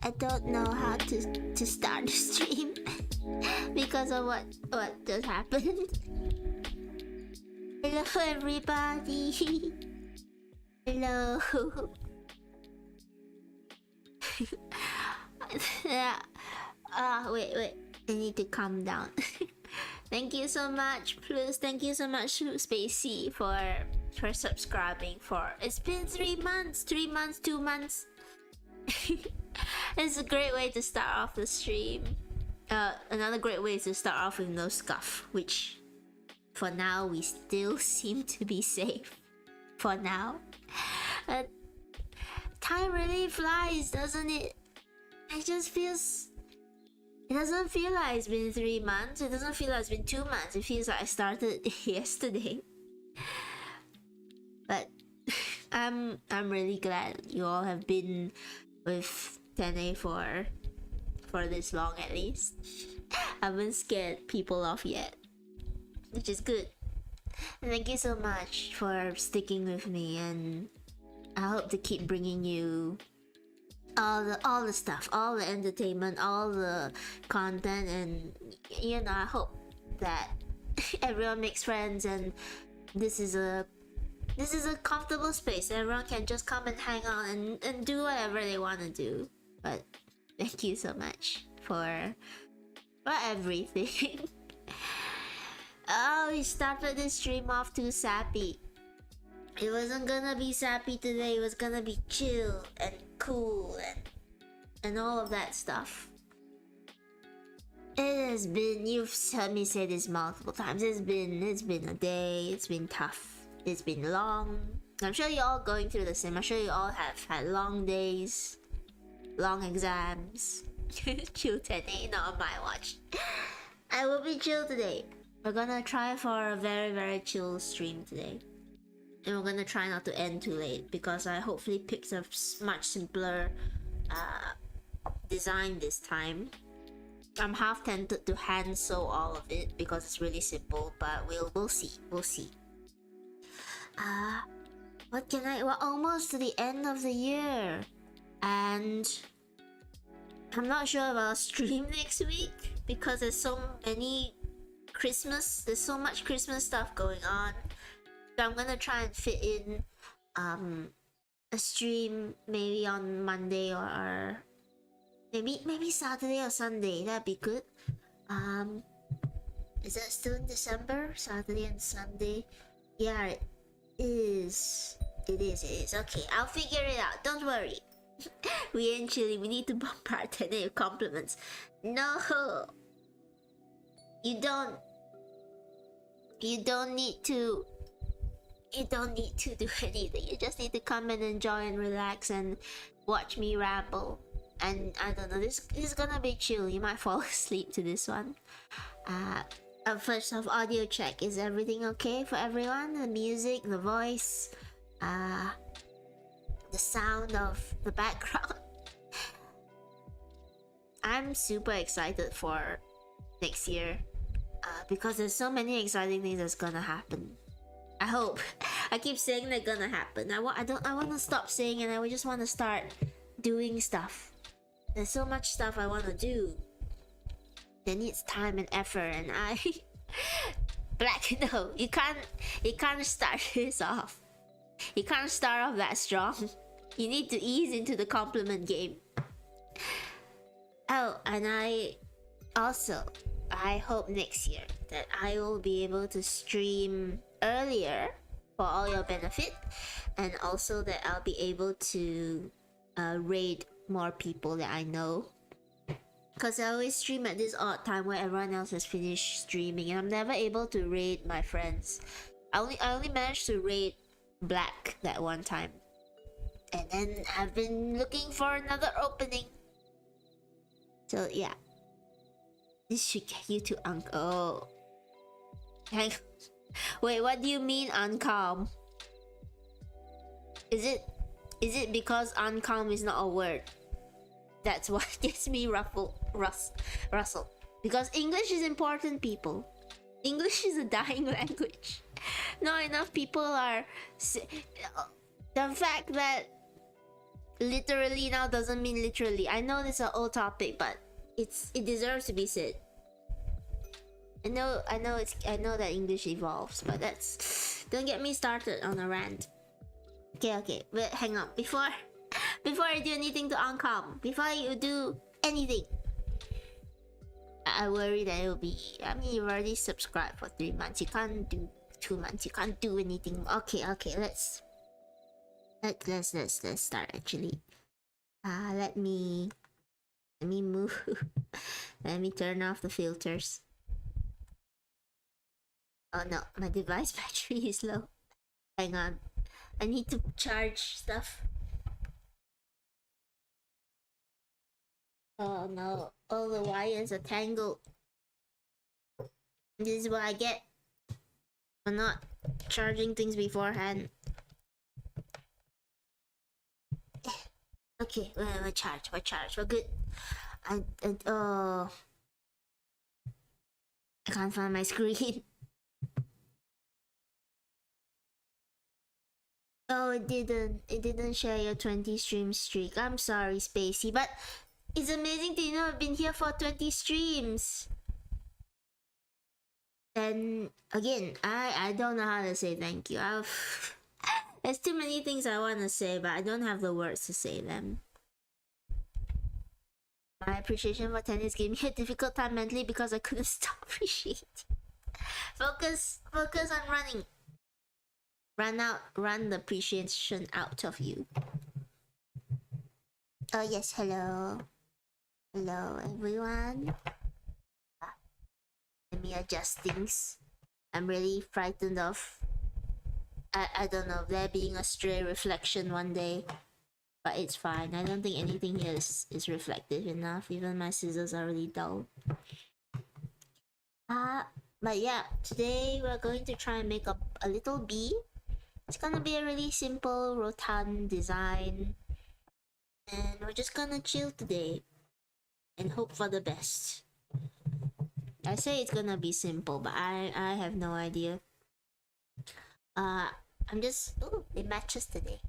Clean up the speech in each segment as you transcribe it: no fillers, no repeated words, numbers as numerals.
I don't know how to start the stream because of what just happened. Hello everybody. Hello. Yeah. Wait. I need to calm down. Thank you so much, Plus. Thank you so much, Spacey, for subscribing. It's been 3 months. 3 months, 2 months. It's a great way to start off the stream. Another great way is to start off with no scuff, which for now we still seem to be safe. For now. Time really flies, doesn't it? It just feels... It doesn't feel like it's been 3 months. It doesn't feel like it's been 2 months. It feels like I started yesterday. But I'm really glad you all have been with 10A for this long at least. I haven't scared people off yet, which is good. And thank you so much for sticking with me, and I hope to keep bringing you all the stuff, all the entertainment, all the content, and I hope that everyone makes friends, and this is a comfortable space. Everyone can just come and hang out and do whatever they want to do. But thank you so much for everything. Oh, we started this stream off too sappy. It wasn't gonna be sappy today. It was gonna be chill and cool and all of that stuff. It has been, you've heard me say this multiple times, it's been a day, it's been tough, it's been long. I'm sure you're all going through the same. I'm sure you all have had long days, long exams. Chill today, not on my watch. I will be chill today. We're gonna try for a very, very chill stream today. And we're gonna try not to end too late, because I hopefully picked a much simpler design this time. I'm half tempted to hand sew all of it because it's really simple, but we'll see. We're almost to the end of the year, and I'm not sure if I'll stream next week because there's so much Christmas stuff going on. So I'm gonna try and fit in a stream maybe on Monday or maybe Saturday or Sunday. That'd be good. Is that still in December? Saturday and Sunday? Yeah, it is. It is. Okay, I'll figure it out. Don't worry. We ain't chilly. We need to bombard Tene with compliments. No, you don't You don't need to. You don't need to do anything. You just need to come and enjoy and relax and watch me ramble. And I don't know. This is gonna be chill. You might fall asleep to this one. Uh, First off, audio check. Is everything okay for everyone? The music, the voice, the sound of the background. I'm super excited for next year because there's so many exciting things that's gonna happen. I hope. I keep saying they're gonna happen. I want to stop saying, and I just want to start doing stuff. There's so much stuff I want to do that needs time and effort, and I Black, no, you can't start this off. You can't start off that strong. You need to ease into the compliment game. Oh, and I hope next year that I will be able to stream earlier for all your benefit, and also that I'll be able to raid more people that I know. Because I always stream at this odd time where everyone else has finished streaming, and I'm never able to raid my friends. I only managed to raid Black that one time. And then I've been looking for another opening. So yeah. This should get you to oh. Hang Wait, what do you mean uncalm? Is it because uncalm is not a word? That's what gets me rustle. Because English is important, people. English is a dying language. Not enough people are... The fact that literally now doesn't mean literally. I know this is an old topic, but it deserves to be said. I know that English evolves, but that's... Don't get me started on a rant. Okay, but hang on. Before I do anything to uncalm, before you do anything, I worry that it will be... I mean, you've already subscribed for 3 months. You can't do 2 months. You can't do anything. Okay, let's start actually. Let me move. Let me turn off the filters. Oh no, my device battery is low. Hang on. I need to charge stuff. Oh no, all the wires are tangled. This is what I get for not charging things beforehand. Okay, we're charged. We're good. I can't find my screen. Oh, it didn't share your 20 stream streak. I'm sorry, Spacey, but it's amazing to know I've been here for 20 streams. And again, I don't know how to say thank you. There's too many things I want to say, but I don't have the words to say them. My appreciation for tennis gave me a difficult time mentally because I couldn't stop appreciating. Focus on running. Run the appreciation out of you. Oh yes, hello everyone. Let me adjust things. I'm really frightened of I don't know, there being a stray reflection one day, but it's fine. I don't think anything here is reflective enough. Even my scissors are really dull. But yeah, today we're going to try and make up a little bee. It's gonna be a really simple rotund design, and we're just gonna chill today and hope for the best. I say it's gonna be simple, but I have no idea. I'm just... Ooh, it matches today.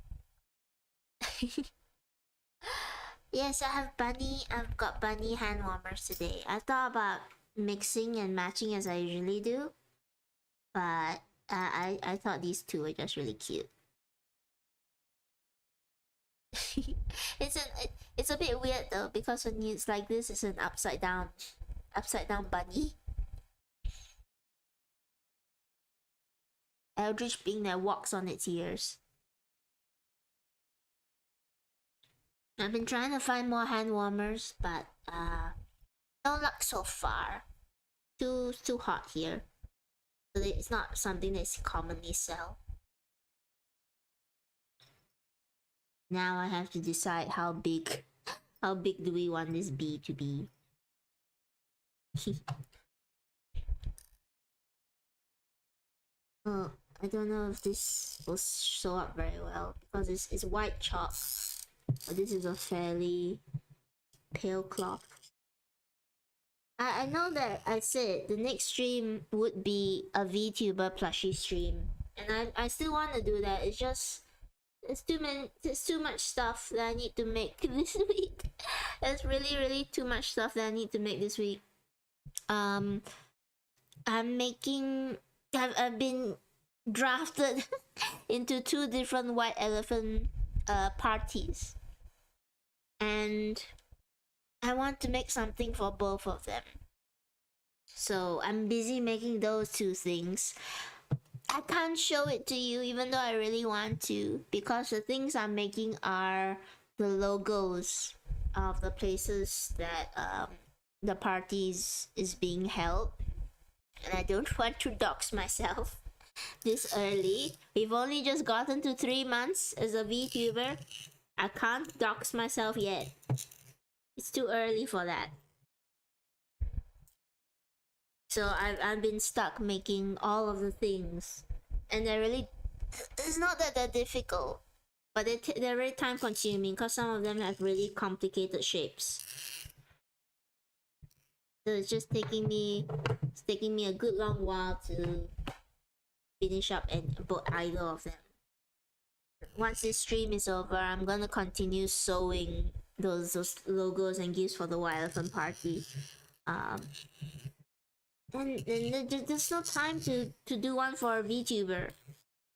Yes, I've got bunny hand warmers today. I thought about mixing and matching as I usually do, but I thought these two were just really cute. It's a bit weird though, because when it's like this, it's an upside down bunny. Eldritch being that walks on its ears. I've been trying to find more hand warmers, but no luck so far. Too hot here. So it's not something that's commonly sell. Now I have to decide how big do we want this bee to be. Oh, I don't know if this will show up very well because it's white chalk, but this is a fairly pale cloth. I know that I said the next stream would be a VTuber plushie stream, and I still want to do that. It's just it's too much stuff that I need to make this week. There's really too much stuff that I need to make this week. I'm making. I've been drafted into 2 different white elephant parties, and I want to make something for both of them. So I'm busy making those 2 things. I can't show it to you even though I really want to, because the things I'm making are the logos of the places that the parties is being held, and I don't want to dox myself this early. We've only just gotten to 3 months as a VTuber. I can't dox myself yet. It's too early for that. So I've been stuck making all of the things, and it's not that they're difficult, but they're very time consuming because some of them have really complicated shapes. So it's just taking me a good long while to finish up and about either of them. Once this stream is over, I'm gonna continue sewing those logos and gifts for the White Elephant Party. And there's no time to do one for a VTuber.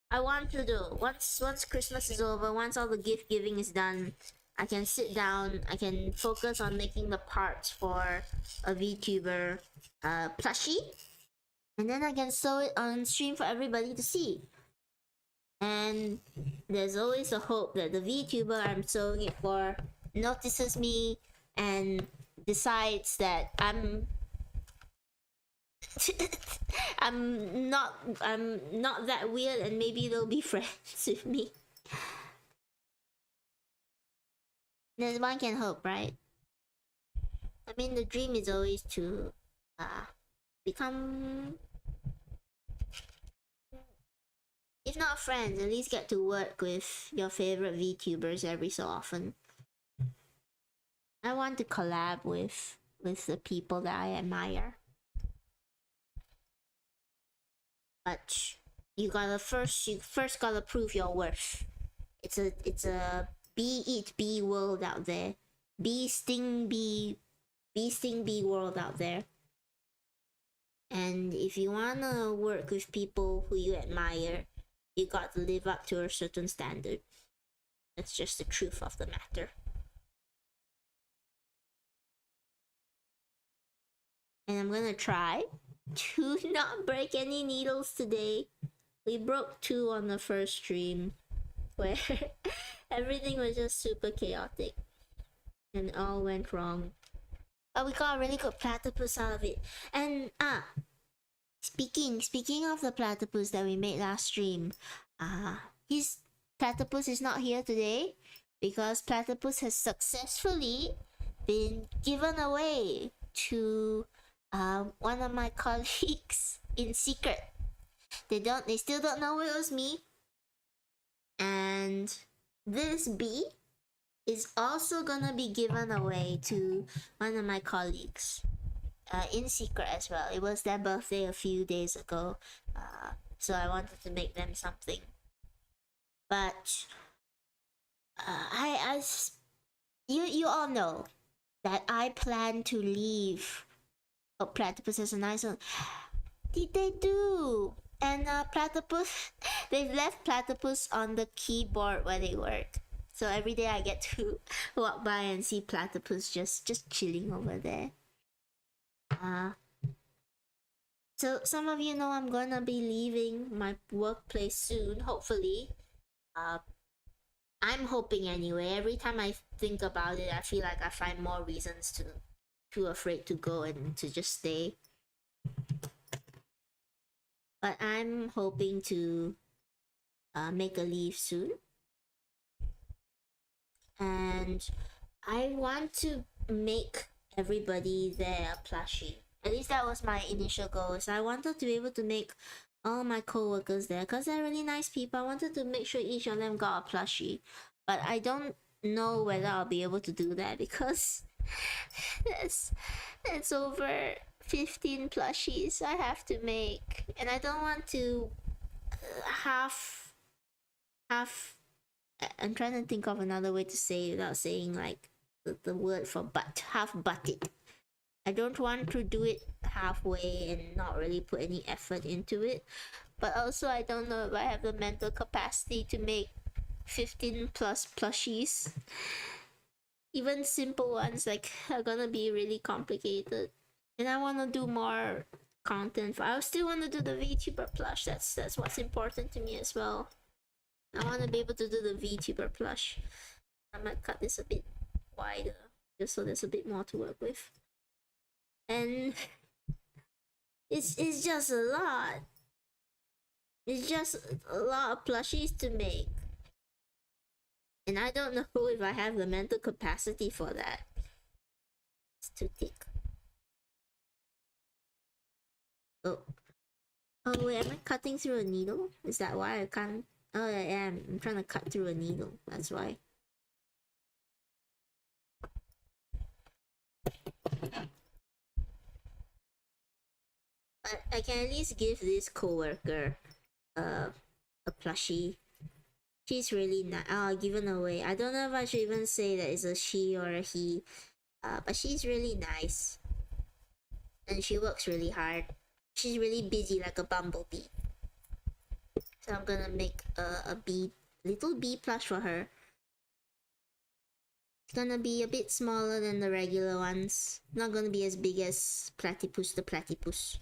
I want to do once Christmas is over, once all the gift giving is done, I can sit down, I can focus on making the parts for a VTuber plushie, and then I can sew it on stream for everybody to see. And there's always a hope that the VTuber I'm sewing it for notices me and decides that I'm not that weird, and maybe they'll be friends with me. Then one can hope, right? I mean, the dream is always to become, if not friends, at least get to work with your favorite VTubers every so often. I want to collab with the people that I admire. But you first gotta prove your worth. It's a bee eat bee world out there. Bee sting bee world out there. And if you wanna work with people who you admire, you got to live up to a certain standard. That's just the truth of the matter. And I'm gonna try to not break any needles today. We broke 2 on the first stream where everything was just super chaotic and all went wrong. But we got a really good platypus out of it. And speaking of the platypus that we made last stream, his platypus is not here today because platypus has successfully been given away to one of my colleagues in secret. They still don't know it was me. And this bee is also gonna be given away to one of my colleagues in secret as well. It was their birthday a few days ago, so I wanted to make them something. But you all know that I plan to leave. Oh, platypus has a nice one. They do. And platypus, they've left platypus on the keyboard where they work. So every day I get to walk by and see platypus just chilling over there. So some of you know I'm gonna be leaving my workplace soon, hopefully. I'm hoping anyway. Every time I think about it, I feel like I find more reasons to too afraid to go and to just stay. But I'm hoping to make a leave soon, and I want to make everybody there a plushie. At least that was my initial goal. So I wanted to be able to make all my co-workers there because they're really nice people. I wanted to make sure each of them got a plushie, but I don't know whether I'll be able to do that because that's that's over 15 plushies I have to make, and I don't want to half. I'm trying to think of another way to say it without saying like the word for but, half butted. I don't want to do it halfway and not really put any effort into it. But also, I don't know if I have the mental capacity to make 15 plus plushies. Even simple ones like are gonna be really complicated. And I want to do more content. I still want to do the VTuber plush. That's what's important to me as well. I want to be able to do the VTuber plush. I might cut this a bit wider just so there's a bit more to work with. And it's just a lot. It's just a lot of plushies to make. And I don't know if I have the mental capacity for that. It's too thick. Oh. Oh wait, am I cutting through a needle? Is that why I can't? Oh, I am. I'm trying to cut through a needle. That's why. But I can at least give this coworker a plushie. She's really nice. Oh, given away. I don't know if I should even say that it's a she or a he. But she's really nice. And she works really hard. She's really busy like a bumblebee. So I'm gonna make a bee, little bee plush for her. It's gonna be a bit smaller than the regular ones. Not gonna be as big as Platypus the Platypus.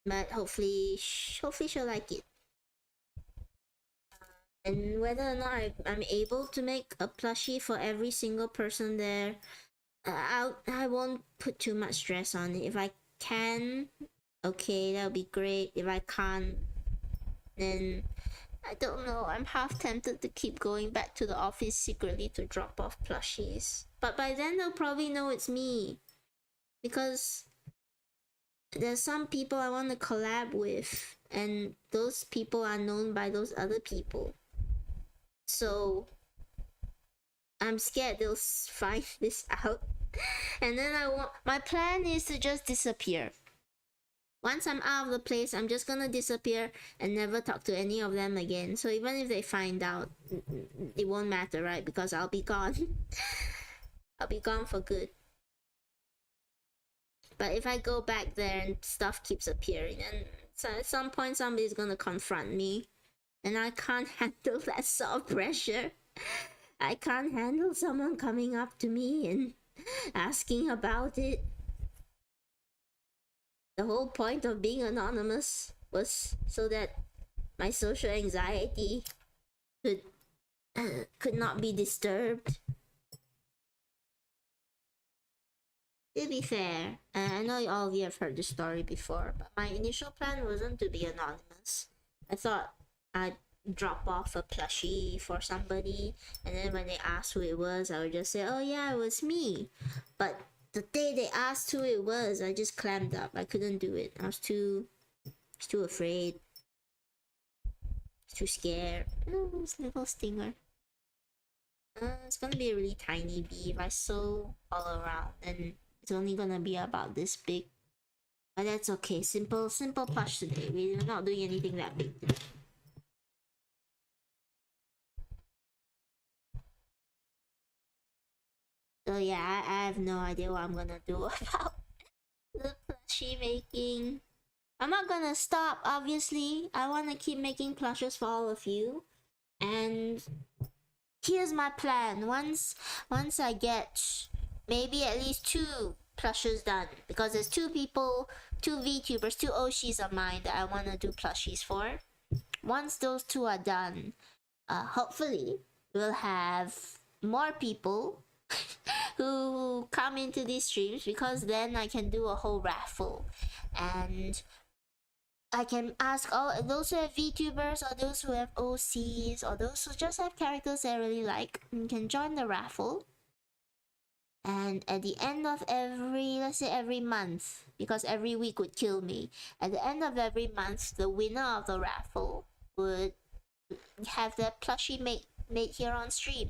But hopefully she'll like it. And whether or not I'm able to make a plushie for every single person there, I won't put too much stress on it. If I can, okay, that'll be great. If I can't, then I don't know. I'm half tempted to keep going back to the office secretly to drop off plushies. But by then they'll probably know it's me. Because there's some people I want to collab with, and those people are known by those other people. So I'm scared they'll find this out. And then my plan is to just disappear. Once I'm out of the place, I'm just gonna disappear and never talk to any of them again. So even if they find out, it won't matter, right? Because I'll be gone. I'll be gone for good. But if I go back there and stuff keeps appearing, and so at some point somebody's gonna confront me, and I can't handle that sort of pressure. I can't handle someone coming up to me and asking about it. The whole point of being anonymous was so that my social anxiety could not be disturbed. To be fair, I know all of you have heard the story before, but my initial plan wasn't to be anonymous. I thought I'd drop off a plushie for somebody, and then when they asked who it was, I would just say, oh yeah, it was me. But the day they asked who it was, I just clammed up. I couldn't do it. I was too afraid. Too scared. Oh, this little stinger. It's gonna be a really tiny bee. If I sew all around, then it's only gonna be about this big. But that's okay. Simple plush today. We're not doing anything that big today. So yeah, I have no idea what I'm gonna do about the plushie making. I'm not gonna stop, obviously. I wanna keep making plushes for all of you. And here's my plan. Once I get maybe at least 2 plushes done, because there's 2 people, 2 VTubers, 2 Oshis of mine that I wanna do plushies for. Once those 2 are done, hopefully we'll have more people who come into these streams, because then I can do a whole raffle, and I can ask all those who have VTubers or those who have OCs or those who just have characters they really like, you can join the raffle. And at the end of every, let's say every month, because every week would kill me, at the end of every month, the winner of the raffle would have their plushie made here on stream.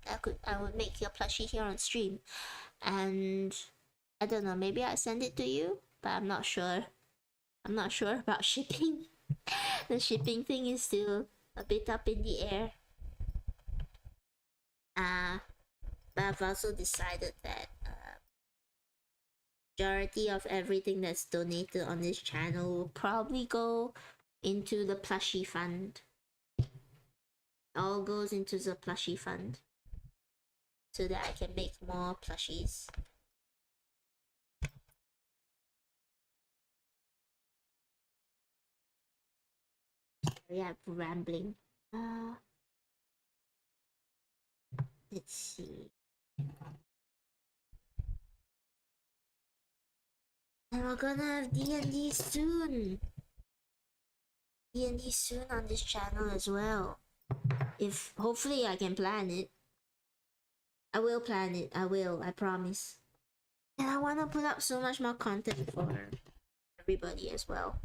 I would make your plushie here on stream, and I don't know, maybe I send it to you, but I'm not sure. I'm not sure about shipping. The shipping thing is still a bit up in the air. But I've also decided that majority of everything that's donated on this channel will probably go into the plushie fund. All goes into the plushie fund so that I can make more plushies. Yeah, rambling. Let's see. And we're gonna have D&D soon. D&D soon on this channel as well. If hopefully I can plan it. I will plan it. I promise. And I wanna put up so much more content for everybody as well.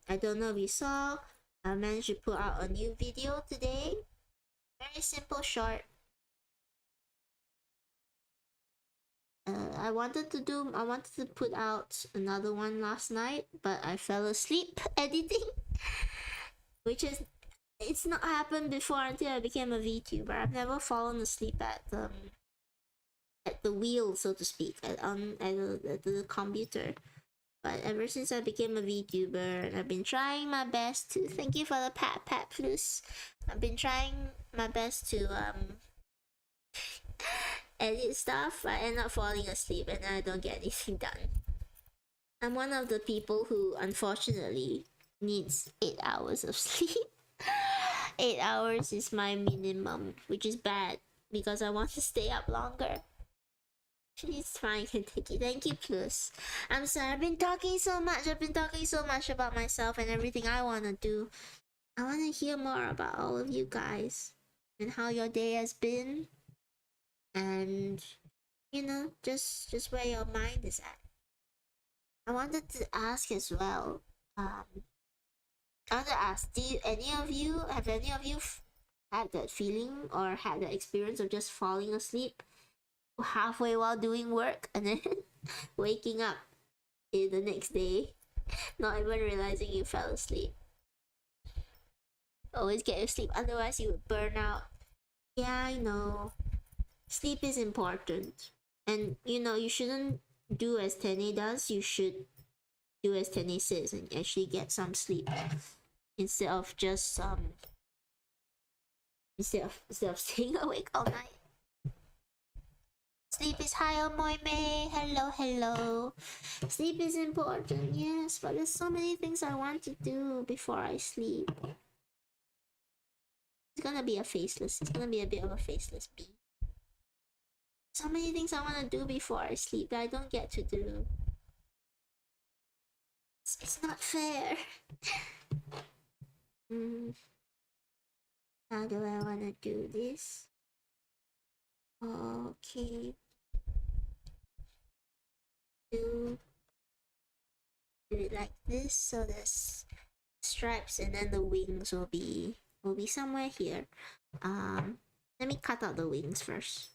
I don't know if you saw, I managed to put out a new video today. Very simple, short. I wanted to put out another one last night, but I fell asleep editing. Which is, it's not happened before until I became a VTuber. I've never fallen asleep at the wheel, so to speak, at the computer. But ever since I became a VTuber, and I've been trying my best to, thank you for the pat plus. I've been trying my best to edit stuff. I end up falling asleep and I don't get anything done. I'm one of the people who unfortunately needs 8 hours of sleep. 8 hours is my minimum, which is bad because I want to stay up longer. It's fine, I can take it. Thank you, Plus. I'm sorry, I've been talking so much about myself and everything I want to do. I want to hear more about all of you guys and how your day has been, and you know, just where your mind is at. I wanted to ask as well. I want to ask, have any of you had that feeling or had the experience of just falling asleep halfway while doing work and then waking up in the next day, not even realizing you fell asleep? Always get your sleep, otherwise you would burn out. Yeah, I know. Sleep is important. And you know, you shouldn't do as Tene does, you should do as Tene says and actually get some sleep. Instead of just instead of staying awake all night. Sleep is high on my May. Hello. Sleep is important, yes, but there's so many things I want to do before I sleep. It's gonna be a bit of a faceless bee. So many things I want to do before I sleep that I don't get to do. It's not fair. How do I want to do this? Okay. Do it like this, so there's stripes and then the wings will be somewhere here. Let me cut out the wings first.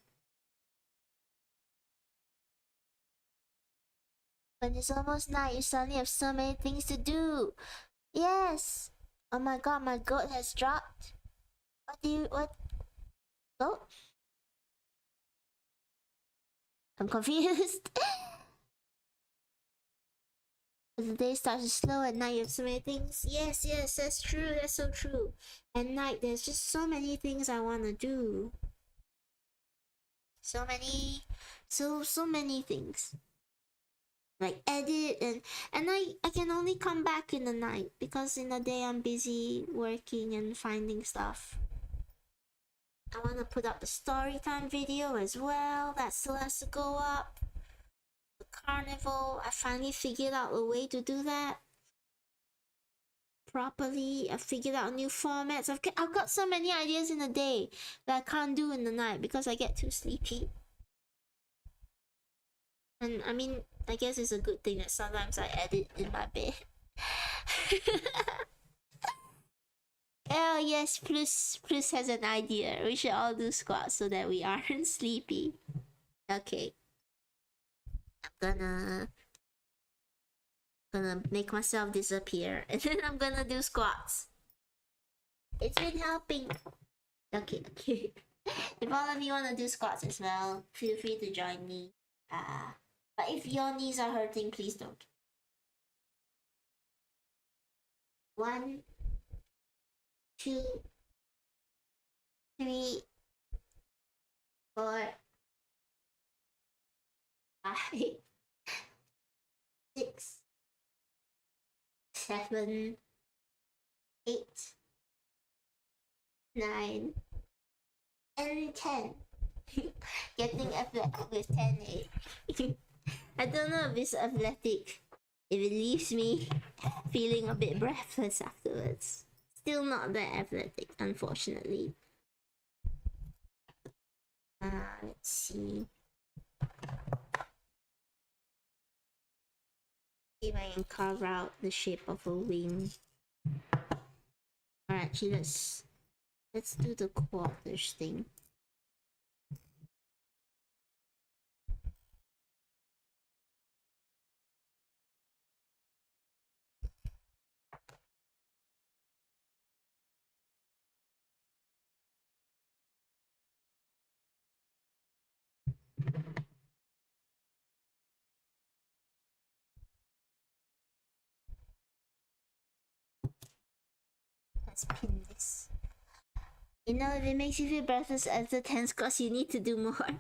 When it's almost night, you suddenly have so many things to do. Yes. Oh my god, my goat has dropped. What? Goat? I'm confused. As the day starts to slow, at night you have so many things. Yes, that's true. That's so true. At night, there's just so many things I want to do. So many things. Like edit and I can only come back in the night because in the day I'm busy working and finding stuff. I want to put up the story time video as well. That still has to go up. The carnival, I finally figured out a way to do that. properly. I've figured out new formats. I've got so many ideas in the day that I can't do in the night because I get too sleepy. And I mean, I guess it's a good thing that sometimes I edit in my bed. Oh yes, Plus has an idea. We should all do squats so that we aren't sleepy. Okay. I'm gonna make myself disappear and then I'm gonna do squats. It's been helping. Okay. If all of you wanna do squats as well, feel free to join me. But if your knees are hurting, please don't. 1, 2, 3, 4, 5, 6, 7, 8, 9, and 10. Getting athletic with 10, 8. I don't know if it's athletic. If it leaves me feeling a bit breathless afterwards. Still not that athletic, unfortunately. Let's see. If I can carve out the shape of a wing. Alright, actually let's do the quarters thing. Let's pin this. You know, if it makes you feel breathless after 10 squats, you need to do more.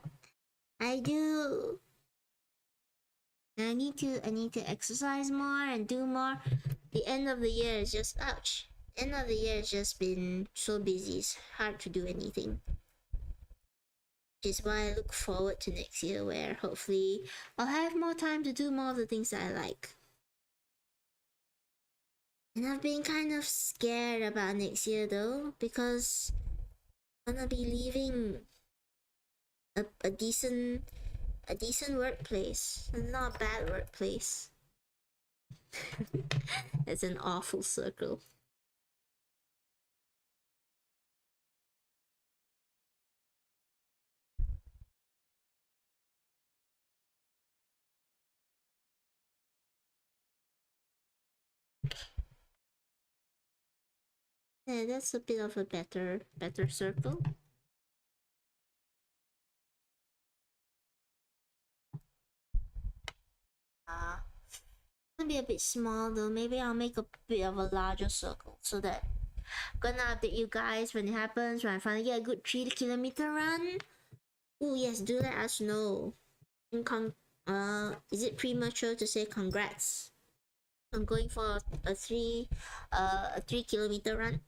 I do. I need to exercise more and do more. The end of the year is just ouch. End of the year has just been so busy. It's hard to do anything. Which is why I look forward to next year, where hopefully I'll have more time to do more of the things that I like. And I've been kind of scared about next year though, because I'm gonna be leaving a decent workplace, and not a bad workplace. It's an awful circle. Yeah, that's a bit of a better circle. Gonna be a bit small though. Maybe I'll make a bit of a larger circle so that I'm gonna update you guys when it happens, when I finally get a good 3-kilometer run. Oh yes, do let us know. Is it premature to say congrats? I'm going for a 3-kilometer run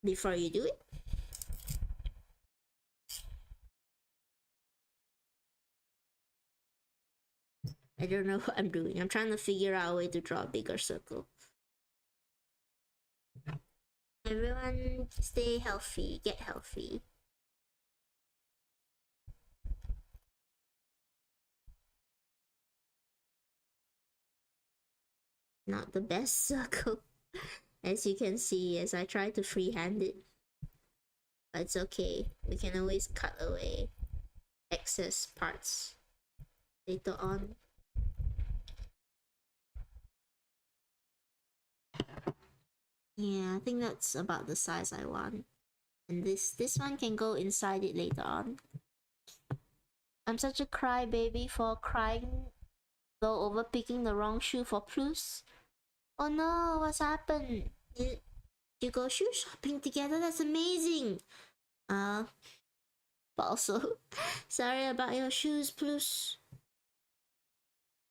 before you do it. I don't know what I'm doing. I'm trying to figure out a way to draw a bigger circle. Everyone stay healthy, get healthy. Not the best circle, as you can see, as I try to freehand it. But it's okay. We can always cut away excess parts later on. Yeah, I think that's about the size I want. And this one can go inside it later on. I'm such a crybaby for crying though over picking the wrong shoe for Plus. Oh no, what's happened? Did you go shoe shopping together? That's amazing. But also, sorry about your shoes, Plus.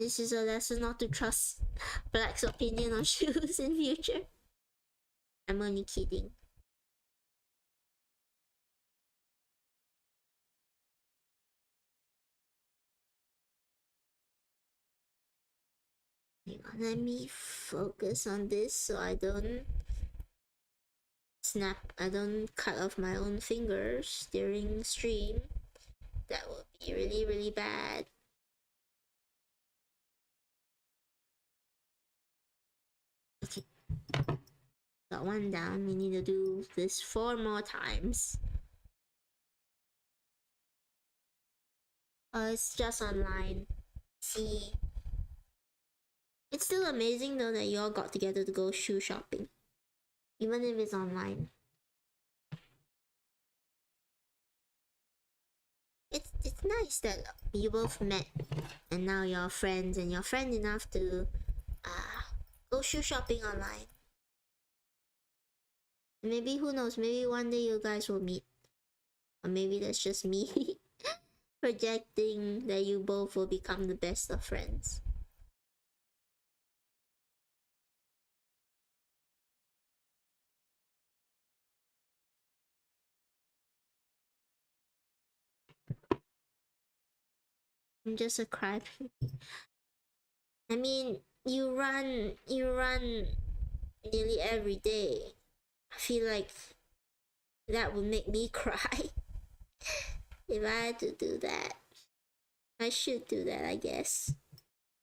This is a lesson not to trust Black's opinion on shoes in future. I'm only kidding. Hang on, let me focus on this so I don't Snap, I don't cut off my own fingers during stream. That would be really, really bad. Okay. Got one down. We need to do this 4 more times. It's just online. See. It's still amazing though that you all got together to go shoe shopping. Even if it's online. It's nice that you both met and now you're friends and you're friend enough to go shoe shopping online. Maybe, who knows, maybe one day you guys will meet. Or maybe that's just me projecting that you both will become the best of friends. I'm just a crybaby. I mean, you run nearly every day. I feel like that would make me cry if I had to do that. I should do that, I guess.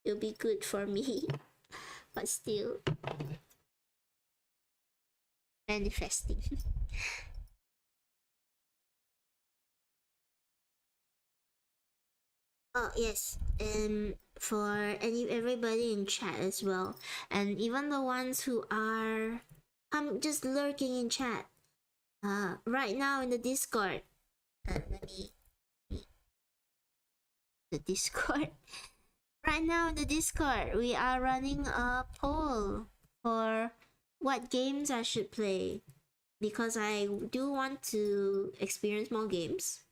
It'll be good for me. But still, manifesting. Oh yes, and for everybody in chat as well, and even the ones who are just lurking in chat. Right now in the Discord. Let me the Discord. Right now in the Discord, we are running a poll for what games I should play, because I do want to experience more games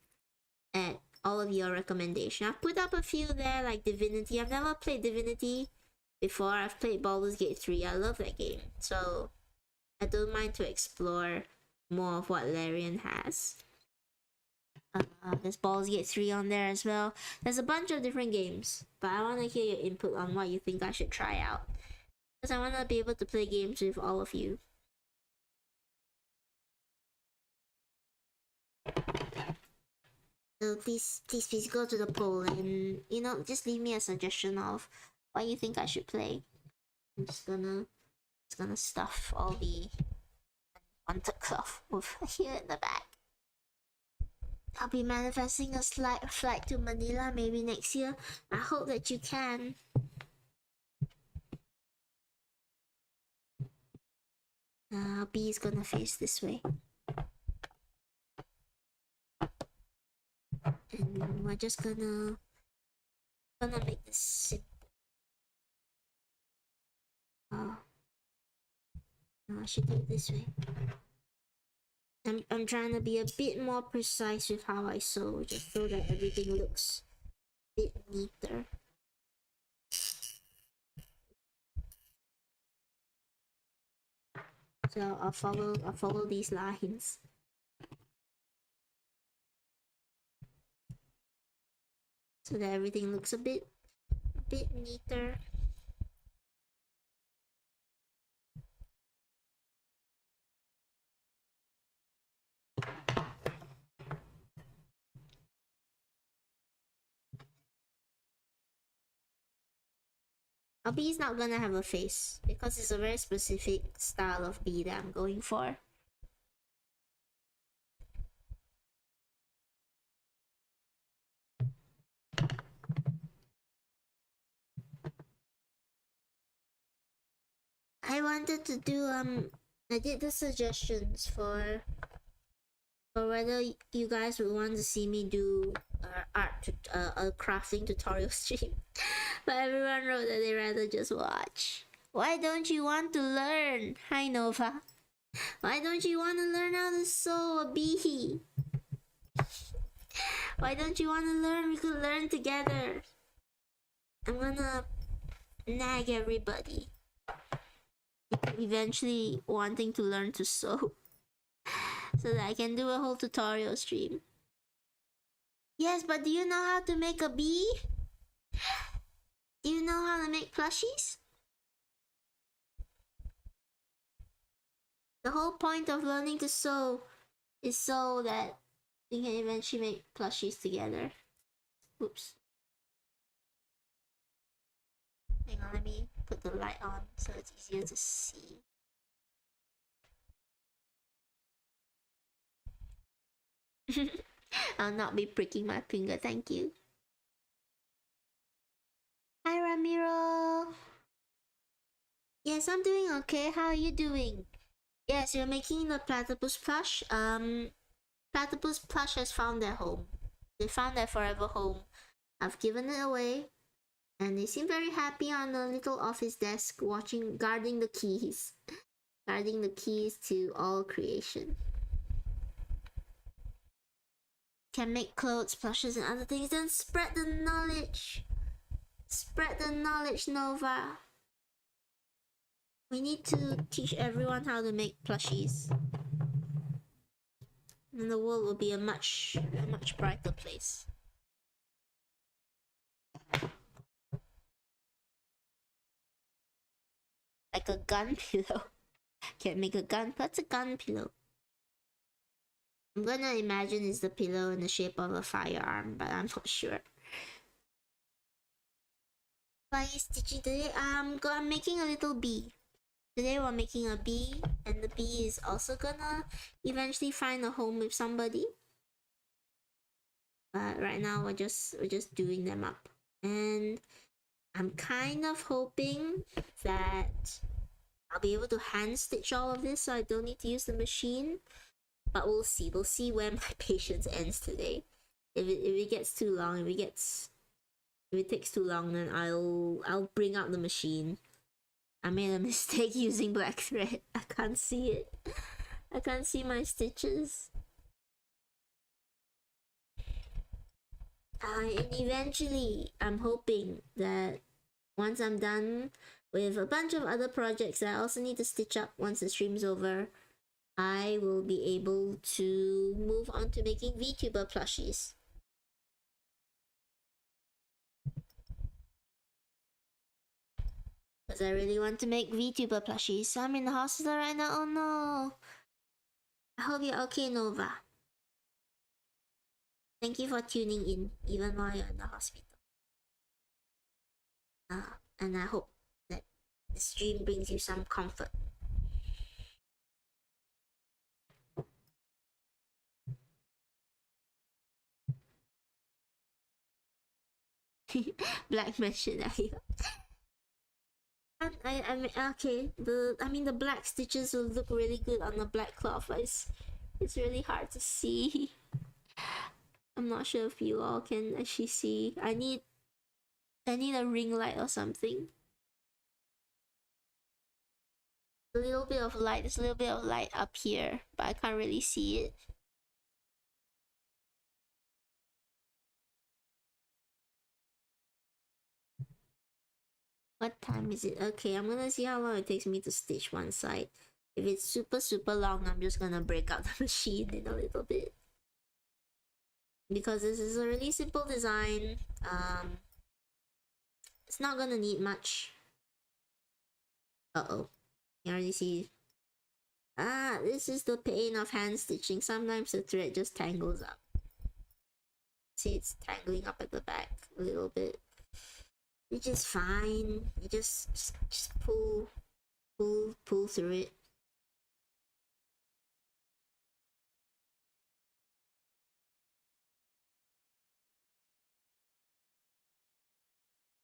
at all of your recommendation. I've put up a few there, like Divinity. I've never played Divinity before. I've played Baldur's Gate 3. I love that game, so I don't mind to explore more of what Larian has. There's Baldur's Gate 3 on there as well. There's a bunch of different games, but I want to hear your input on what you think I should try out, because I want to be able to play games with all of you. So please go to the poll and just leave me a suggestion of what you think I should play. I'm just gonna stuff all the unwanted cloth over here in the back. I'll be manifesting a slight flight to Manila maybe next year. I hope that you can. B is gonna face this way. And we're just gonna make this simple. Oh. No, I should do it this way. I'm trying to be a bit more precise with how I sew, just so that everything looks a bit neater. So I'll follow these lines. So that everything looks a bit neater. A bee is not gonna have a face because it's a very specific style of bee that I'm going for. I wanted to do I did the suggestions for whether you guys would want to see me do a crafting tutorial stream, but everyone wrote that they rather just watch. Why don't you want to learn? Hi Nova. Why don't you want to learn how to sew a bee? Why don't you want to learn? We could learn together. I'm gonna nag everybody eventually wanting to learn to sew so that I can do a whole tutorial stream. Yes, but do you know how to make a bee? Do you know how to make plushies? The whole point of learning to sew is so that we can eventually make plushies together. Oops. Hang on, let me put the light on so it's easier to see. I'll not be pricking my finger, thank you. Hi Ramiro! Yes, I'm doing okay. How are you doing? Yes, you're making the platypus plush. Platypus plush has found their home. They found their forever home. I've given it away, and they seem very happy on the little office desk, guarding the keys, guarding the keys to all creation. Can make clothes, plushes, and other things. Then spread the knowledge. Spread the knowledge, Nova. We need to teach everyone how to make plushies. And the world will be a much brighter place. Like a gun pillow. Can't make a gun, what's a gun pillow? I'm gonna imagine it's the pillow in the shape of a firearm, but I'm not sure. Why is stitching today? I'm making a little bee. Today we're making a bee, and the bee is also gonna eventually find a home with somebody. But right now we're just doing them up. And I'm kind of hoping that I'll be able to hand stitch all of this so I don't need to use the machine. But we'll see. We'll see where my patience ends today. If it gets too long, if it takes too long, then I'll bring out the machine. I made a mistake using black thread. I can't see it. I can't see my stitches. And eventually, I'm hoping that once I'm done with a bunch of other projects that I also need to stitch up once the stream's over, I will be able to move on to making Vtuber plushies. Because I really want to make Vtuber plushies. So I'm in the hospital right now. Oh no! I hope you're okay, Nova. Thank you for tuning in, even while you're in the hospital. And I hope that the stream brings you some comfort. Black merchandise. I mean, okay. The black stitches will look really good on the black cloth, but it's really hard to see. I'm not sure if you all can actually see. I need a ring light or something. A little bit of light. There's a little bit of light up here, but I can't really see it. What time is it? Okay, I'm gonna see how long it takes me to stitch one side. If it's super long, I'm just gonna break out the machine in a little bit. Because this is a really simple design. It's not gonna need much. Uh-oh. You already see. This is the pain of hand stitching. Sometimes the thread just tangles up. See, it's tangling up at the back a little bit. Which is fine. You just pull through it.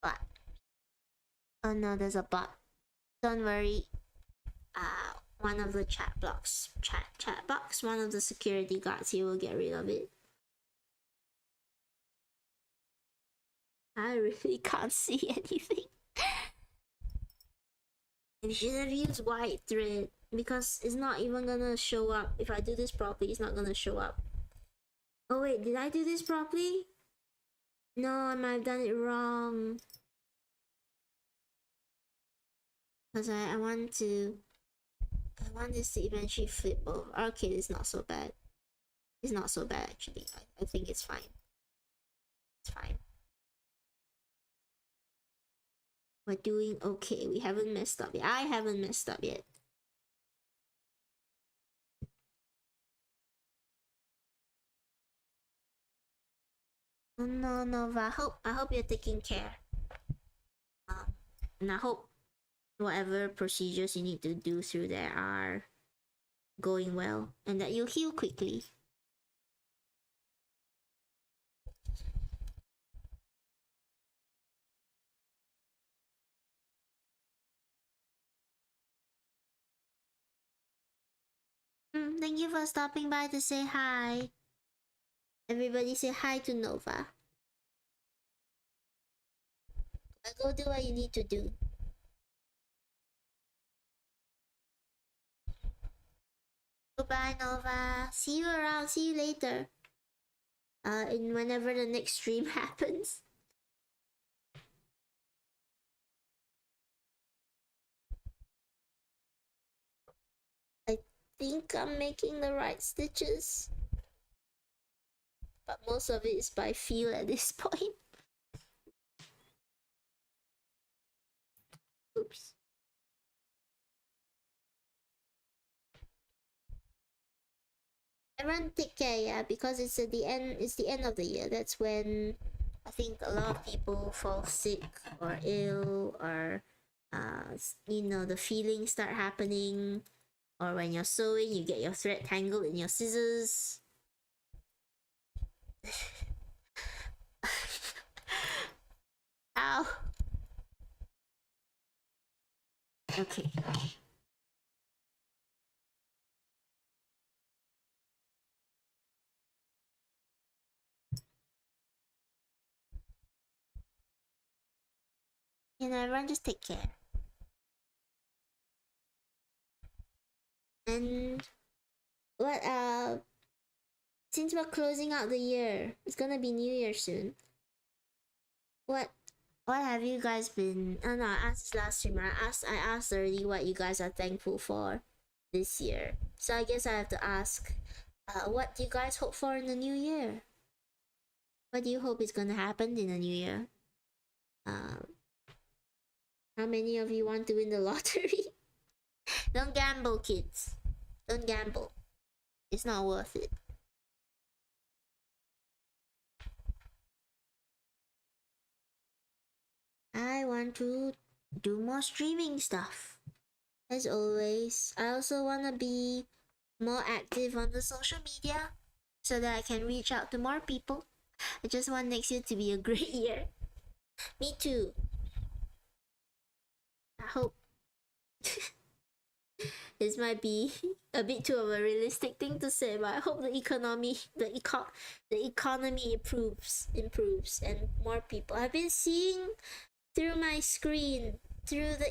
But oh no, there's a bot. Don't worry. One of the chat box, one of the security guards here will get rid of it. I really can't see anything. I should have used white thread because it's not even gonna show up. If I do this properly, it's not gonna show up. Oh wait, did I do this properly? No, I might have done it wrong. Because I want this to eventually flip over. Okay, it's not so bad. It's not so bad actually. I think it's fine. It's fine. We're doing okay. We haven't messed up yet. I haven't messed up yet. Oh no, Nova. I hope you're taking care. And I hope whatever procedures you need to do through there are going well and that you'll heal quickly. Thank you for stopping by to say hi. Everybody say hi to Nova. Go do what you need to do. Goodbye, Nova. See you around. See you later. In whenever the next stream happens. I think I'm making the right stitches, but most of it is by feel at this point. Oops. Everyone take care, yeah, because it's at the end. It's the end of the year. That's when I think a lot of people fall sick or ill, or the feelings start happening, or when you're sewing, you get your thread tangled in your scissors. Ow. Okay. And everyone just take care. And what since we're closing out the year, it's gonna be New Year soon. What have you guys been? Oh no, I asked this last stream. I asked already what you guys are thankful for this year. So I guess I have to ask, what do you guys hope for in the new year? What do you hope is gonna happen in the new year? How many of you want to win the lottery? Don't gamble, kids. Don't gamble. It's not worth it. I want to do more streaming stuff. As always, I also want to be more active on the social media so that I can reach out to more people. I just want next year to be a great year. Me too. I hope. This might be a bit too of a realistic thing to say, but I hope the economy improves, and more people. I've been seeing through my screen, through the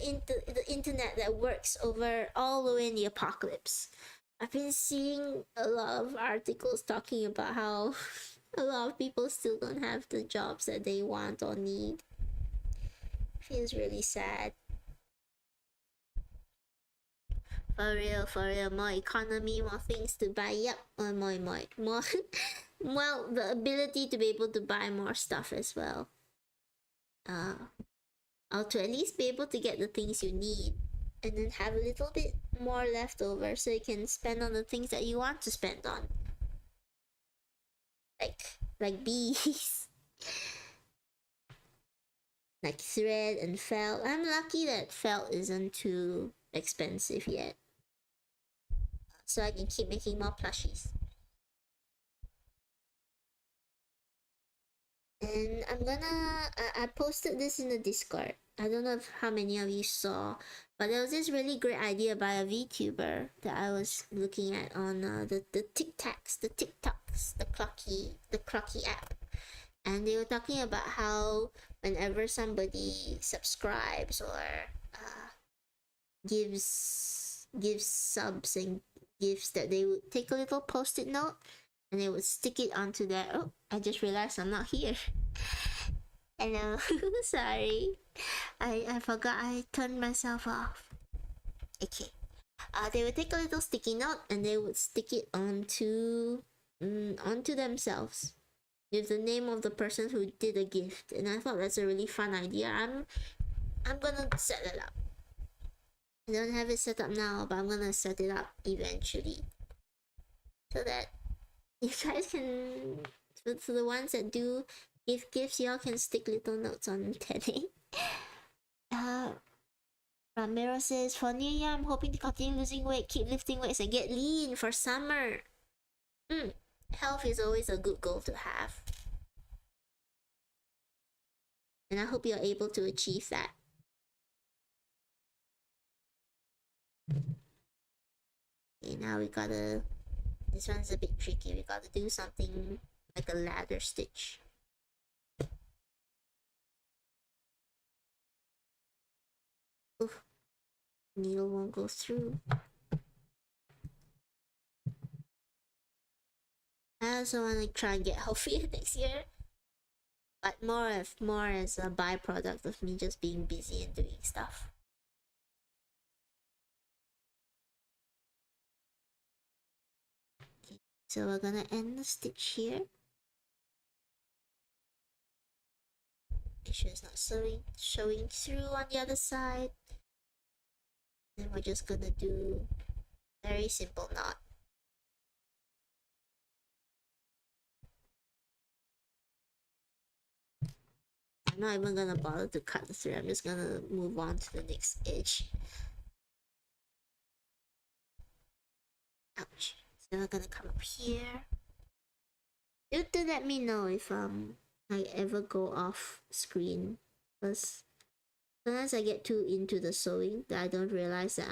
internet that works over all the way in the apocalypse. I've been seeing a lot of articles talking about how a lot of people still don't have the jobs that they want or need. Feels really sad. For real, more economy, more things to buy. Yep, more. Well, the ability to be able to buy more stuff as well. Or to at least be able to get the things you need, and then have a little bit more left over so you can spend on the things that you want to spend on. Like bees. Like thread and felt. I'm lucky that felt isn't too expensive yet, so I can keep making more plushies. And I'm gonna I posted this in the Discord. I don't know if how many of you saw, but there was this really great idea by a VTuber that I was looking at on the TikToks, the Clocky app, and they were talking about how whenever somebody subscribes or gives subs and gifts, that they would take a little post-it note and they would stick it onto their. Oh, I just realized I'm not here. Hello. Sorry, I forgot I turned myself off. Okay. They would take a little sticky note and they would stick it onto themselves with the name of the person who did the gift, and I thought that's a really fun idea. I'm gonna set it up. I don't have it set up now, but I'm gonna set it up eventually, so that you guys can, for the ones that do If gifts, y'all can stick little notes on 10A. Ramiro says, for New Year, I'm hoping to continue losing weight, keep lifting weights, and get lean for summer. Health is always a good goal to have. And I hope you're able to achieve that. Okay, now we gotta... This one's a bit tricky. We gotta do something like a ladder stitch. Oof. Needle won't go through. I also want to try and get healthier next year, but more as a byproduct of me just being busy and doing stuff. Okay, so we're gonna end the stitch here. Make sure it's not showing through on the other side. Then we're just gonna do very simple knot. I'm not even gonna bother to cut the thread. I'm just gonna move on to the next edge. Ouch. So we're gonna come up here. You have to let me know if I ever go off screen, because sometimes I get too into the sewing that I don't realize that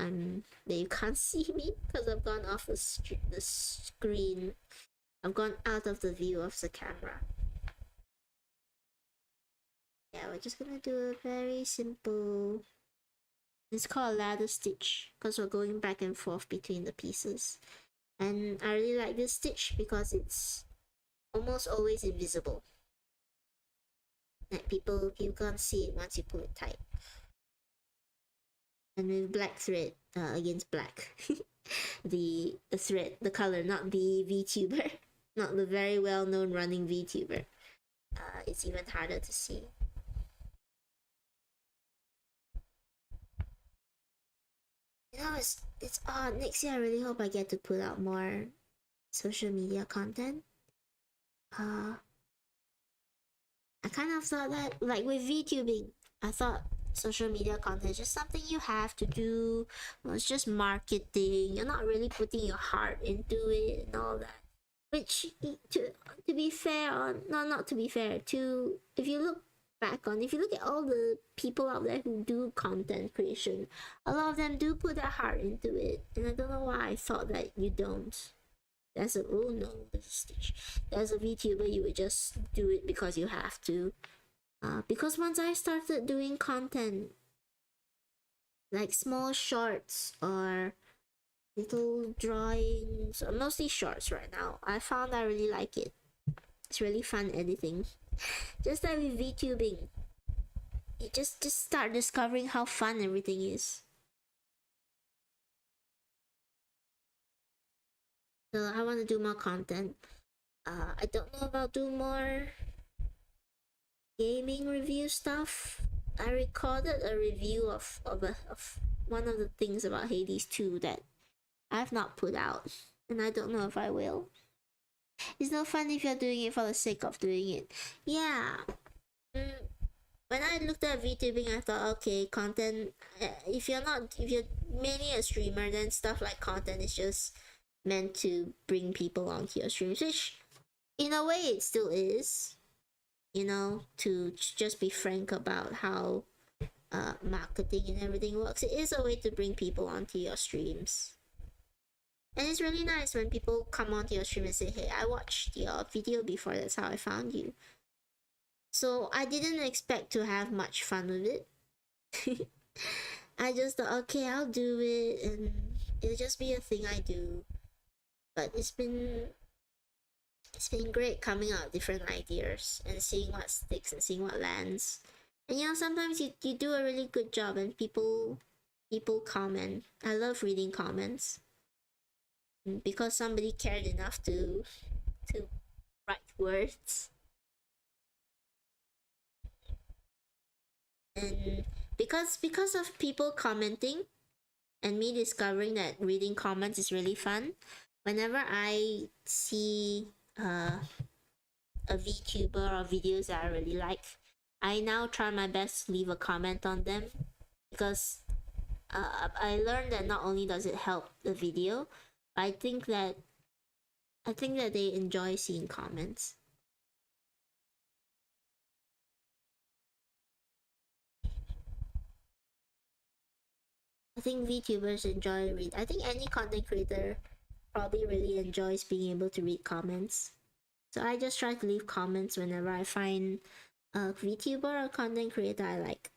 you can't see me because I've gone off the screen. I've gone out of the view of the camera. Yeah, we're just gonna do a very simple... It's called a ladder stitch because we're going back and forth between the pieces. And I really like this stitch because it's almost always invisible. Like people can't see it once you pull it tight. And with black thread against black. the thread, the color, not the Vtuber. Not the very well-known running Vtuber. It's even harder to see. You know, it's odd. Next year I really hope I get to put out more social media content. I kind of thought that, like with VTubing, I thought social media content is just something you have to do. Well, it's just marketing. You're not really putting your heart into it and all that. Which, to be fair, not to be fair, if you look at all the people out there who do content creation, a lot of them do put their heart into it. And I don't know why I thought that you don't. There's a VTuber, you would just do it because you have to. Because once I started doing content, like small shorts or little drawings, or mostly shorts right now, I found I really like it. It's really fun editing. Just like with VTubing, you just start discovering how fun everything is. So I want to do more content. I don't know about doing more gaming review stuff. I recorded a review of one of the things about Hades 2 that I've not put out, and I don't know if I will. It's no fun if you're doing it for the sake of doing it. Yeah. When I looked at VTubing, I thought, okay, content. If you're mainly a streamer, then stuff like content is just meant to bring people onto your streams, which in a way it still is. You know, to just be frank about how marketing and everything works. It is a way to bring people onto your streams. And it's really nice when people come onto your stream and say, hey, I watched your video before, that's how I found you. So I didn't expect to have much fun with it. I just thought, okay, I'll do it and it'll just be a thing I do. But it's been great coming out with different ideas and seeing what sticks and seeing what lands. And you know, sometimes you do a really good job and people comment. I love reading comments. Because somebody cared enough to write words. And because of people commenting and me discovering that reading comments is really fun, whenever I see a VTuber or videos that I really like, I now try my best to leave a comment on them, because I learned that not only does it help the video, I think that they enjoy seeing comments. I think VTubers enjoy read. I think any content creator probably really enjoys being able to read comments. So I just try to leave comments whenever I find a VTuber or content creator I like.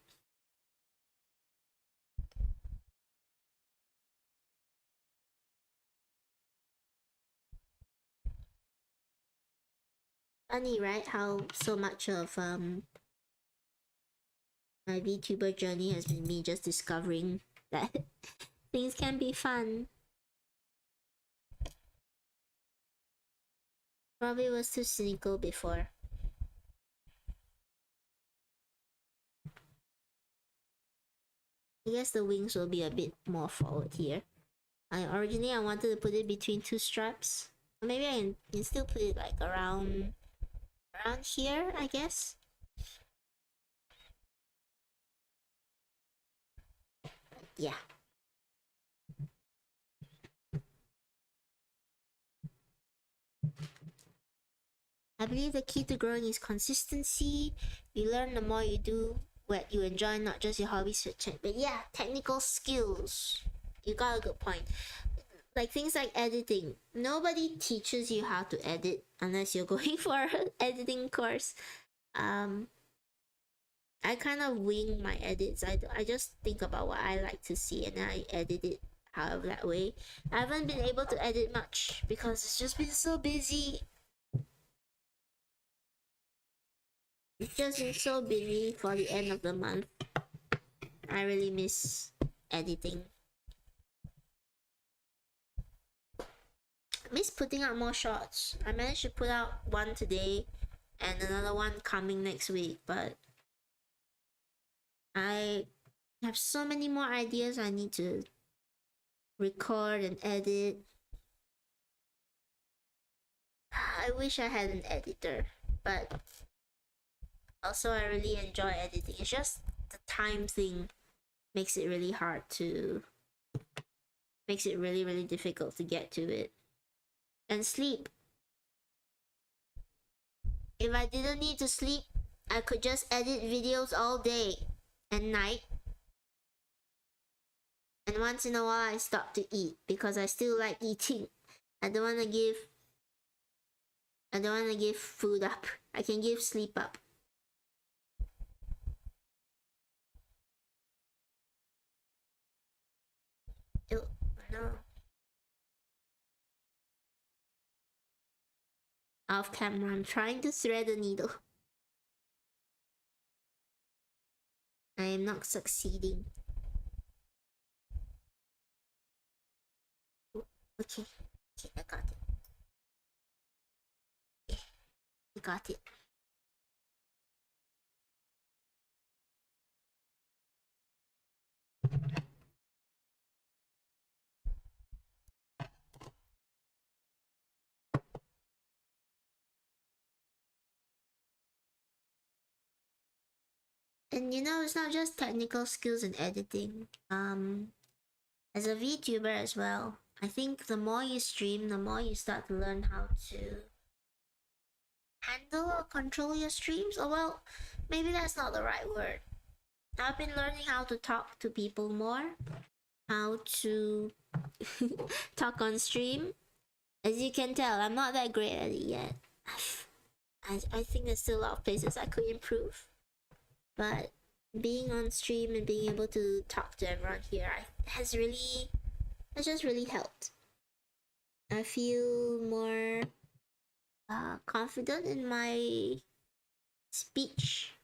Funny, right? How so much of my VTuber journey has been me just discovering that things can be fun. Probably was too cynical before. I guess the wings will be a bit more forward here. Originally I wanted to put it between two straps. Maybe I can still put it like around here, I guess. Yeah. I believe the key to growing is consistency. You learn the more you do what you enjoy, not just your hobbies. But yeah, technical skills. You got a good point. Like things like editing. Nobody teaches you how to edit unless you're going for an editing course. I kind of wing my edits. I just think about what I like to see and I edit it however that way. I haven't been able to edit much because it's just been so busy. It's just been so busy for the end of the month. I really miss editing. I miss putting out more shots. I managed to put out one today and another one coming next week, but I have so many more ideas I need to record and edit. I wish I had an editor, but also I really enjoy editing. It's just the time thing makes it really hard to makes it really, really difficult to get to it. And sleep. If I didn't need to sleep, I could just edit videos all day and night. And once in a while I stop to eat because I still like eating. I don't wanna give food up. I can give sleep up. Ew, no. Off camera, I'm trying to thread a needle. I am not succeeding. Okay, I got it. Okay, I got it. And you know, it's not just technical skills in editing. As a VTuber as well, I think the more you stream, the more you start to learn how to handle or control your streams. Or well, maybe that's not the right word. I've been learning how to talk to people more, how to talk on stream. As you can tell, I'm not that great at it yet. I think there's still a lot of places I could improve. But being on stream and being able to talk to everyone here has just really helped. I feel more confident in my speech.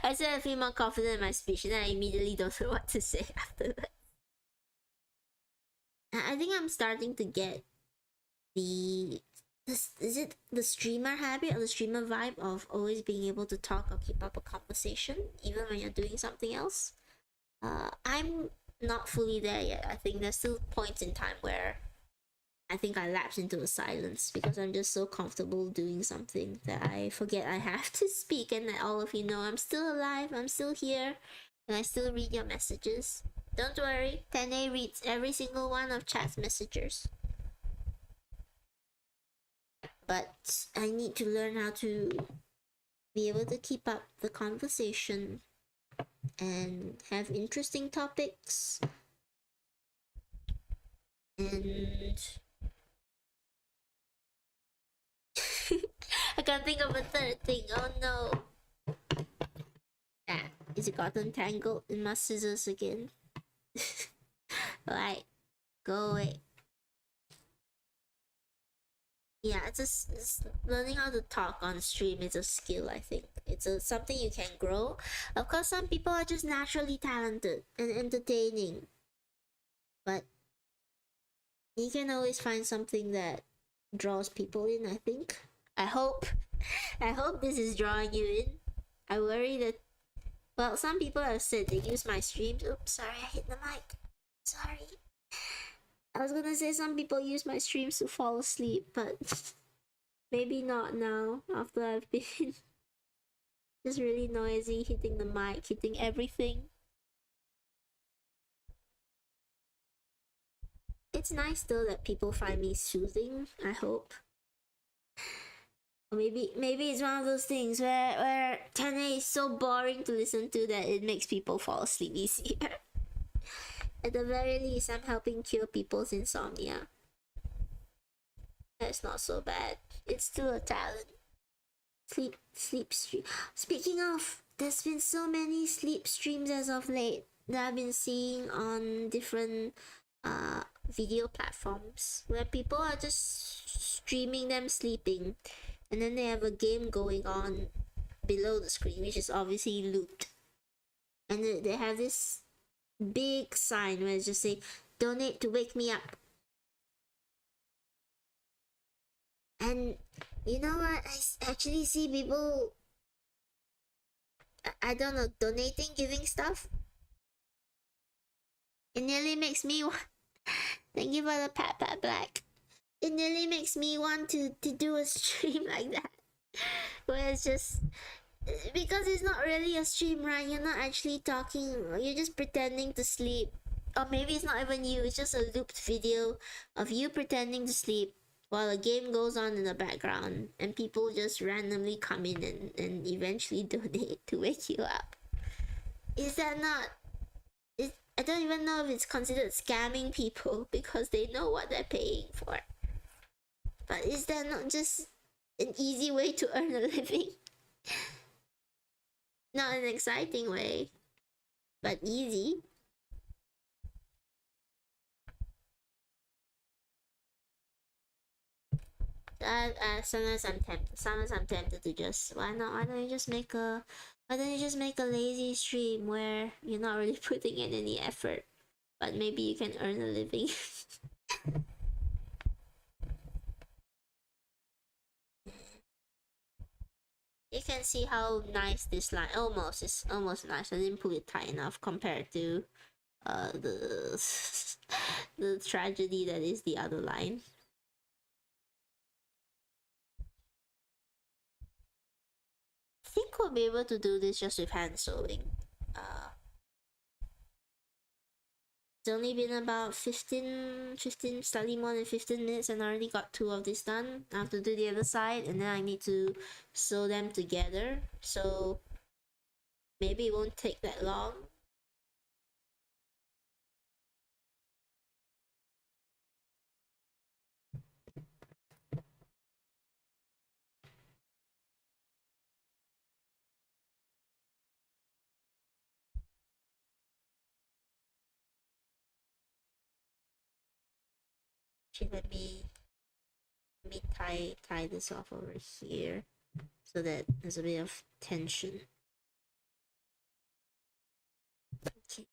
I said I feel more confident in my speech, and then I immediately don't know what to say after that. I think I'm starting to get is it the streamer habit or the streamer vibe of always being able to talk or keep up a conversation even when you're doing something else. I'm not fully there yet. I think there's still points in time where I think I lapse into a silence because I'm just so comfortable doing something that I forget I have to speak and let all of you know I'm still alive, I'm still here, and I still read your messages. Don't worry, Tene reads every single one of chat's messages. But I need to learn how to be able to keep up the conversation and have interesting topics and I can't think of a third thing. Oh no. Ah, is it gotten tangled in my scissors again? Right, go away. Yeah, it's learning how to talk on stream is a skill. I think it's something you can grow. Of course, some people are just naturally talented and entertaining, but you can always find something that draws people in. I think. I hope. I hope this is drawing you in. I worry that. Well, some people have said they use my streams. Oops, sorry, I hit the mic. Sorry. I was gonna say some people use my streams to fall asleep, but maybe not now after I've been just really noisy, hitting the mic, hitting everything. It's nice though that people find me soothing, I hope. Or maybe it's one of those things where Tene is so boring to listen to that it makes people fall asleep easier. At the very least, I'm helping cure people's insomnia. That's not so bad. It's still a talent. Sleep stream. Speaking of, there's been so many sleep streams as of late that I've been seeing on different video platforms where people are just streaming them sleeping, and then they have a game going on below the screen, which is obviously looped, and they have this big sign where it's just say donate to wake me up. And you know what, I actually see people, I don't know, donating, giving stuff. It nearly makes me want thank you for the pat black. It nearly makes me want to do a stream like that where it's just because it's not really a stream, right? You're not actually talking, you're just pretending to sleep. Or maybe it's not even you, it's just a looped video of you pretending to sleep while a game goes on in the background and people just randomly come in and eventually donate to wake you up. Is that not, I don't even know if it's considered scamming people because they know what they're paying for. But is that not just an easy way to earn a living? Not an exciting way, but easy. Sometimes I'm tempted. Sometimes I'm tempted to just why don't you just make a lazy stream where you're not really putting in any effort, but maybe you can earn a living. You can see how nice this line almost is almost nice. I didn't pull it tight enough compared to the the tragedy that is the other line. I think we'll be able to do this just with hand sewing. It's only been about 15, slightly more than 15 minutes, and I already got 2 of this done. I have to do the other side, and then I need to sew them together. So maybe it won't take that long. Actually, let me tie this off over here so that there's a bit of tension. Okay.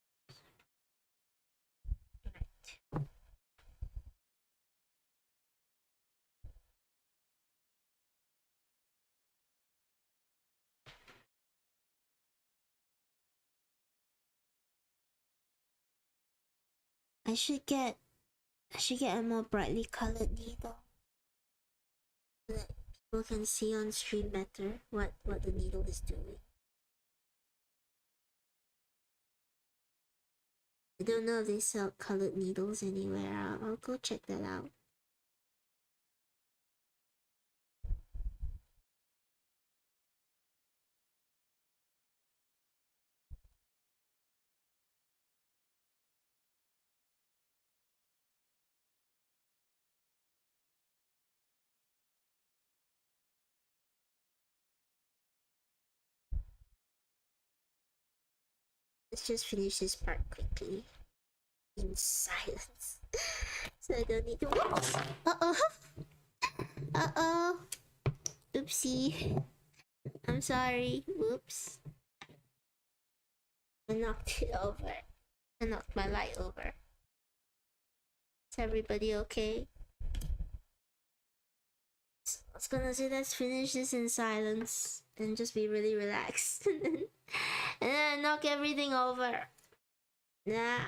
Right. I should get I should get a more brightly colored needle so that people can see on stream better what the needle is doing. I don't know if they sell colored needles anywhere. I'll go check that out. Let's just finish this part quickly in silence. So I don't need to. Whoops! Uh oh! Uh oh! Oopsie. I'm sorry. Whoops. I knocked it over. I knocked my light over. Is everybody okay? So I was gonna say let's finish this in silence and just be really relaxed. And then I knock everything over. Nah.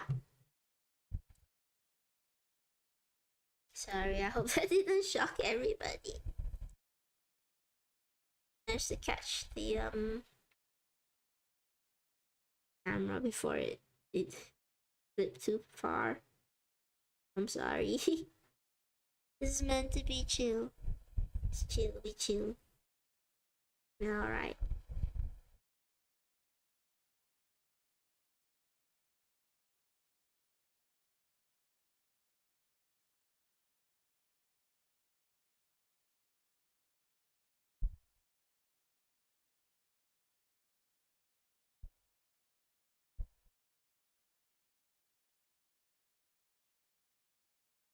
Sorry, I hope that didn't shock everybody. Managed to catch the camera before it flipped too far. I'm sorry. This is meant to be chill. It's chill, be chill. Alright.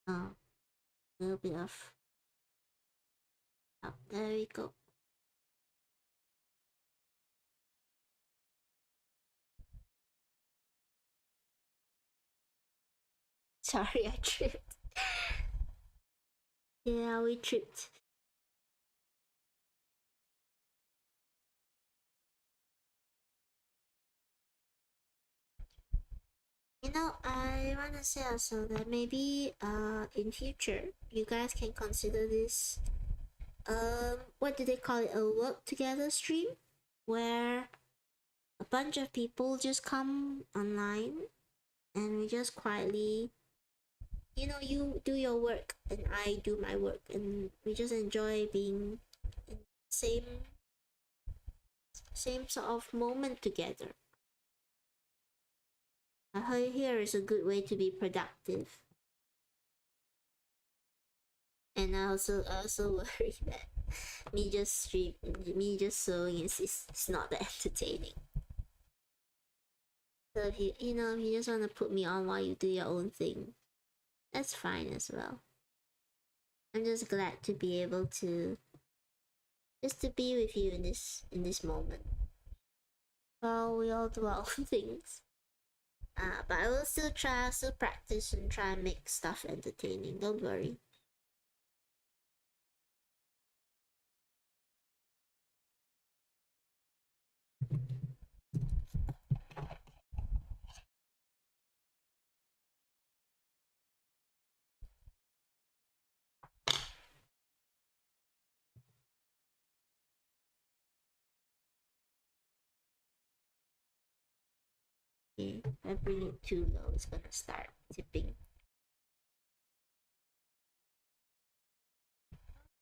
Oh, a little bit of. Oh, there we go. Sorry, I tripped. Yeah, we tripped. You know, I wanna say also that maybe in future you guys can consider this what do they call it, a work together stream where a bunch of people just come online and we just quietly, you know, you do your work and I do my work and we just enjoy being in same sort of moment together. I heard here is a good way to be productive. And I also worry that me just sewing is not that entertaining. So if if you just want to put me on while you do your own thing, that's fine as well. I'm just glad to be able to just to be with you in this moment. Well, we all do our own things. But I will still practice and try and make stuff entertaining. Don't worry. Okay, if I bring it too low, it's gonna start tipping.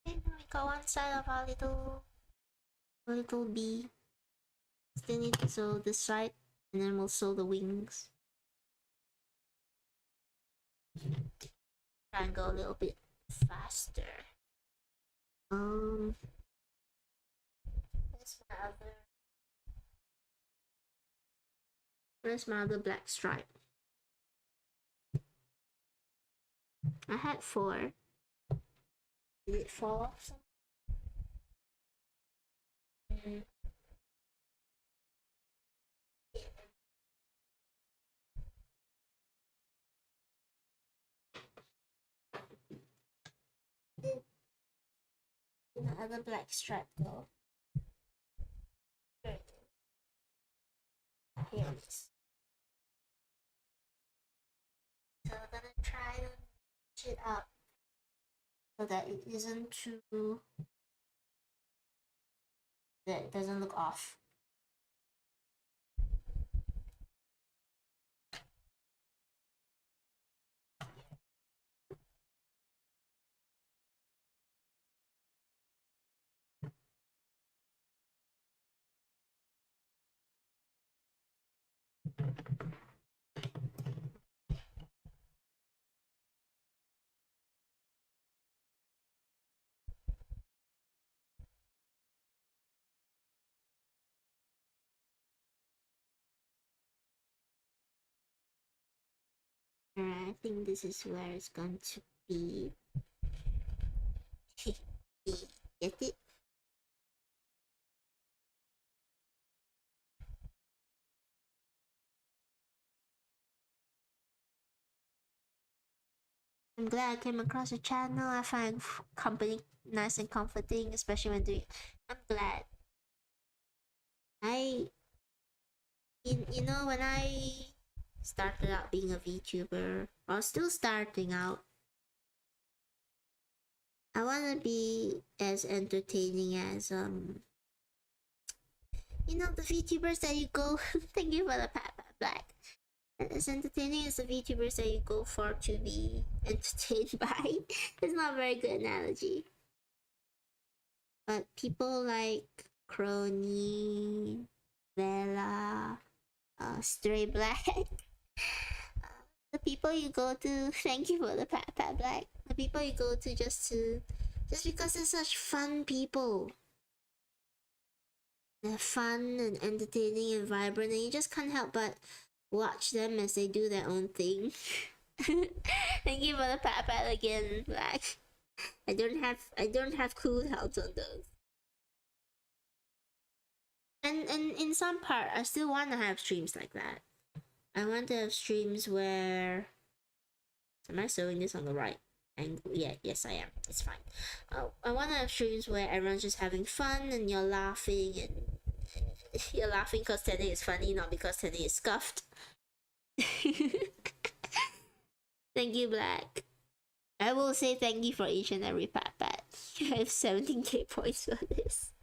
Okay, now we got one side of our little bee. Still need to sew this side, and then we'll sew the wings. Try and go a little bit faster. Where's my other? Where's my other black stripe? I had 4. Did it fall off? The other black stripe go. Here it is. So I'm gonna try to it up so that it isn't too, that it doesn't look off. Alright, I think this is where it's going to be. Get it? I'm glad I came across your channel. I find company nice and comforting, especially when doing. I'm glad. You know, when I started out being a VTuber, or still starting out, I want to be as entertaining as you know, the VTubers that you go. Thank you for the pat black. As entertaining as the VTubers that you go for to be entertained by. It's not a very good analogy. But people like Crony, Vela, Stray Black, the people you go to, thank you for the pat black. The people you go to just because they're such fun people. They're fun and entertaining and vibrant, and you just can't help but watch them as they do their own thing. Thank you for the pat again, Black. I don't have cooldowns on those. And in some part, I still want to have streams like that. I want to have streams where. Am I sewing this on the right angle? Yeah, yes I am. It's fine. I want to have streams where everyone's just having fun and you're laughing and you're laughing because Teddy is funny, not because Teddy is scuffed. Thank you, Black. I will say thank you for each and every pat. I have 17k points for this.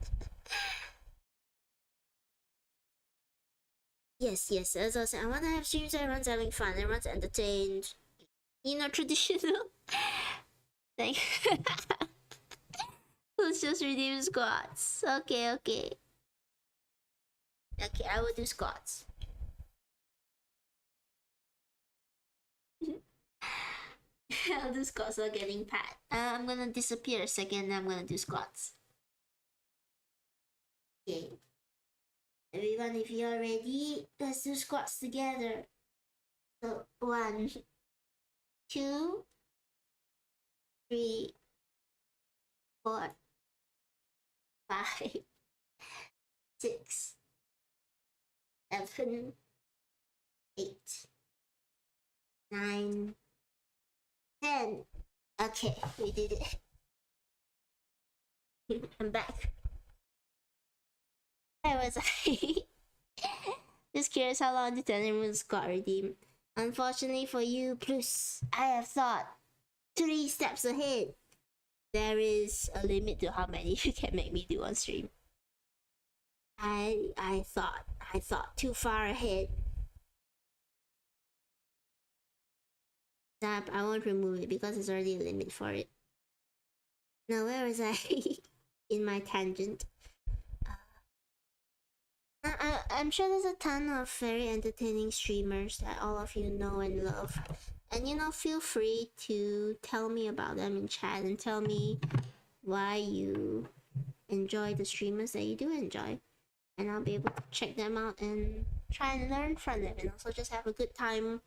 Yes, as I was saying, I want to have streams where everyone's having fun, everyone's entertained. You know, traditional. Thank. Let's just redeem squats. Okay. Okay, I will do squats. I'll do squats while getting pat. I'm gonna disappear a second, I'm gonna do squats. Okay. Everyone, if you're ready, let's do squats together. So, 1, 2, 3, 4, 5, 6, 7, 8, 9, 10. Okay, we did it. I'm back. Where was I? Just curious how long the 10 rooms got redeemed. Unfortunately for you, Plus, I have thought 3 steps ahead. There is a limit to how many you can make me do on stream. I thought too far ahead. That I won't remove it because there's already a limit for it. Now where was I? In my tangent. I'm sure there's a ton of very entertaining streamers that all of you know and love. And you know, feel free to tell me about them in chat and tell me why you enjoy the streamers that you do enjoy. And I'll be able to check them out and try and learn from them and also just have a good time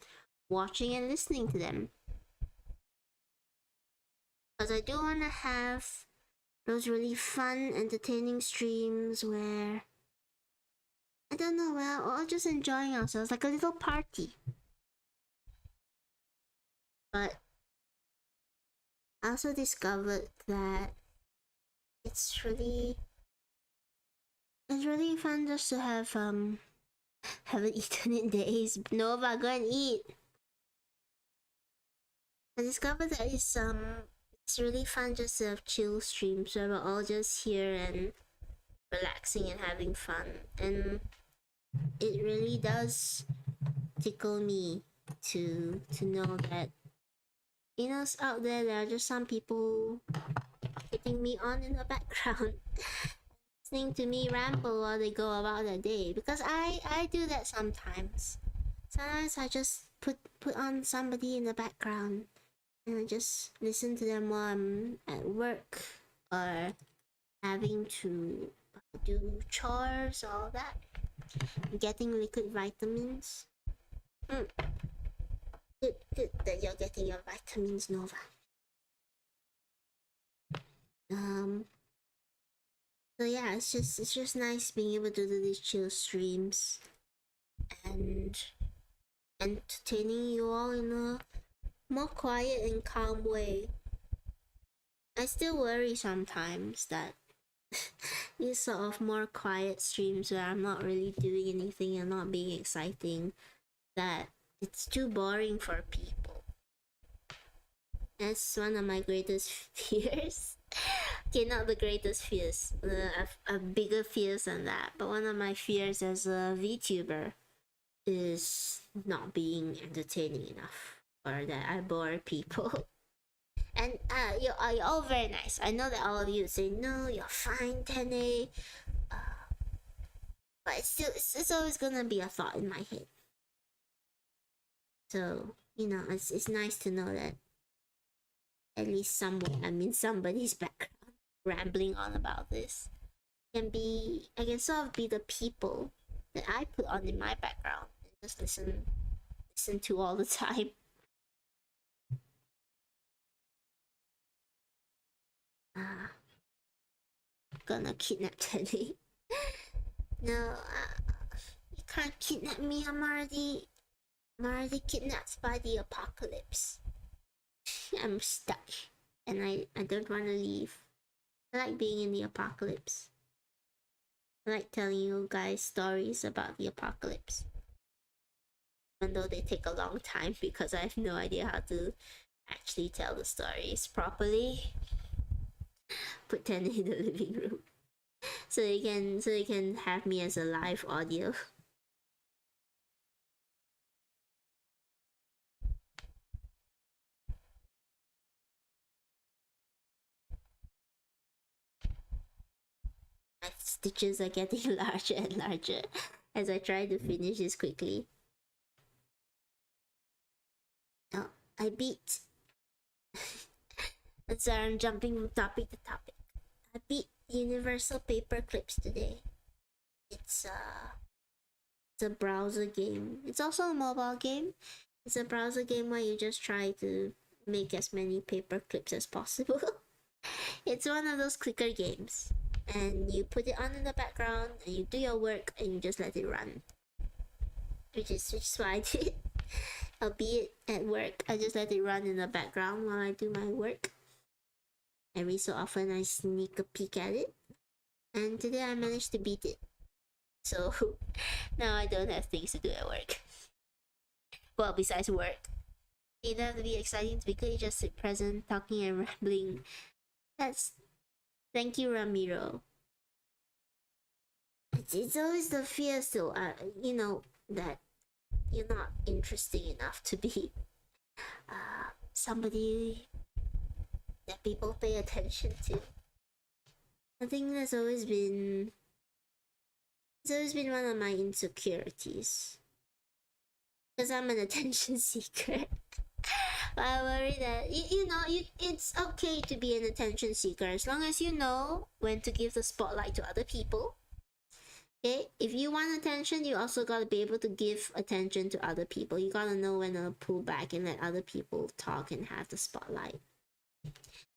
watching and listening to them. Because I do want to have those really fun, entertaining streams where, I don't know, we're all just enjoying ourselves like a little party. But I also discovered that it's really fun just to have haven't eaten in days. Nova, go and eat. I discovered that it's really fun just to have chill streams where we're all just here and relaxing and having fun, and it really does tickle me to know that, you know, out there are just some people hitting me on in the background listening to me ramble while they go about their day, because I do that sometimes. Sometimes I just put on somebody in the background and I just listen to them while I'm at work or having to do chores, all that, getting liquid vitamins. Good that you're getting your vitamins, Nova. So yeah, it's just nice being able to do these chill streams and entertaining you all in a more quiet and calm way. I still worry sometimes that these sort of more quiet streams where I'm not really doing anything and not being exciting, that it's too boring for people. That's one of my greatest fears. Okay, not the greatest fears, a bigger fears than that, but one of my fears as a VTuber is not being entertaining enough, or that I bore people. And you're all very nice. I know that all of you say, no, you're fine, Tene. But it's always gonna be a thought in my head. So, you know, it's nice to know that at least somewhere I'm in somebody's background rambling on about this. I can sort of be the people that I put on in my background and just listen to all the time. Gonna kidnap Teddy. No, you can't kidnap me. I'm already kidnapped by the apocalypse. I'm stuck, and I don't want to leave. I like being in the apocalypse. I like telling you guys stories about the apocalypse, even though they take a long time because I have no idea how to actually tell the stories properly. Put Ten in the living room so you can have me as a live audio. My stitches are getting larger and larger as I try to finish this quickly. Oh, I beat. And so I'm jumping from topic to topic. I beat Universal Paper Clips today. It's a browser game. It's also a mobile game. It's a browser game where you just try to make as many paper clips as possible. It's one of those clicker games, and you put it on in the background and you do your work and you just let it run, which is what I did. Albeit at work, I just let it run in the background while I do my work. Every so often I sneak a peek at it, and today I managed to beat it. So now I don't have things to do at work. Well, besides work. You don't have to be exciting to be good, you just sit present, talking and rambling. Thank you, Ramiro. It's always the fear still, you know, that you're not interesting enough to be somebody that people pay attention to. I think it's always been one of my insecurities, because I'm an attention seeker. I worry that it's okay to be an attention seeker as long as you know when to give the spotlight to other people. Okay, if you want attention, you also gotta be able to give attention to other people. You gotta know when to pull back and let other people talk and have the spotlight.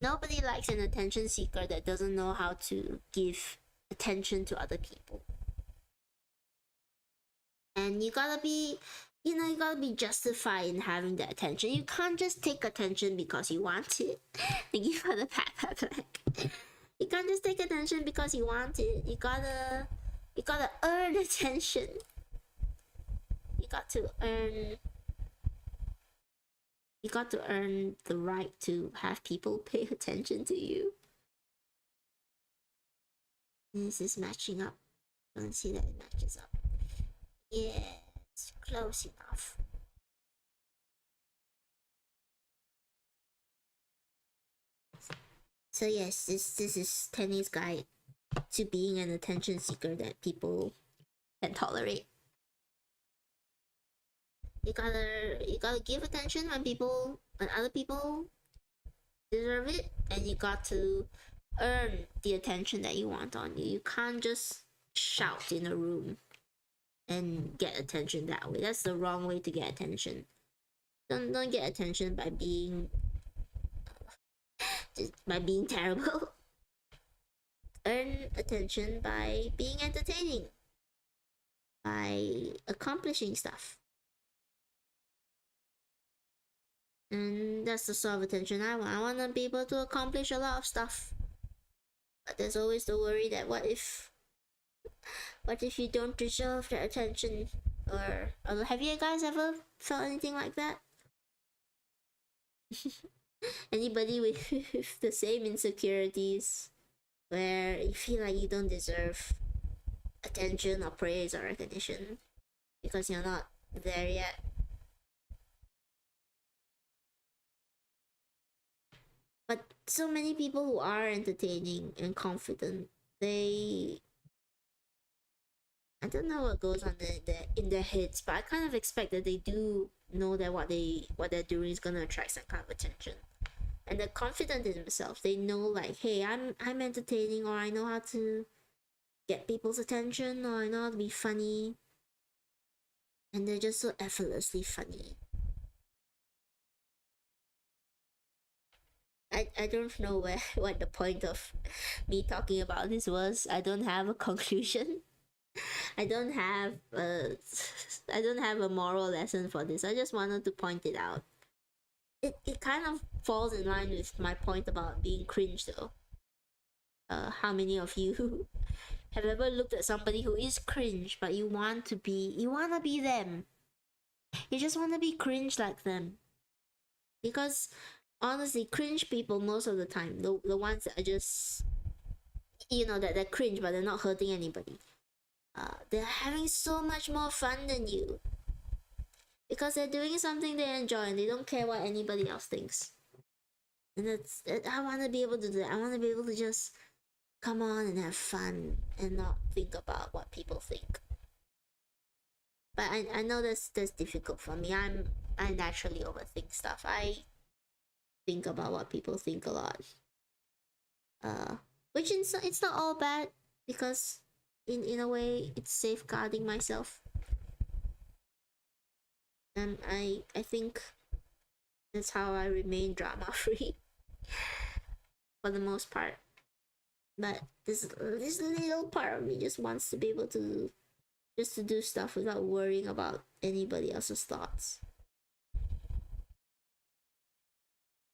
Nobody likes an attention seeker that doesn't know how to give attention to other people. And you gotta be justified in having the attention. You can't just take attention because you want it. Thank you for the pat. You can't just take attention because you want it. You gotta earn attention. You got to earn You got to earn the right to have people pay attention to you. This is matching up. Don't see that it matches up. Yeah, it's close enough. So yes, this is Tenny's guide to being an attention seeker that people can tolerate. You gotta give attention when other people deserve it, and you got to earn the attention that you want on you. You can't just shout in a room and get attention that way. That's the wrong way to get attention. Don't get attention by being terrible. Earn attention by being entertaining, by accomplishing stuff. And that's the sort of attention I want. I want to be able to accomplish a lot of stuff. But there's always the worry that what if you don't deserve the attention? Or have you guys ever felt anything like that? Anybody with the same insecurities where you feel like you don't deserve attention or praise or recognition because you're not there yet? But so many people who are entertaining and confident, I don't know what goes on in their heads, but I kind of expect that they do know that what they're doing is gonna attract some kind of attention, and they're confident in themselves. They know, like, hey, I'm entertaining, or I know how to get people's attention, or I know how to be funny, and they're just so effortlessly funny. I don't know what the point of me talking about this was. I don't have a conclusion. I don't have a moral lesson for this. I just wanted to point it out. It kind of falls in line with my point about being cringe though. How many of you have ever looked at somebody who is cringe, but you wanna be them? You just wanna be cringe like them. Because honestly, cringe people most of the time, the ones that are just, that they're cringe but they're not hurting anybody, they're having so much more fun than you because they're doing something they enjoy and they don't care what anybody else thinks. And I want to be able to do that. I want to be able to just come on and have fun and not think about what people think. But I know that's difficult for me. I naturally overthink stuff. I think about what people think a lot. Which it's not all bad, because in a way it's safeguarding myself. And I think that's how I remain drama free for the most part. But this little part of me just wants to be able to do stuff without worrying about anybody else's thoughts.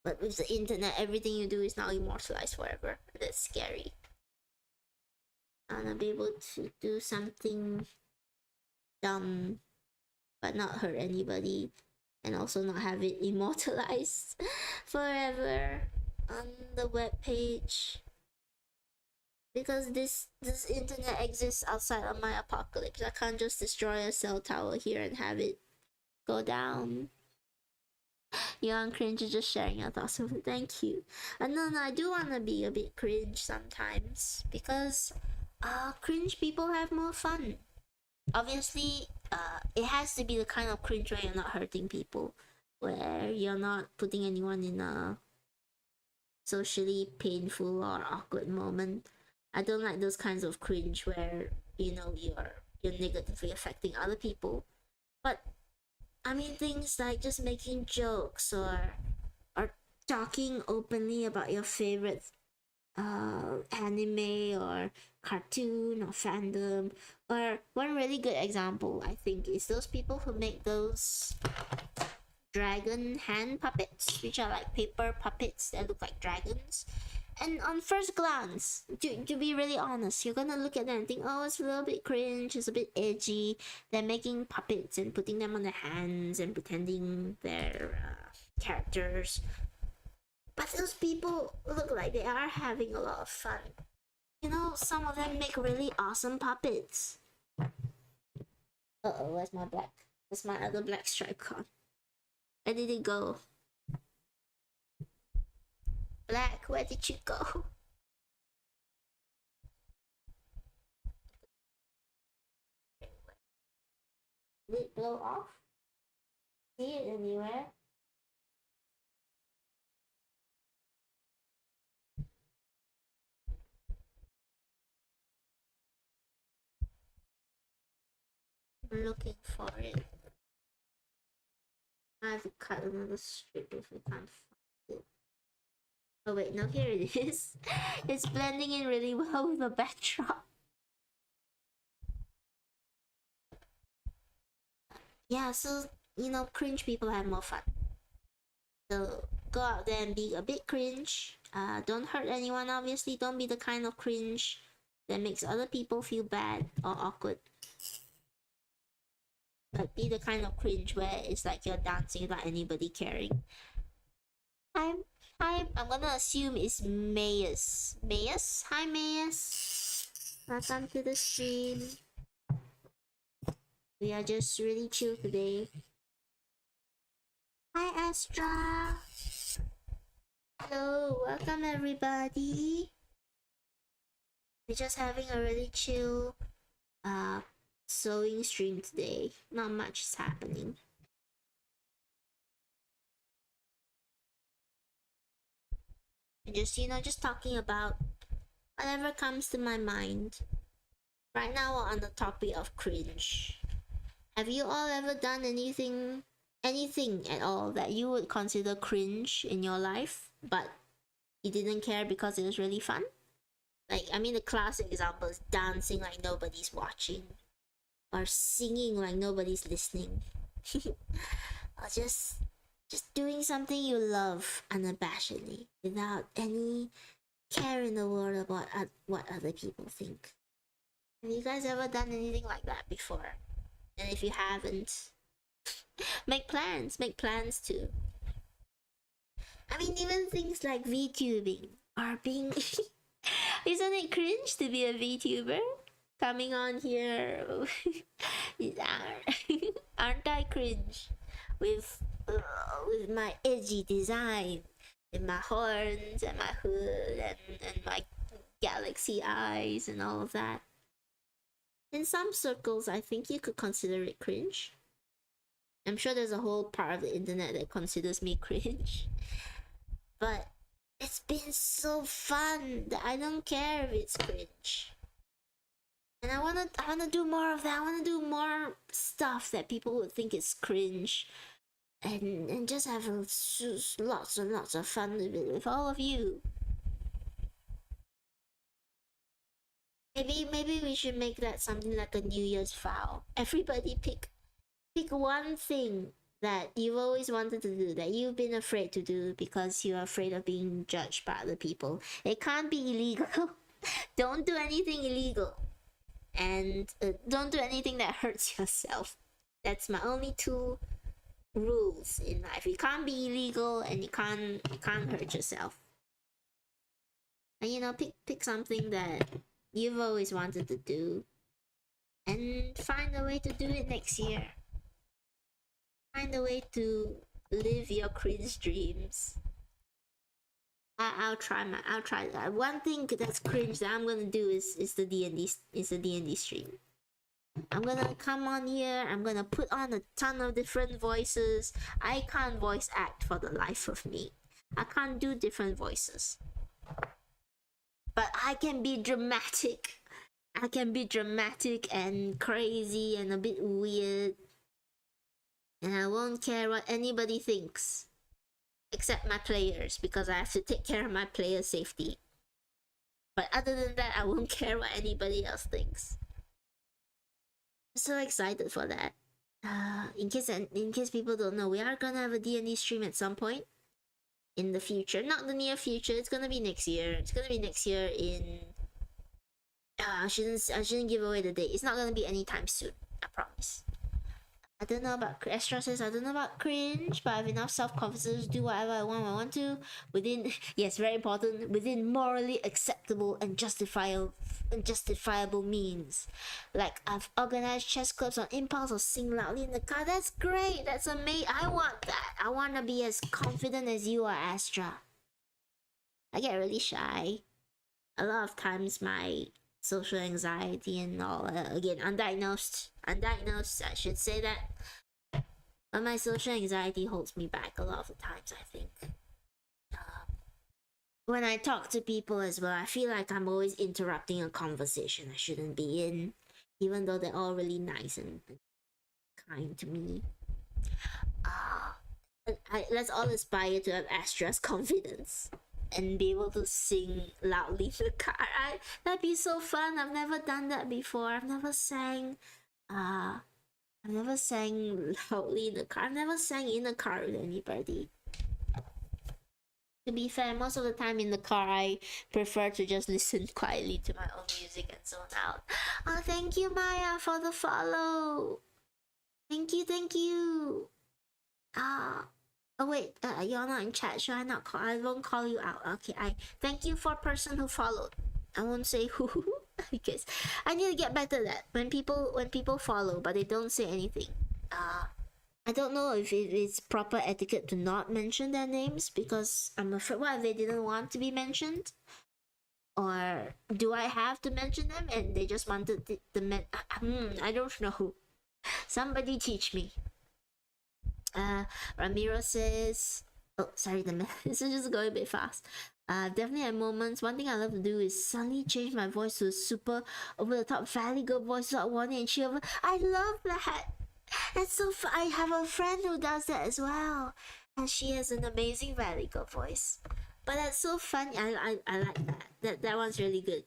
But with the internet, everything you do is now immortalized forever. That's scary. I wanna be able to do something dumb but not hurt anybody, and also not have it immortalized forever on the web page. Because this internet exists outside of my apocalypse. I can't just destroy a cell tower here and have it go down. Young cringe is just sharing your thoughts with it. Thank you. No, I do want to be a bit cringe sometimes, because cringe people have more fun. Obviously, it has to be the kind of cringe where you're not hurting people, where you're not putting anyone in a socially painful or awkward moment. I don't like those kinds of cringe where you're negatively affecting other people. But I mean, things like just making jokes or talking openly about your favorite anime or cartoon or fandom. Or one really good example, I think, is those people who make those dragon hand puppets, which are like paper puppets that look like dragons. And on first glance, to be really honest, you're gonna look at them and think, oh, it's a little bit cringe, it's a bit edgy. They're making puppets and putting them on their hands and pretending they're characters. But those people look like they are having a lot of fun. You know, some of them make really awesome puppets. Uh-oh, where's my black? Where's my other black stripe card? Where did it go? Black, where did you go? Did it blow off? See it anywhere? I'm looking for it. I have to cut another strip if I can't find it. Oh wait, no, here it is. It's blending in really well with the backdrop. Yeah, so, you know, cringe people have more fun. So go out there and be a bit cringe. Don't hurt anyone, obviously. Don't be the kind of cringe that makes other people feel bad or awkward. But be the kind of cringe where it's like you're dancing without anybody caring. I'm gonna assume it's Mayus. Mayus? Hi Mayus. Welcome to the stream. We are just really chill today. Hi Astra. Hello, welcome everybody. We're just having a really chill sewing stream today. Not much is happening. And just, you know, just talking about whatever comes to my mind. Right now we're on the topic of cringe. Have you all ever done anything at all that you would consider cringe in your life, but you didn't care because it was really fun? Like, I mean, the classic example is dancing like nobody's watching, or singing like nobody's listening, or just doing something you love unabashedly without any care in the world about what other people think. Have you guys ever done anything like that before? And if you haven't, make plans too. I mean, even things like VTubing are being isn't it cringe to be a VTuber? Coming on here aren't I cringe with my edgy design and my horns and my hood and my galaxy eyes and all of that? In some circles, I think you could consider it cringe. I'm sure there's a whole part of the internet that considers me cringe. But it's been so fun that I don't care if it's cringe. And I wanna do more of that. I wanna do more stuff that people would think is cringe. And just have lots and lots of fun with all of you. Maybe we should make that something like a New Year's vow. Everybody pick one thing that you've always wanted to do, that you've been afraid to do because you're afraid of being judged by other people. It can't be illegal. Don't do anything illegal. And don't do anything that hurts yourself. That's my only two rules in life. You can't be illegal and you can't hurt yourself. And you know, pick something that you've always wanted to do and find a way to do it next year. Find a way to live your cringe dreams. I'll try that. One thing that's cringe that I'm gonna do is the D&D stream. I'm gonna come on here, I'm gonna put on a ton of different voices. I can't voice act for the life of me. I can't do different voices. But I can be dramatic. I can be dramatic and crazy and a bit weird. And I won't care what anybody thinks. Except my players, because I have to take care of my player safety. But other than that, I won't care what anybody else thinks. I'm so excited for that. In case people don't know, we are gonna have a D&D stream at some point in the future. Not the near future. It's gonna be next year. It's gonna be next year in. I shouldn't give away the date. It's not gonna be anytime soon. I promise. I don't know about Astra says I don't know about cringe, but I have enough self-confidence to do whatever I want to within yes, very important, within morally acceptable and justifiable means. Like I've organized chess clubs on impulse or sing loudly in the car. That's great. That's amazing. I want that. I wanna be as confident as you are, Astra. I get really shy. A lot of times my social anxiety and all again undiagnosed I should say that, but my social anxiety holds me back a lot of the times. I think when I talk to people as well, I feel like I'm always interrupting a conversation I shouldn't be in, even though they're all really nice and kind to me. Let's all aspire to have Astra's confidence and be able to sing loudly in the car. That'd be so fun. I've never done that before. I've never sang loudly in the car. I've never sang in the car with anybody. To be fair, most of the time in the car I prefer to just listen quietly to my own music and zone out. Oh, thank you, Maya, for the follow. Thank you. Oh wait, you're not in chat. Should I not call? I won't call you out. Okay, I thank you for person who followed. I won't say who because I need to get better at that. When people follow but they don't say anything. I don't know if it's proper etiquette to not mention their names because I'm afraid what if they didn't want to be mentioned? Or do I have to mention them and they just wanted I don't know. Somebody teach me. Ramiro says, oh, sorry, the message is going a bit fast. Definitely at moments, one thing I love to do is suddenly change my voice to a super over the top valley girl voice without warning and cheer over. I love that. That's so fun. I have a friend who does that as well, and she has an amazing valley girl voice. But that's so funny. I like that. That one's really good.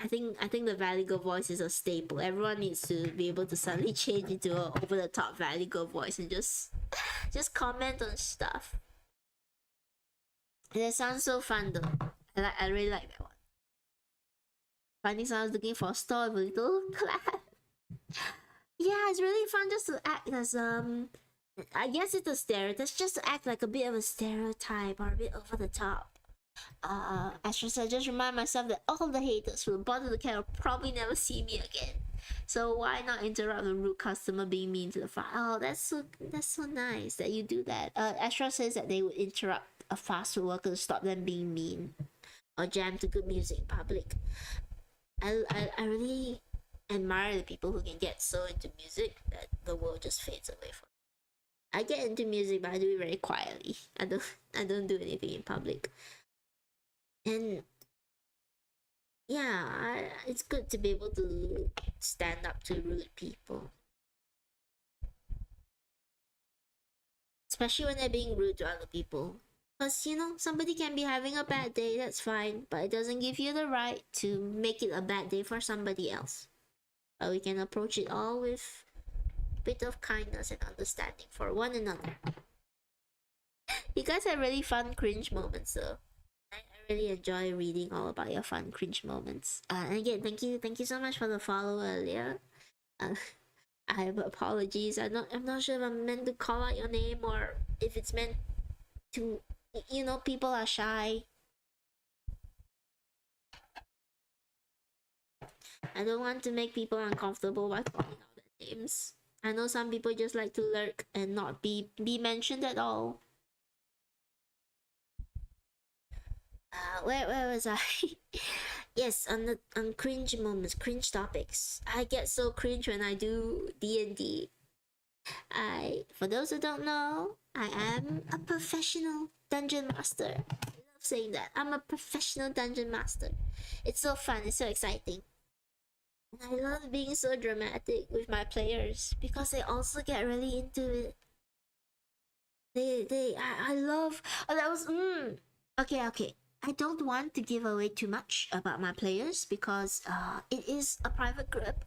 I think the Valley Girl voice is a staple. Everyone needs to be able to suddenly change into a over the top Valley Girl voice and just comment on stuff. And that sounds so fun though. I really like that one. Finding someone looking for a store with a little class. Yeah, it's really fun just to act as I guess it's a stereotype. It's just to act like a bit of a stereotype or a bit over the top. Astra said, just remind myself that all the haters who bother the cat will probably never see me again. So why not interrupt the rude customer being mean to the fast? Oh, that's so nice that you do that. Astra says that they would interrupt a fast food worker to stop them being mean or jam to good music in public. I really admire the people who can get so into music that the world just fades away from. I get into music, but I do it very quietly. I don't do anything in public. And yeah, it's good to be able to stand up to rude people, especially when they're being rude to other people. Because somebody can be having a bad day, that's fine, but it doesn't give you the right to make it a bad day for somebody else. But we can approach it all with a bit of kindness and understanding for one another. You guys have really fun cringe moments though. I really enjoy reading all about your fun cringe moments. And again, thank you so much for the follow earlier. I have apologies. I'm not sure if I'm meant to call out your name or if it's meant to. People are shy. I don't want to make people uncomfortable by calling out their names. I know some people just like to lurk and not be mentioned at all. Where was I? Yes, on cringe moments, cringe topics. I get so cringe when I do D&D. For those who don't know, I am a professional dungeon master. I love saying that. I'm a professional dungeon master. It's so fun, it's so exciting. And I love being so dramatic with my players because they also get really into it. I love. Oh, that was okay. I don't want to give away too much about my players because it is a private group.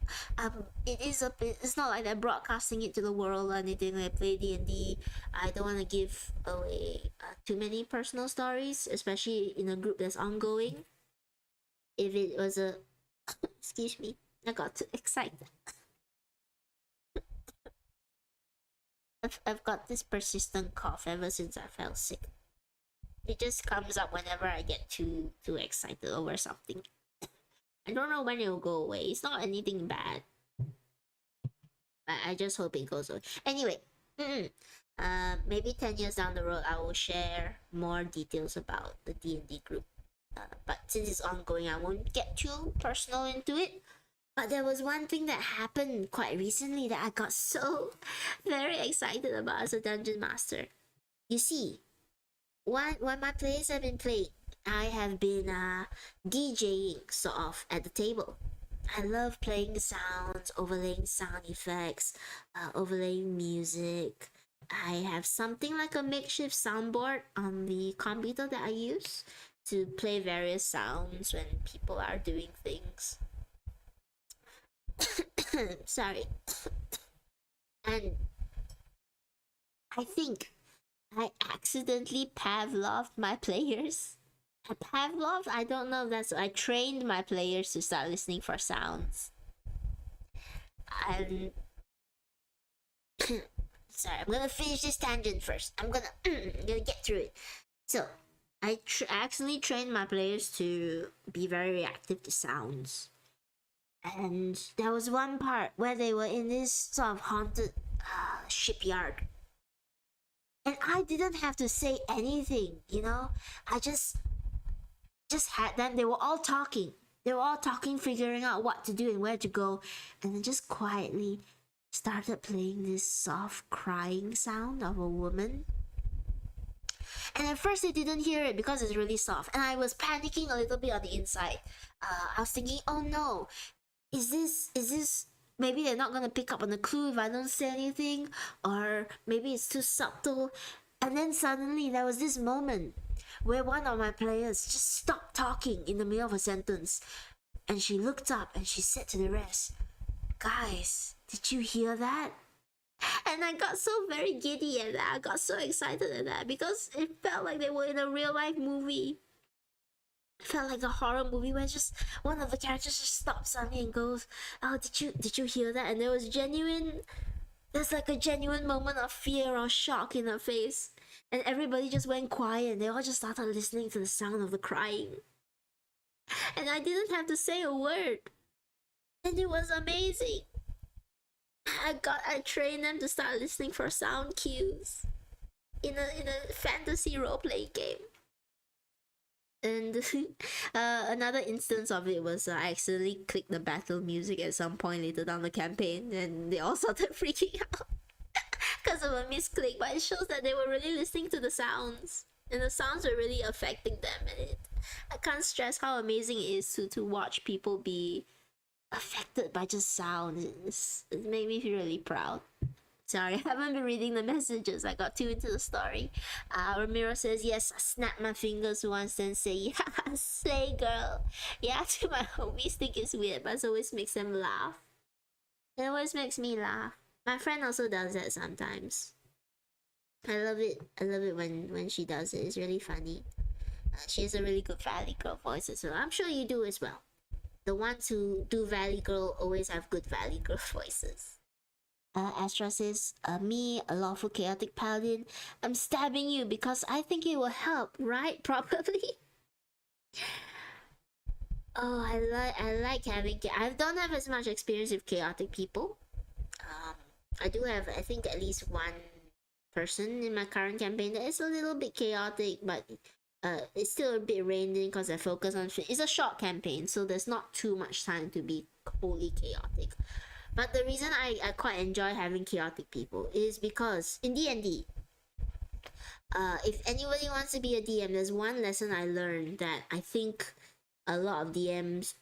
It's not like they're broadcasting it to the world or anything. I play D&D. I don't want to give away too many personal stories, especially in a group that's ongoing. If it was a excuse me, I got too excited. I've got this persistent cough ever since I fell sick. It just comes up whenever I get too excited over something. I don't know when it'll go away. It's not anything bad. But I just hope it goes away. Anyway, maybe 10 years down the road, I will share more details about the D&D group. But since it's ongoing, I won't get too personal into it. But there was one thing that happened quite recently that I got so very excited about as a dungeon master. You see, when my players have been playing, I have been DJing sort of at the table. I love playing sounds, overlaying sound effects, overlaying music. I have something like a makeshift soundboard on the computer that I use to play various sounds when people are doing things. Sorry. And I think I accidentally Pavloved my players. Pavlov? I don't know if that's. I trained my players to start listening for sounds. And sorry, I'm gonna finish this tangent first. I'm gonna get through it. So I actually trained my players to be very reactive to sounds. And there was one part where they were in this sort of haunted shipyard. And I didn't have to say anything, you know? I just had them. They were all talking. They were all talking, figuring out what to do and where to go. And then just quietly started playing this soft crying sound of a woman. And at first they didn't hear it because it's really soft. And I was panicking a little bit on the inside. I was thinking, oh no, is this maybe they're not gonna pick up on the clue if I don't say anything, or maybe it's too subtle. And then suddenly there was this moment where one of my players just stopped talking in the middle of a sentence, and she looked up and she said to the rest, "Guys, did you hear that?" And I got so very giddy at that. I got so excited at that because it felt like they were in a real life movie. It felt like a horror movie where just one of the characters just stops suddenly and goes, "Oh, did you hear that?" And there's like a genuine moment of fear or shock in her face. And everybody just went quiet and they all just started listening to the sound of the crying. And I didn't have to say a word. And it was amazing. I trained them to start listening for sound cues in a fantasy role playing game. And another instance of it was I accidentally clicked the battle music at some point later down the campaign, and they all started freaking out because of a misclick. But it shows that they were really listening to the sounds, and the sounds were really affecting them. And I can't stress how amazing it is to watch people be affected by just sound. It made me feel really proud. Sorry, I haven't been reading the messages. I got too into the story. Ramiro says, "Yes, I snapped my fingers once and say, yeah, slay girl." Yeah, to my homies think it's weird, but it always makes them laugh. It always makes me laugh. My friend also does that sometimes. I love it. I love it when she does it. It's really funny. She has a really good Valley Girl voice as well. I'm sure you do as well. The ones who do Valley Girl always have good Valley Girl voices. Astra says, "Me, a lawful chaotic paladin, I'm stabbing you because I think it will help, right? Probably." Oh, I like having. I don't have as much experience with chaotic people. I do have, I think, at least one person in my current campaign that is a little bit chaotic, but it's still a bit reined in because I focus on. It's a short campaign, so there's not too much time to be wholly chaotic. But the reason I quite enjoy having chaotic people is because in D&D, if anybody wants to be a DM, there's one lesson I learned that I think a lot of DMs,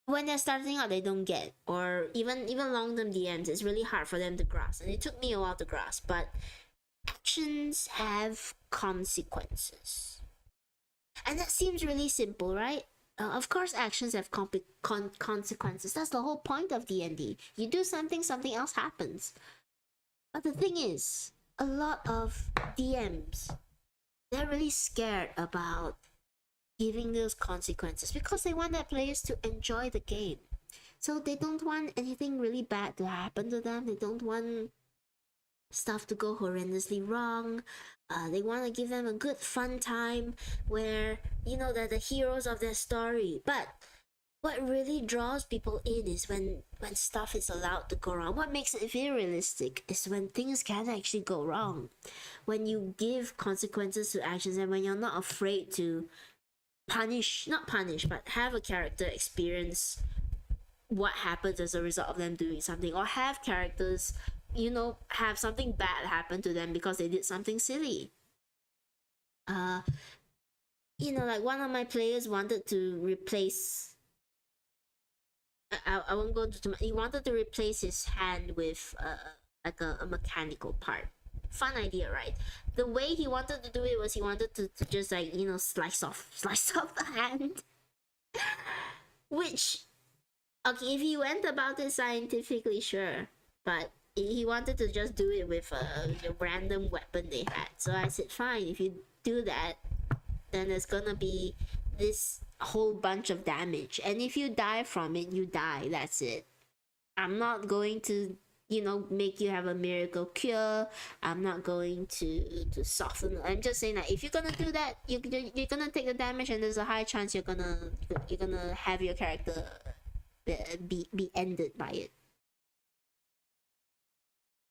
when they're starting out, they don't get, or even long-term DMs, it's really hard for them to grasp, and it took me a while to grasp. But actions have consequences. And that seems really simple, right? Of course, actions have consequences. That's the whole point of D&D. You do something, something else happens. But the thing is, a lot of DMs, they're really scared about giving those consequences because they want their players to enjoy the game. So they don't want anything really bad to happen to them. They don't want stuff to go horrendously wrong. They want to give them a good fun time where, you know, they're the heroes of their story. But what really draws people in is when stuff is allowed to go wrong. What makes it very realistic is when things can actually go wrong. When you give consequences to actions and when you're not afraid to not punish, but have a character experience what happens as a result of them doing something, or have characters, you know, have something bad happen to them because they did something silly. uh you know, like one of my players wanted to replace, I won't go into too much. He wanted to replace his hand with like a mechanical part. Fun idea, right? The way he wanted to do it was he wanted to just, like, you know, slice off the hand. Which, okay, if he went about it scientifically, sure, but he wanted to just do it with a random weapon they had. So I said, fine, if you do that, then there's gonna be this whole bunch of damage, and if you die from it, you die. That's it. I'm not going to, you know, make you have a miracle cure. I'm not going to soften. I'm just saying that if you're gonna do that, you're gonna take the damage, and there's a high chance you're gonna have your character be ended by it.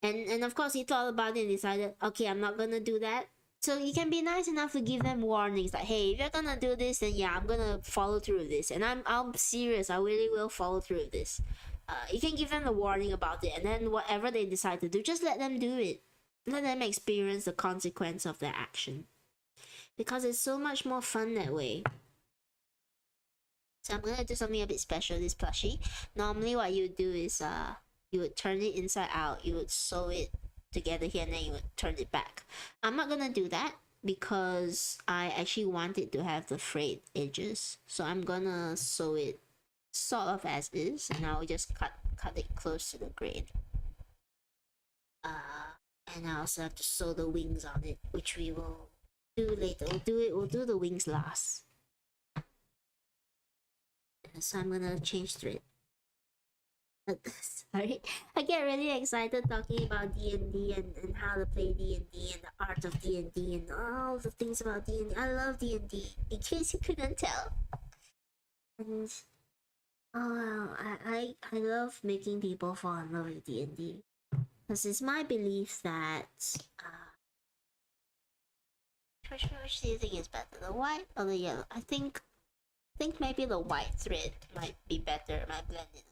And of course he thought about it and decided, okay, I'm not gonna do that. So you can be nice enough to give them warnings, like, hey, if you're gonna do this, then yeah, I'm gonna follow through with this, and I'm serious, I really will follow through with this. You can give them a warning about it, and then whatever they decide to do, just let them do it. Let them experience the consequence of their action, because it's so much more fun that way. So I'm gonna do something a bit special, this plushie. Normally what you do is you would turn it inside out, you would sew it together here, and then you would turn it back. I'm not gonna do that because I actually want it to have the frayed edges. So I'm gonna sew it sort of as is, and I'll just cut it close to the grain. And I also have to sew the wings on it, which we will do later. We'll do the wings last. So I'm gonna change thread. Sorry, I get really excited talking about D&D and how to play D&D and the art of D&D and all the things about D&D. I love D&D, in case you couldn't tell. And oh, I love making people fall in love with D&D, because it's my belief that which do you think is better, the white or the yellow? I think maybe the white thread might be better, might blend in.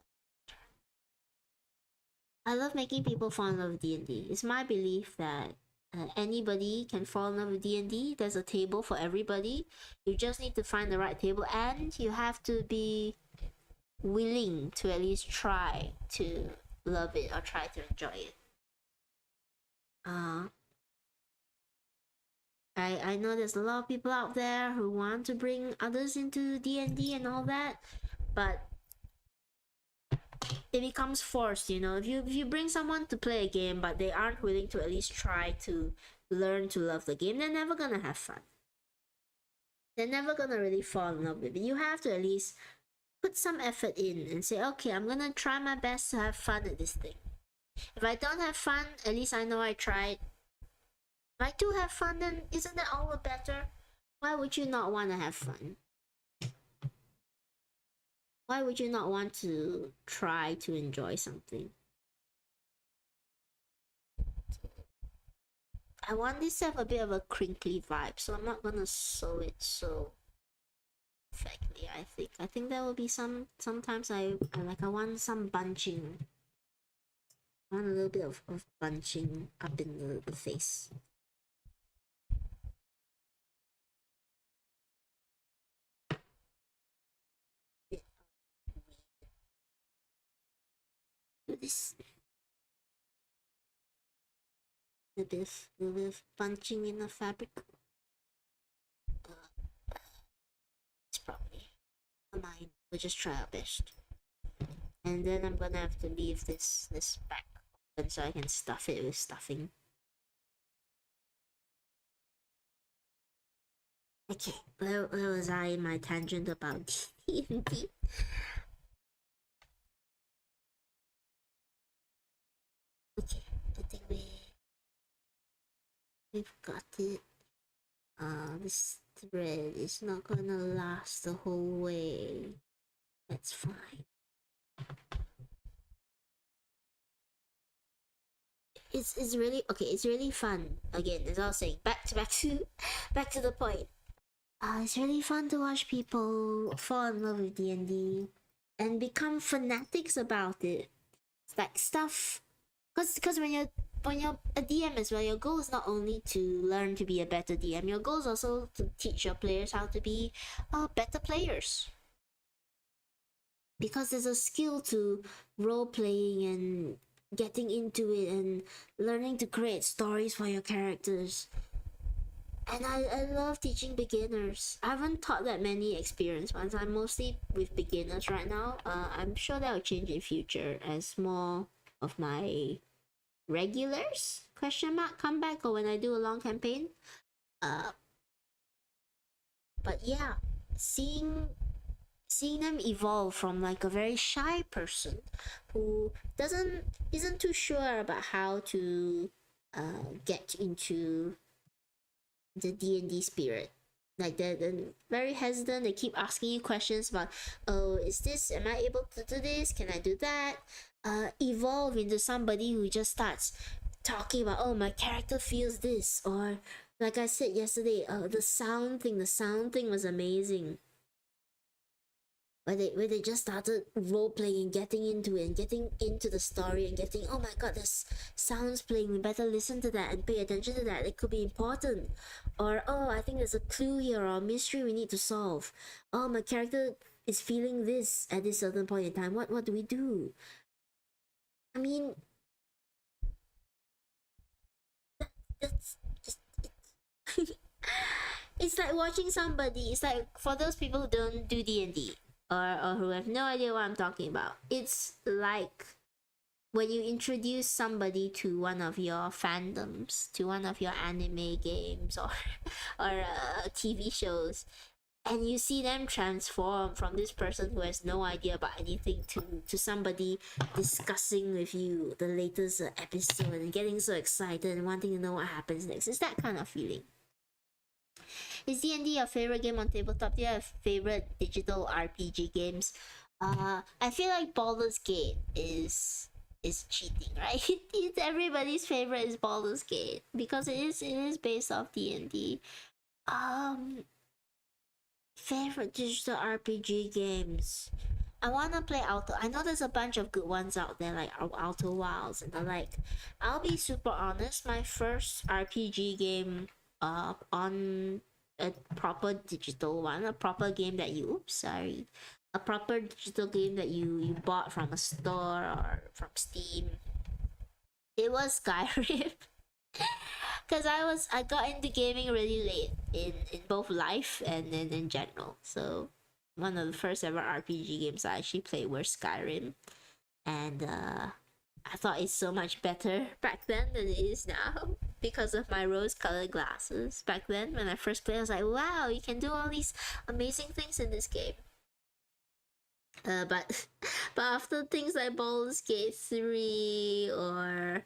I love making people fall in love with D&D. It's my belief that anybody can fall in love with D&D. There's a table for everybody. You just need to find the right table, and you have to be willing to at least try to love it or try to enjoy it. I know there's a lot of people out there who want to bring others into D&D and all that, but it becomes forced, you know. If you bring someone to play a game but they aren't willing to at least try to learn to love the game, they're never gonna have fun. They're never gonna really fall in love with it. You have to at least put some effort in and say, okay, I'm gonna try my best to have fun at this thing. If I don't have fun, at least I know I tried. If I do have fun, then isn't that all the better? Why would you not want to have fun? Why would you not want to try to enjoy something? I want this to have a bit of a crinkly vibe, so I'm not gonna sew it so perfectly. I think there will be sometimes I want some bunching. I want a little bit of bunching up in the face. Do this. A bit of bunching in the fabric. Never mind. We'll just try our best. And then I'm gonna have to leave this back open so I can stuff it with stuffing. Okay, where was I in my tangent about D&D? Okay, I think we've got it. This thread is not gonna last the whole way. That's fine. It's really okay. It's really fun. Again, as I was saying, back to the point. It's really fun to watch people fall in love with D&D and become fanatics about it. It's like stuff, cause when you're a DM as well, your goal is not only to learn to be a better DM. Your goal is also to teach your players how to be better players. Because there's a skill to role playing and getting into it and learning to create stories for your characters. And I love teaching beginners. I haven't taught that many experienced ones. I'm mostly with beginners right now. I'm sure that will change in future as more of my regulars question mark come back or when I do a long campaign. Uh, but yeah, seeing them evolve from like a very shy person who isn't too sure about how to get into the D&D spirit. Like they're very hesitant. They keep asking you questions about, oh, is this? Am I able to do this? Can I do that? Evolve into somebody who just starts talking about, oh, my character feels this, or like I said yesterday, the sound thing. The sound thing was amazing. Where they just started role playing and getting into it and getting into the story and getting, oh my god, there's sounds playing, we better listen to that and pay attention to that, it could be important. Or, oh, I think there's a clue here or a mystery we need to solve. Oh, my character is feeling this at this certain point in time, what do we do? I mean, that's just it's like watching somebody. It's like for those people who don't do D&D or who have no idea what I'm talking about. It's like when you introduce somebody to one of your fandoms, to one of your anime games or TV shows, and you see them transform from this person who has no idea about anything to somebody discussing with you the latest episode and getting so excited and wanting to know what happens next. It's that kind of feeling. Is D&D your favorite game on tabletop? Do you have favorite digital RPG games? I feel like Baldur's Gate is cheating, right? It's everybody's favorite is Baldur's Gate because it is based off D&D. Um, favorite digital RPG games. I wanna play Outer. I know there's a bunch of good ones out there like Outer Wilds and the like. I'll be super honest. My first RPG game, on a proper digital one, a proper game that you. Oops, sorry. A proper digital game that you bought from a store or from Steam. It was Skyrim. Because I got into gaming really late in both life and in general. So one of the first ever RPG games I actually played were Skyrim, and I thought it's so much better back then than it is now because of my rose-colored glasses. Back then, when I first played, I was like, "Wow, you can do all these amazing things in this game." But but after things like Baldur's Gate 3 or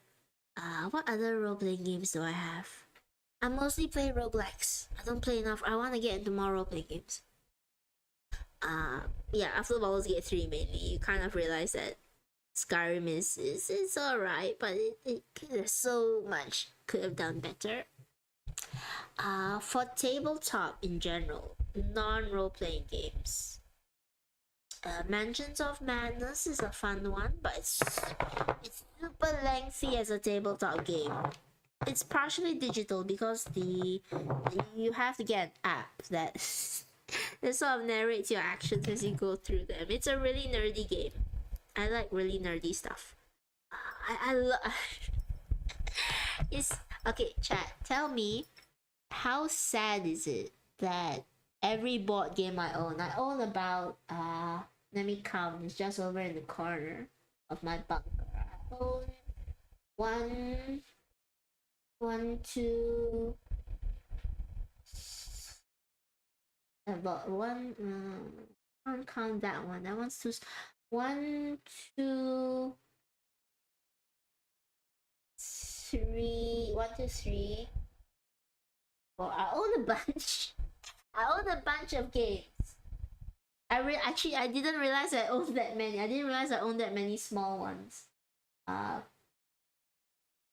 what other role-playing games do I have? I mostly play roguelikes. I don't play enough. I want to get into more role-playing games. Yeah, after Baldur's Gate 3 mainly, you kind of realize that Skyrim is it's alright, but there's so much could have done better. For tabletop in general, non-role-playing games. Mansions of Madness is a fun one, but it's super lengthy as a tabletop game. It's partially digital because you have to get an app that that sort of narrates your actions as you go through them. It's a really nerdy game. I like really nerdy stuff. I love. It's okay. Chat. Tell me, how sad is it that every board game I own. I own about let me count. It's just over in the corner of my bunker. I own one, one, two, about one. I can't count that one. That one's too. One, two, three. One, two, three. Four. I own a bunch. I own a bunch of games. Actually I didn't realize I owned that many. I didn't realize I owned that many small ones. Uh,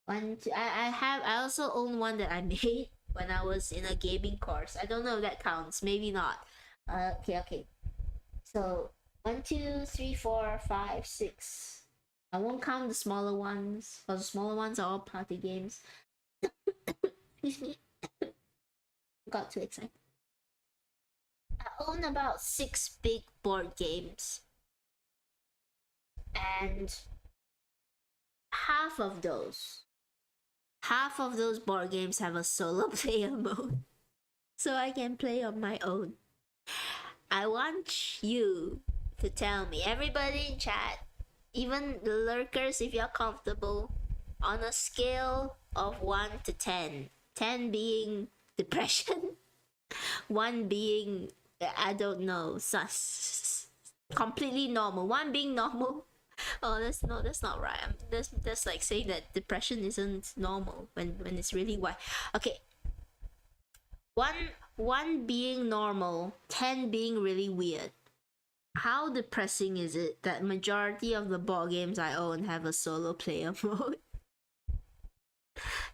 one, two, I also own one that I made when I was in a gaming course. I don't know if that counts. Maybe not. Okay. So 1, 2, 3, 4, 5, 6. I won't count the smaller ones, because the smaller ones are all party games. Excuse me. Got too excited. I own about 6 big board games. And half of those board games have a solo player mode. So I can play on my own. I want you to tell me, everybody in chat, even the lurkers, if you're comfortable, on a scale of 1 to 10, 10 being depression, 1 being, I don't know, sus, completely normal, 1 being normal. Oh, that's not right. That's like saying that depression isn't normal when it's really why. Okay, one being normal, 10 being really weird. How depressing is it that majority of the board games I own have a solo player mode?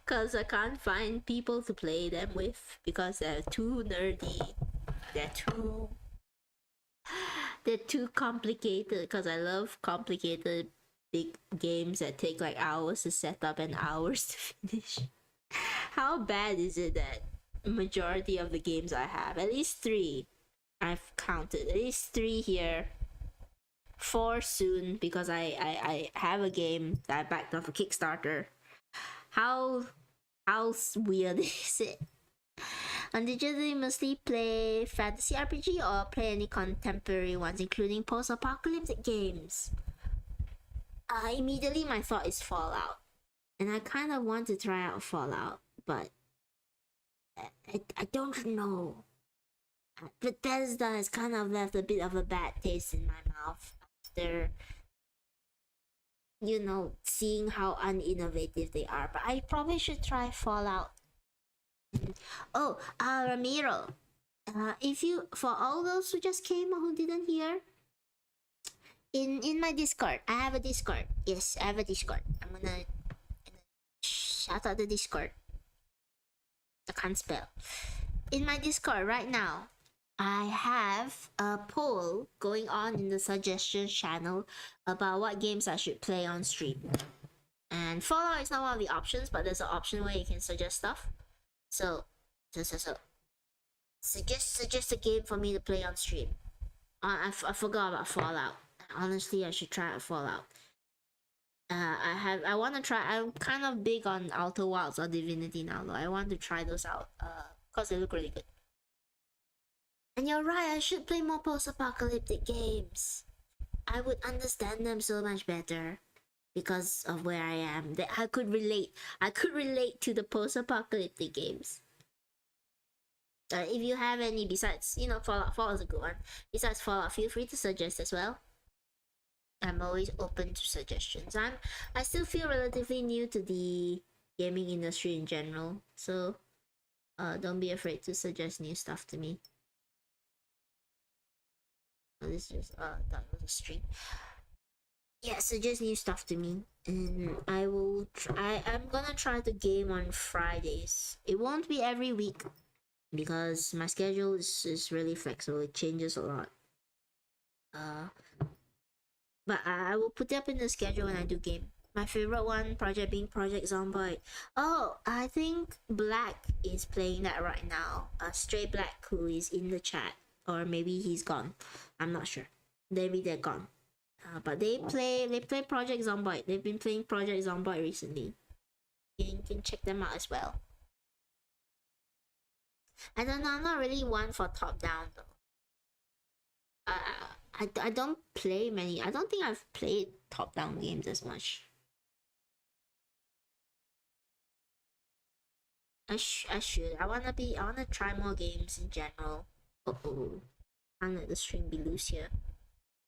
Cause I can't find people to play them with because they're too nerdy. They're too complicated, because I love complicated big games that take like hours to set up and hours to finish. How bad is it that majority of the games I have, at least 3, I've counted, at least 3 here, 4 soon, because I have a game that I backed off a Kickstarter. How weird is it? And did you mostly play fantasy RPG or play any contemporary ones, including post-apocalyptic games? Immediately my thought is Fallout, and I kind of want to try out Fallout, but I don't know. Bethesda has kind of left a bit of a bad taste in my mouth after, seeing how uninnovative they are. But I probably should try Fallout. Oh, Ramiro, if you, for all those who just came or who didn't hear, in my Discord, I have a Discord. Yes, I have a Discord. I'm gonna shout out the Discord. I can't spell. In my Discord right now, I have a poll going on in the suggestions channel about what games I should play on stream. And Fallout is not one of the options, but there's an option where you can suggest stuff. So suggest a game for me to play on stream. I forgot about Fallout. Honestly, I should try out Fallout. I want to try. I'm kind of big on Outer Wilds or Divinity now, though. I want to try those out. Cause they look really good. And you're right. I should play more post-apocalyptic games. I would understand them so much better because of where I am. That I could relate. I could relate to the post-apocalyptic games. If you have any besides, Fallout is a good one. Besides Fallout, feel free to suggest as well. I'm always open to suggestions. I still feel relatively new to the gaming industry in general, so don't be afraid to suggest new stuff to me. Oh, this just that was a stream. Yeah, suggest new stuff to me, and I will try. I'm gonna try to game on Fridays. It won't be every week because my schedule is really flexible. It changes a lot. But I will put it up in the schedule when I do game. My favorite one, Project Zomboid. Oh, I think Black is playing that right now. Stray Black, who is in the chat, or maybe he's gone. I'm not sure. Maybe they're gone. But they play Project Zomboid. They've been playing Project Zomboid recently. You can check them out as well. I don't know. I'm not really one for top down though. I don't play many. I don't think I've played top down games as much. I should. I wanna try more games in general. Oh, I'll let the string be loose here.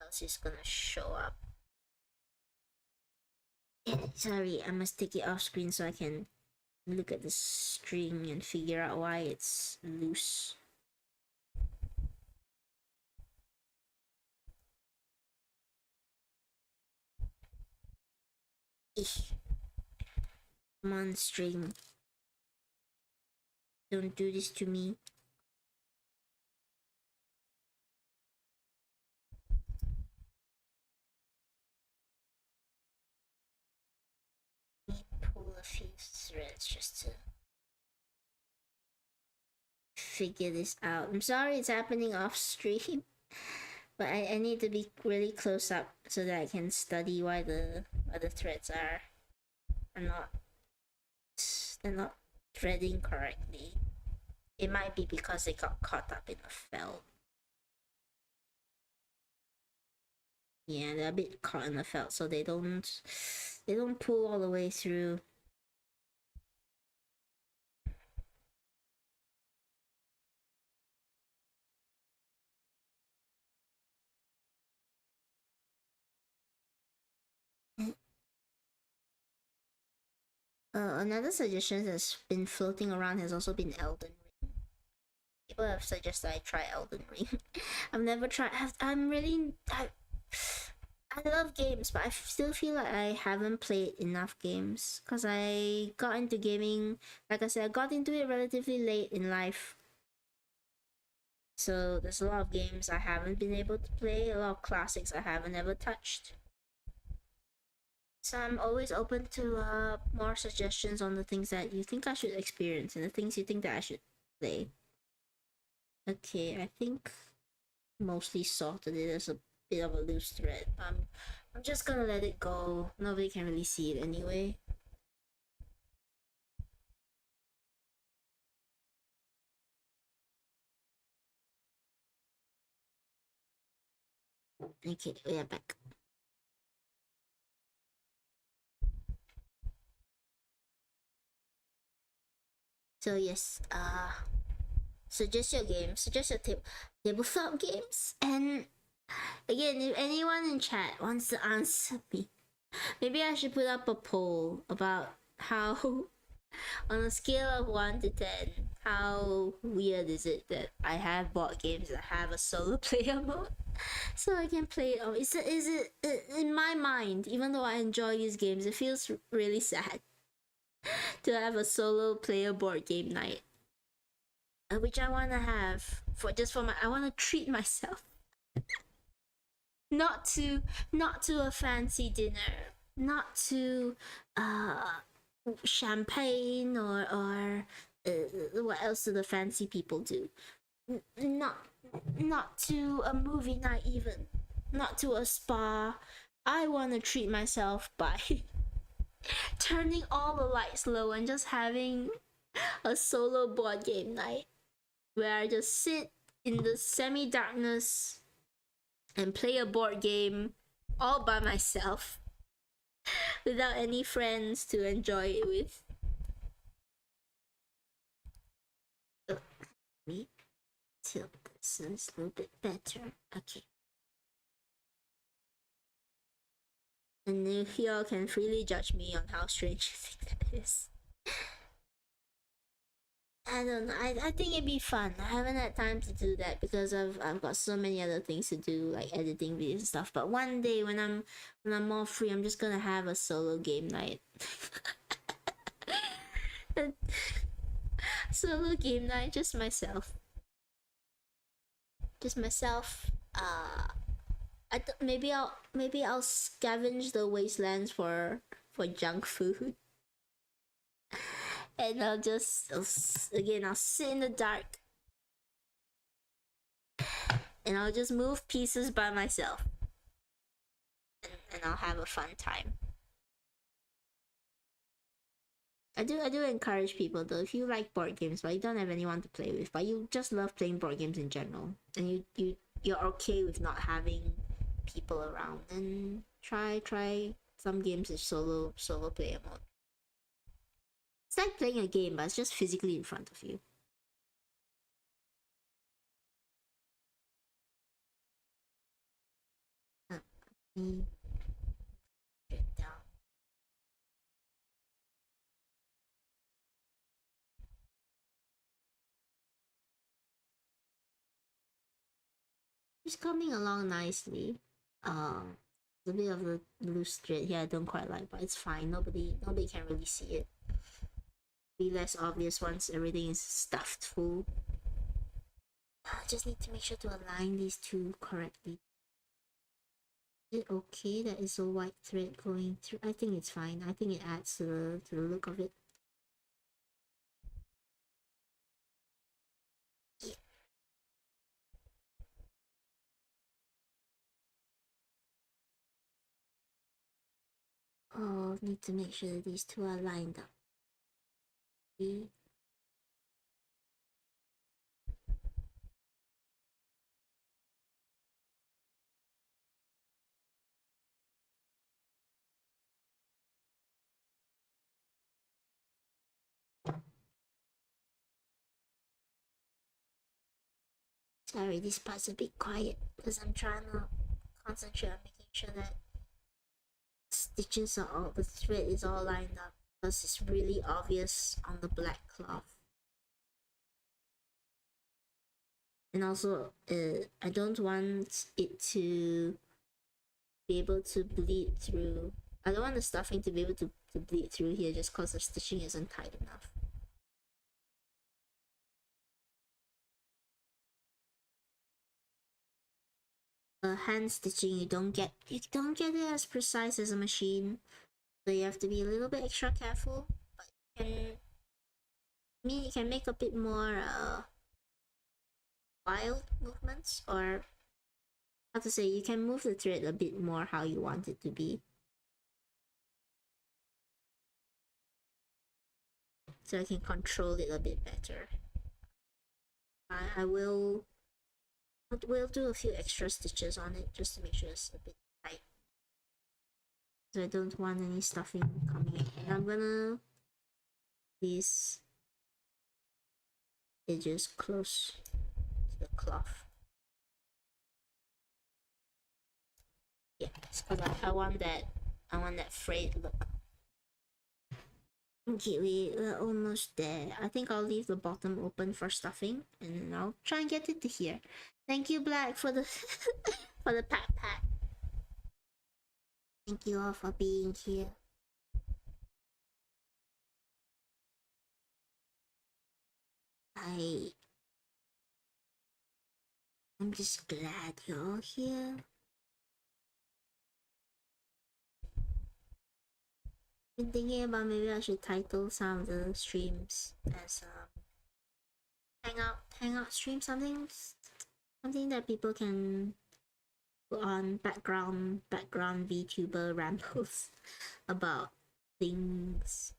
Else it's gonna show up. Sorry, I must take it off screen so I can look at the string and figure out why it's loose. Eesh. Come on, string. Don't do this to me. Let me pull a few threads just to figure this out. I'm sorry it's happening off stream, but I need to be really close up so that I can study why the threads are not they're not threading correctly. It might be because they got caught up in the felt. Yeah, they're a bit caught in the felt, so they don't pull all the way through. Another suggestion that's been floating around has also been Elden Ring. People have suggested I try Elden Ring. I've never tried. I love games, but I still feel like I haven't played enough games because I got into gaming. Like I said, I got into it relatively late in life. So there's a lot of games I haven't been able to play, a lot of classics I haven't ever touched. So I'm always open to more suggestions on the things that you think I should experience and the things you think that I should play. Okay, I think mostly sorted it as a bit of a loose thread. I'm just gonna let it go. Nobody can really see it anyway. Okay, we are back. So yes, suggest your games, suggest your tabletop games, and again, if anyone in chat wants to answer me, maybe I should put up a poll about how, on a scale of 1 to 10, how weird is it that I have bought games that have a solo player mode, so I can play it. Is it in my mind? Even though I enjoy these games, it feels really sad to have a solo player board game night, which I want to have for my. I want to treat myself, not to a fancy dinner, not to champagne or what else do the fancy people do? Not to a movie night, even not to a spa. I want to treat myself by turning all the lights low and just having a solo board game night where I just sit in the semi darkness and play a board game all by myself without any friends to enjoy it with. Let me tilt this a little bit better. Okay. And if y'all can freely judge me on how strange you think that is. I don't know. I think it'd be fun. I haven't had time to do that because I've got so many other things to do, like editing videos and stuff. But one day when I'm more free, I'm just gonna have a solo game night. Solo game night, just myself. Just myself. Maybe I'll scavenge the wastelands for junk food. And I'll sit in the dark and I'll just move pieces by myself and I'll have a fun time. I do encourage people though. If you like board games, but you don't have anyone to play with, but you just love playing board games in general, and you're okay with not having people around, then try some games with solo player mode. It's like playing a game, but it's just physically in front of you. Me get down. It's coming along nicely. A bit of a loose thread here I don't quite like, but it's fine. Nobody can really see it. Be less obvious once everything is stuffed full. I just need to make sure to align these two correctly. Is it okay that it's a white thread going through? I think it's fine. I think it adds to the look of it. Yeah. Oh, need to make sure that these two are lined up. See? Sorry, this part's a bit quiet because I'm trying to concentrate on making sure that stitches are all, the thread is all lined up because it's really obvious on the black cloth. And also, I don't want it to be able to bleed through. I don't want the stuffing to be able to bleed through here just because the stitching isn't tight enough. Hand stitching, you don't get it as precise as a machine, so you have to be a little bit extra careful. But you can make a bit more wild movements, or how to say, you can move the thread a bit more how you want it to be. So I can control it a bit better. I will do a few extra stitches on it just to make sure it's a bit tight. So I don't want any stuffing coming in. And I'm gonna these edges close to the cloth. Yeah, because I want that frayed look. Okay, we're almost there. I think I'll leave the bottom open for stuffing, and I'll try and get it to here. Thank you, Black, for the for the pat. Thank you all for being here. I'm just glad you're all here. Been thinking about maybe I should title some of the streams as hangout stream, something that people can put on background VTuber rambles about things.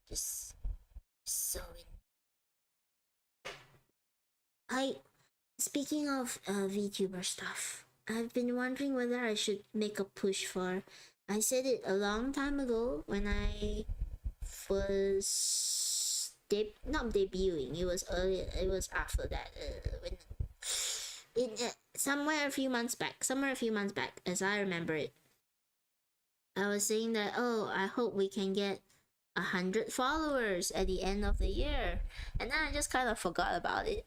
Just so speaking of VTuber stuff, I've been wondering whether I should make a push for. I said it a long time ago when I was not debuting. It was earlier. It was after that. When somewhere a few months back, as I remember it, I was saying that, oh, I hope we can get 100 followers at the end of the year, and then I just kind of forgot about it.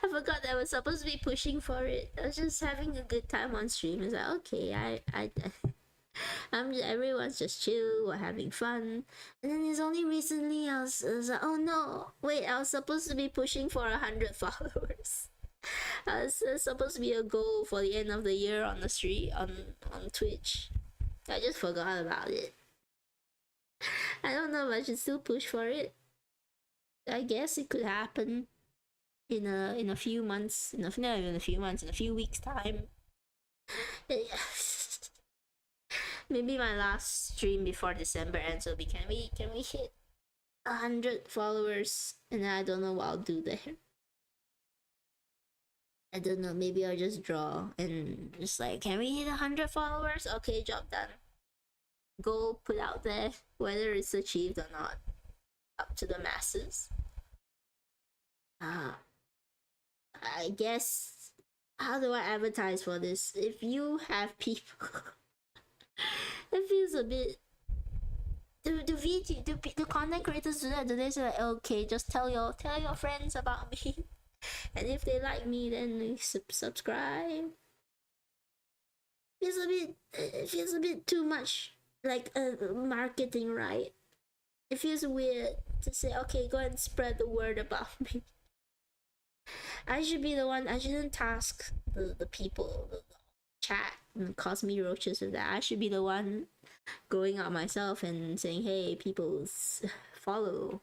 I forgot that I was supposed to be pushing for it. I was just having a good time on stream. It's like, okay, everyone's just chill, we're having fun. And then it's only recently I was like, oh no, wait, I was supposed to be pushing for 100 followers. It's supposed to be a goal for the end of the year on the street on Twitch. I just forgot about it. I don't know if I should still push for it. I guess it could happen in a few months, in a few weeks time. Maybe my last stream before December ends will be can we hit 100 followers, and I don't know what I'll do there. I don't know. Maybe I'll just draw and just like, can we hit 100 followers? Okay, job done. Goal put out there, whether it's achieved or not, up to the masses. I guess, how do I advertise for this? If you have people, it feels a bit. Do content creators do that? Do they say like, okay, just tell your friends about me, and if they like me, then they subscribe. It feels a bit too much like marketing, right? It feels weird to say, okay, go and spread the word about me. I should be the one. I shouldn't task the people, the chat, and cause me roaches with that. I should be the one going out myself and saying, hey, people, follow.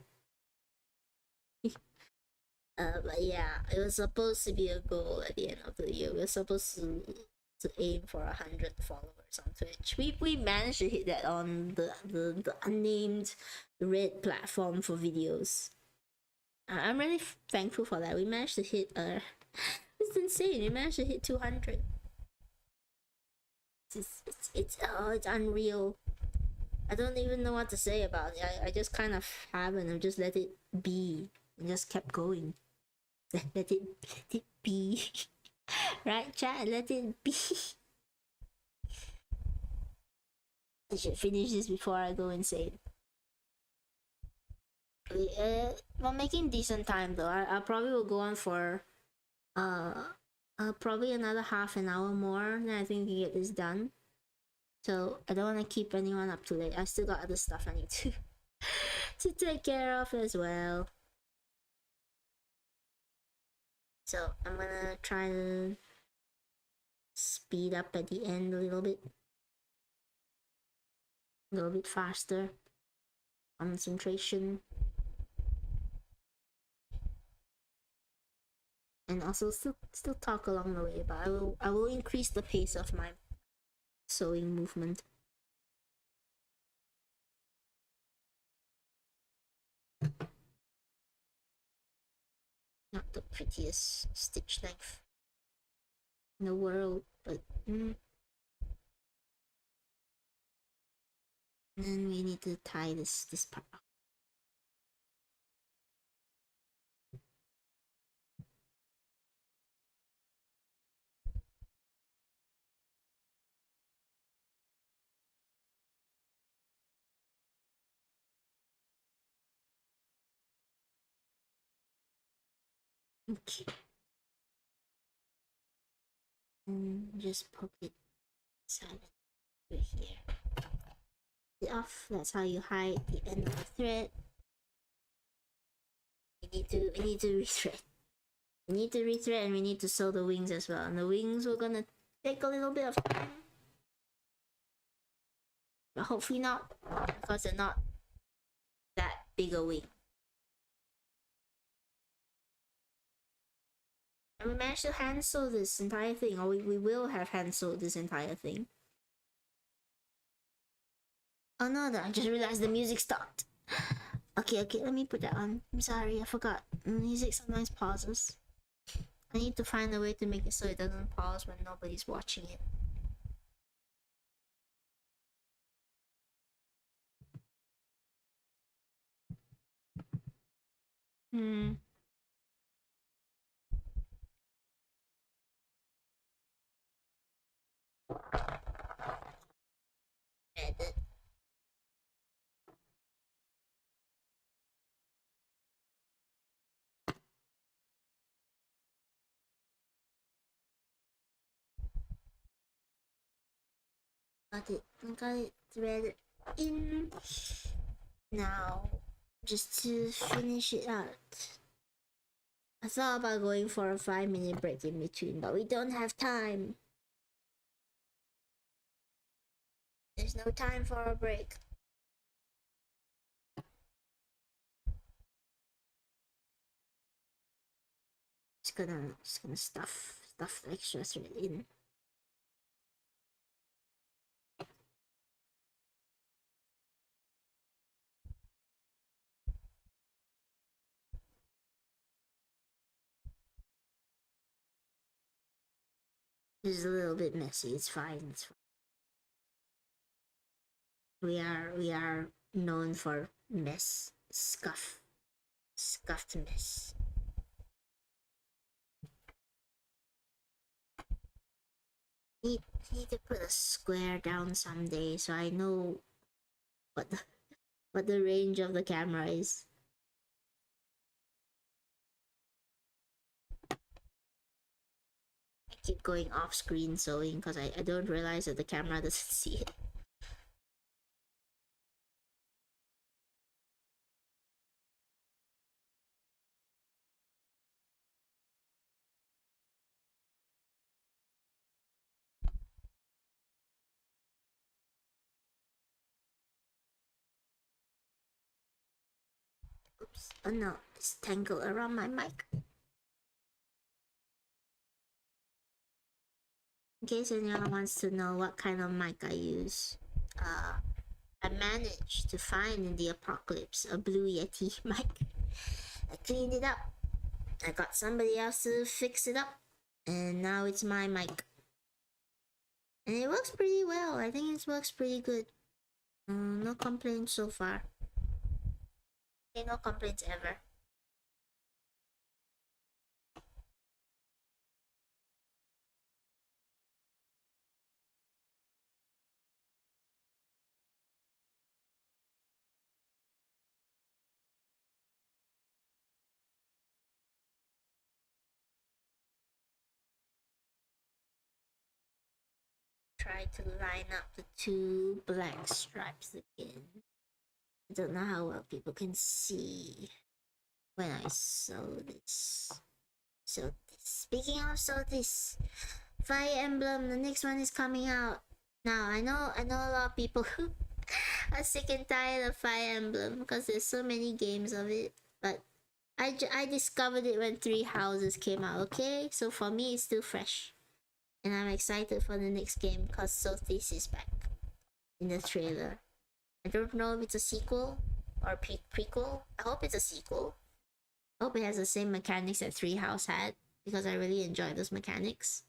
But yeah, it was supposed to be a goal at the end of the year. We were supposed to aim for 100 followers on Twitch. We managed to hit that on the unnamed red platform for videos. I'm really thankful for that. We managed to hit it's insane. We managed to hit 200. It's unreal. I don't even know what to say about it. I just kind of haven't. I just let it be and just kept going. Let it be. Right, chat? Let it be. I should finish this before I go insane. Well, making decent time though. I probably will go on for probably another half an hour more, then I think we can get this done. So I don't want to keep anyone up too late. I still got other stuff I need to to take care of as well. So I'm gonna try to speed up at the end a little bit faster. Concentration. And also still talk along the way, but I will increase the pace of my sewing movement. Not the prettiest stitch knife in the world, but and then we need to tie this part up. Okay. And just poke it inside right here. It off. That's how you hide the end of the thread. We need to rethread. We need to rethread, and we need to sew the wings as well. And the wings we're gonna take a little bit of time, but hopefully not, because they're not that big a wing. And we managed to hand sew this entire thing, or we will have hand sewed this entire thing. Oh no, I just realized the music stopped. Okay, let me put that on. I'm sorry, I forgot. Music sometimes pauses. I need to find a way to make it so it doesn't pause when nobody's watching it. Edit. Got it threaded in. Now, just to finish it out. I thought about going for a 5-minute break in between, but we don't have time. There's no time for a break. Just gonna stuff the extra thread in. It's a little bit messy. It's fine. It's fine. We are known for mess, scuffed mess. Need need to put a square down someday so I know what the what the range of the camera is. I keep going off screen sewing because I don't realize that the camera doesn't see it. Oops. Oh no, it's tangled around my mic. In case anyone wants to know what kind of mic I use, I managed to find in the apocalypse a Blue Yeti mic. I cleaned it up. I got somebody else to fix it up, and now it's my mic. And it works pretty well. I think it works pretty good. No complaints so far. Okay, no complaints ever. Try to line up the two black stripes again. I don't know how well people can see when I sew this. So speaking of this Fire Emblem, the next one is coming out. Now I know a lot of people who are sick and tired of Fire Emblem because there's so many games of it. But I discovered it when Three Houses came out. Okay, so for me it's still fresh, and I'm excited for the next game because Sophis is back in the trailer. I don't know if it's a sequel or prequel. I hope it's a sequel. I hope it has the same mechanics that Three House had because I really enjoyed those mechanics.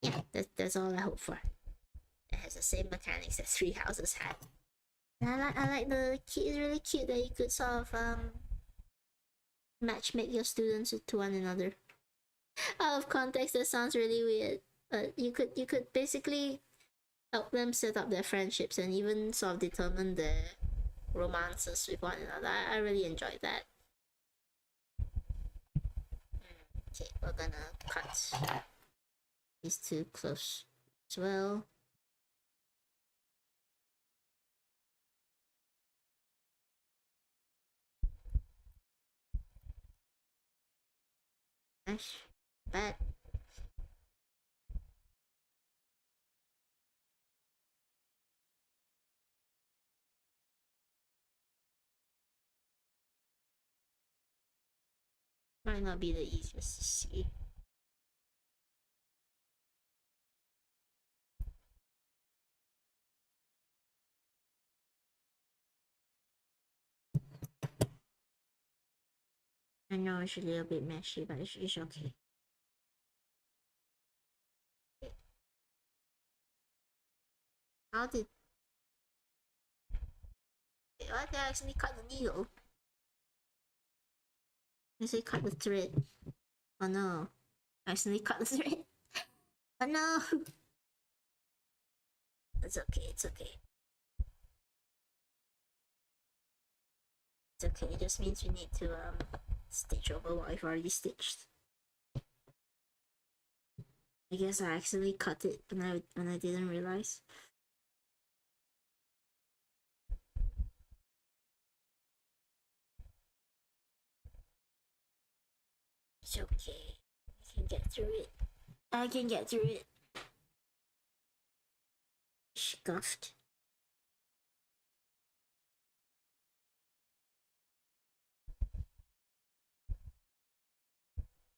Yeah, that's all I hope for. It has the same mechanics that Three Houses had. And I like the kid. It's really cute that you could sort of matchmake your students to one another. Out of context, that sounds really weird, but you could basically help them set up their friendships and even sort of determine their romances with one another. I really enjoyed that. Okay, we're gonna cut these two close as well. Gosh, bad. Might not be the easiest to see. I know it's a little bit messy, but it's okay. How did... Why did I actually cut the needle? I say cut the thread. Oh no. I accidentally cut the thread. Oh no! It's okay, it's okay. It's okay, it just means we need to stitch over what I've already stitched. I guess I accidentally cut it when I didn't realize. It's okay. I can get through it. I can get through it. Scuffed.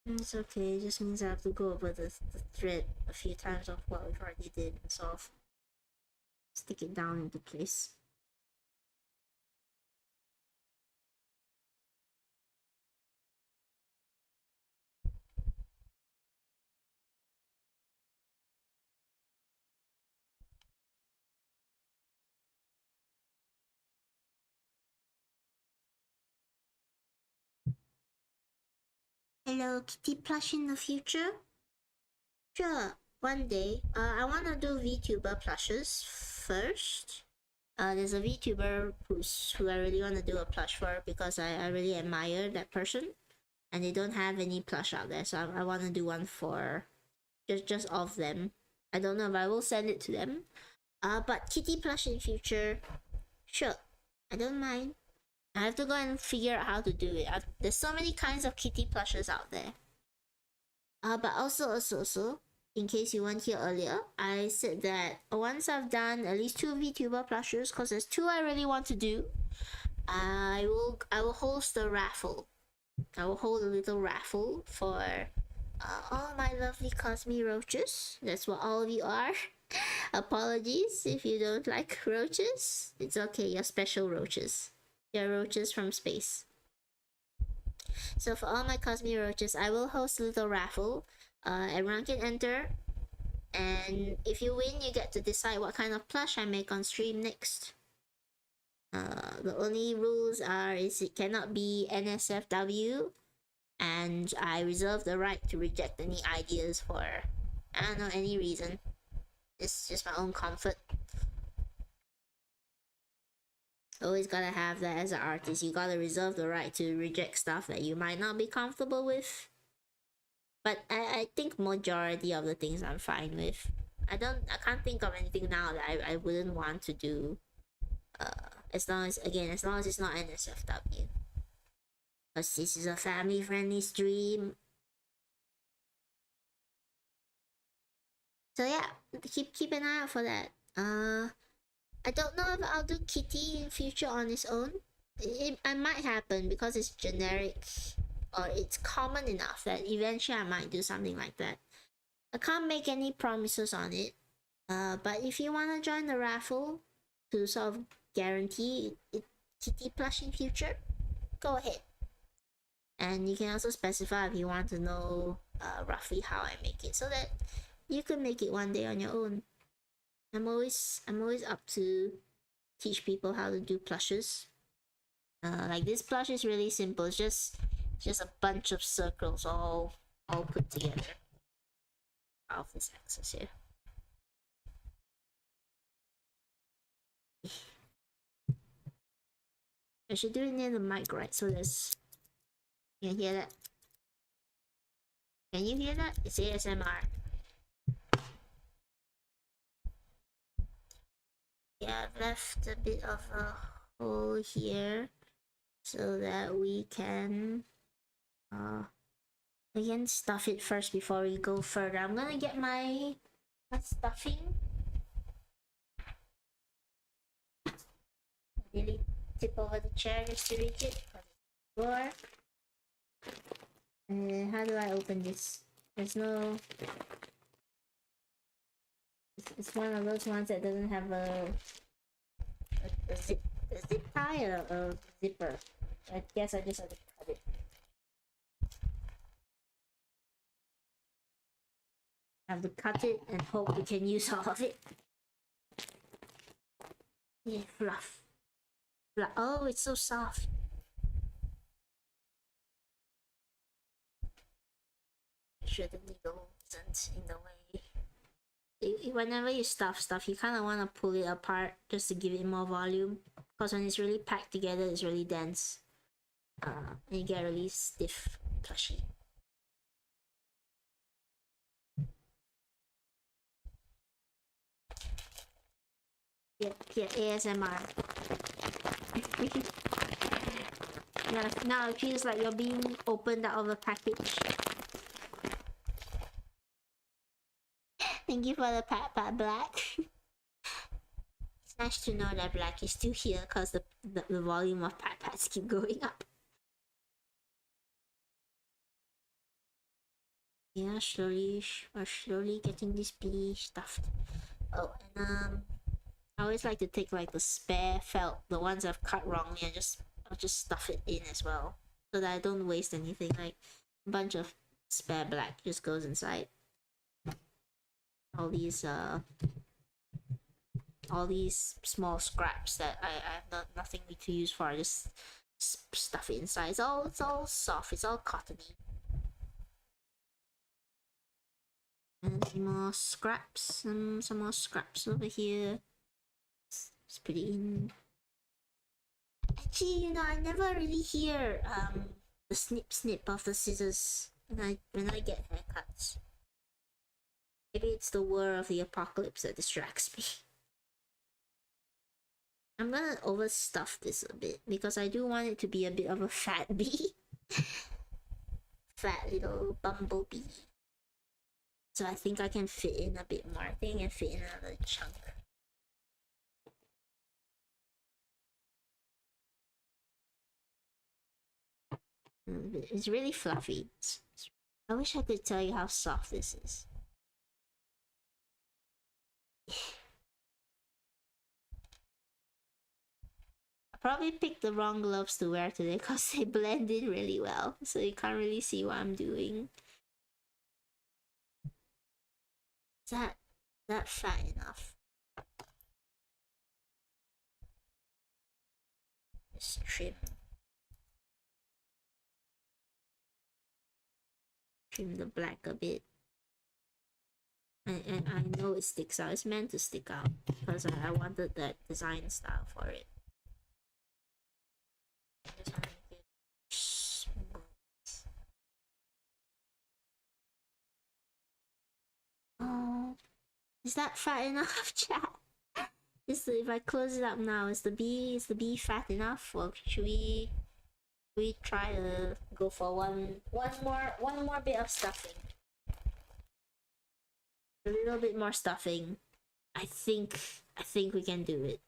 It's okay, it just means I have to go over the thread a few times of what we've already did and sort of stick it down into place. Hello Kitty plush in the future? Sure, one day. I wanna do VTuber plushes first. There's a VTuber who I really wanna do a plush for because I really admire that person, and they don't have any plush out there, so I wanna do one for just of them. I don't know if I will send it to them. But kitty plush in future, sure, I don't mind. I have to go and figure out how to do it. There's so many kinds of kitty plushes out there. But also, in case you weren't here earlier, I said that once I've done at least 2 VTuber plushes, because there's 2 I really want to do, I will host a raffle. I will hold a little raffle for all my lovely Cosme roaches. That's what all of you are. Apologies if you don't like roaches. It's okay, you're special roaches. You're roaches from space. So for all my Cosme roaches, I will host a little raffle. Everyone can enter, and if you win, you get to decide what kind of plush I make on stream next. The only rules is it cannot be NSFW, and I reserve the right to reject any ideas for, I don't know, any reason. It's just my own comfort. Always gotta have that as an artist. You gotta reserve the right to reject stuff that you might not be comfortable with. But I think majority of the things I'm fine with. I can't think of anything now that I wouldn't want to do. As long as it's not NSFW. Because this is a family friendly stream. So yeah, keep an eye out for that. I don't know if I'll do Kitty in future on its own. It might happen because it's generic, or it's common enough that eventually I might do something like that. I can't make any promises on it. But if you wanna join the raffle to sort of guarantee it Kitty plush in future, go ahead. And you can also specify if you want to know roughly how I make it, so that you can make it one day on your own. I'm always up to teach people how to do plushes. Like this plush is really simple. It's just a bunch of circles all put together. Off this axis here. I should do it near the mic, right? So there's. You can hear that? Can you hear that? It's ASMR. Yeah, I've left a bit of a hole here so that we can stuff it first before we go further. I'm gonna get my stuffing. Really tip over the chair just to reach it. Floor. How do I open this? There's no. It's one of those ones that doesn't have a zip tie or a zipper. I guess I just have to cut it. I have to cut it and hope we can use all of it. Yeah, fluff. Oh, it's so soft. Make sure the needle isn't in the way. Whenever you stuff stuff, you kind of want to pull it apart just to give it more volume, because when it's really packed together, it's really dense, and you get really stiff plushie. Yeah, ASMR. Yeah, now it feels like you're being opened out of a package. Thank you for the pat Black. It's nice to know that Black is still here because the volume of pats keep going up. Yeah, we're slowly getting this bee stuffed. Oh, and I always like to take like the spare felt, the ones I've cut wrongly, and I'll just stuff it in as well, so that I don't waste anything. Like a bunch of spare black just goes inside. All these small scraps that I have nothing to use for, I just stuff it inside. It's all soft, it's all cottony. And some more scraps, some more scraps over here. It's pretty in. Actually, I never really hear the snip snip of the scissors when I get haircuts. Maybe it's the whir of the apocalypse that distracts me. I'm gonna overstuff this a bit because I do want it to be a bit of a fat bee. Fat little bumblebee. So I think I can fit in a bit more. I think I can fit in another chunk. It's really fluffy. I wish I could tell you how soft this is. I probably picked the wrong gloves to wear today because they blend in really well, so you can't really see what I'm doing. Is that fat enough? Just trim the black a bit. And I know it sticks out. It's meant to stick out because I wanted that design style for it. Oh, is that fat enough, chat? If I close it up now, is the bee fat enough, or should we try to go for one more bit of stuffing? A little bit more stuffing. I think we can do it.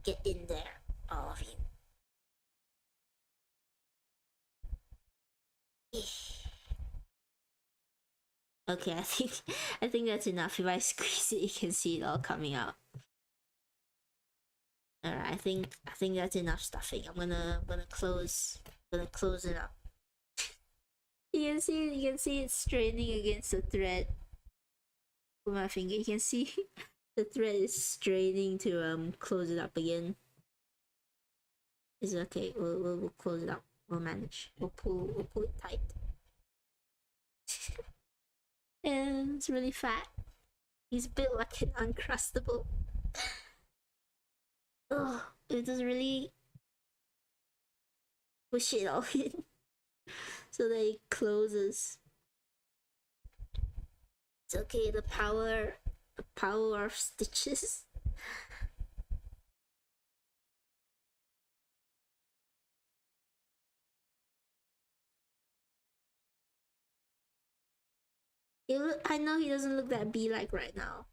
Get in there, all of you. Okay, I think that's enough. If I squeeze it, you can see it all coming out. Alright, I think that's enough stuffing. I'm gonna close it up. You can see it straining against the thread. With my finger, you can see the thread is straining to close it up again. It's okay. We'll close it up. We'll manage. We'll pull it tight. And it's really fat. He's built like an uncrustable. Oh, it doesn't really push it all in so that it closes. It's okay. The power of stitches. I know he doesn't look that bee-like right now.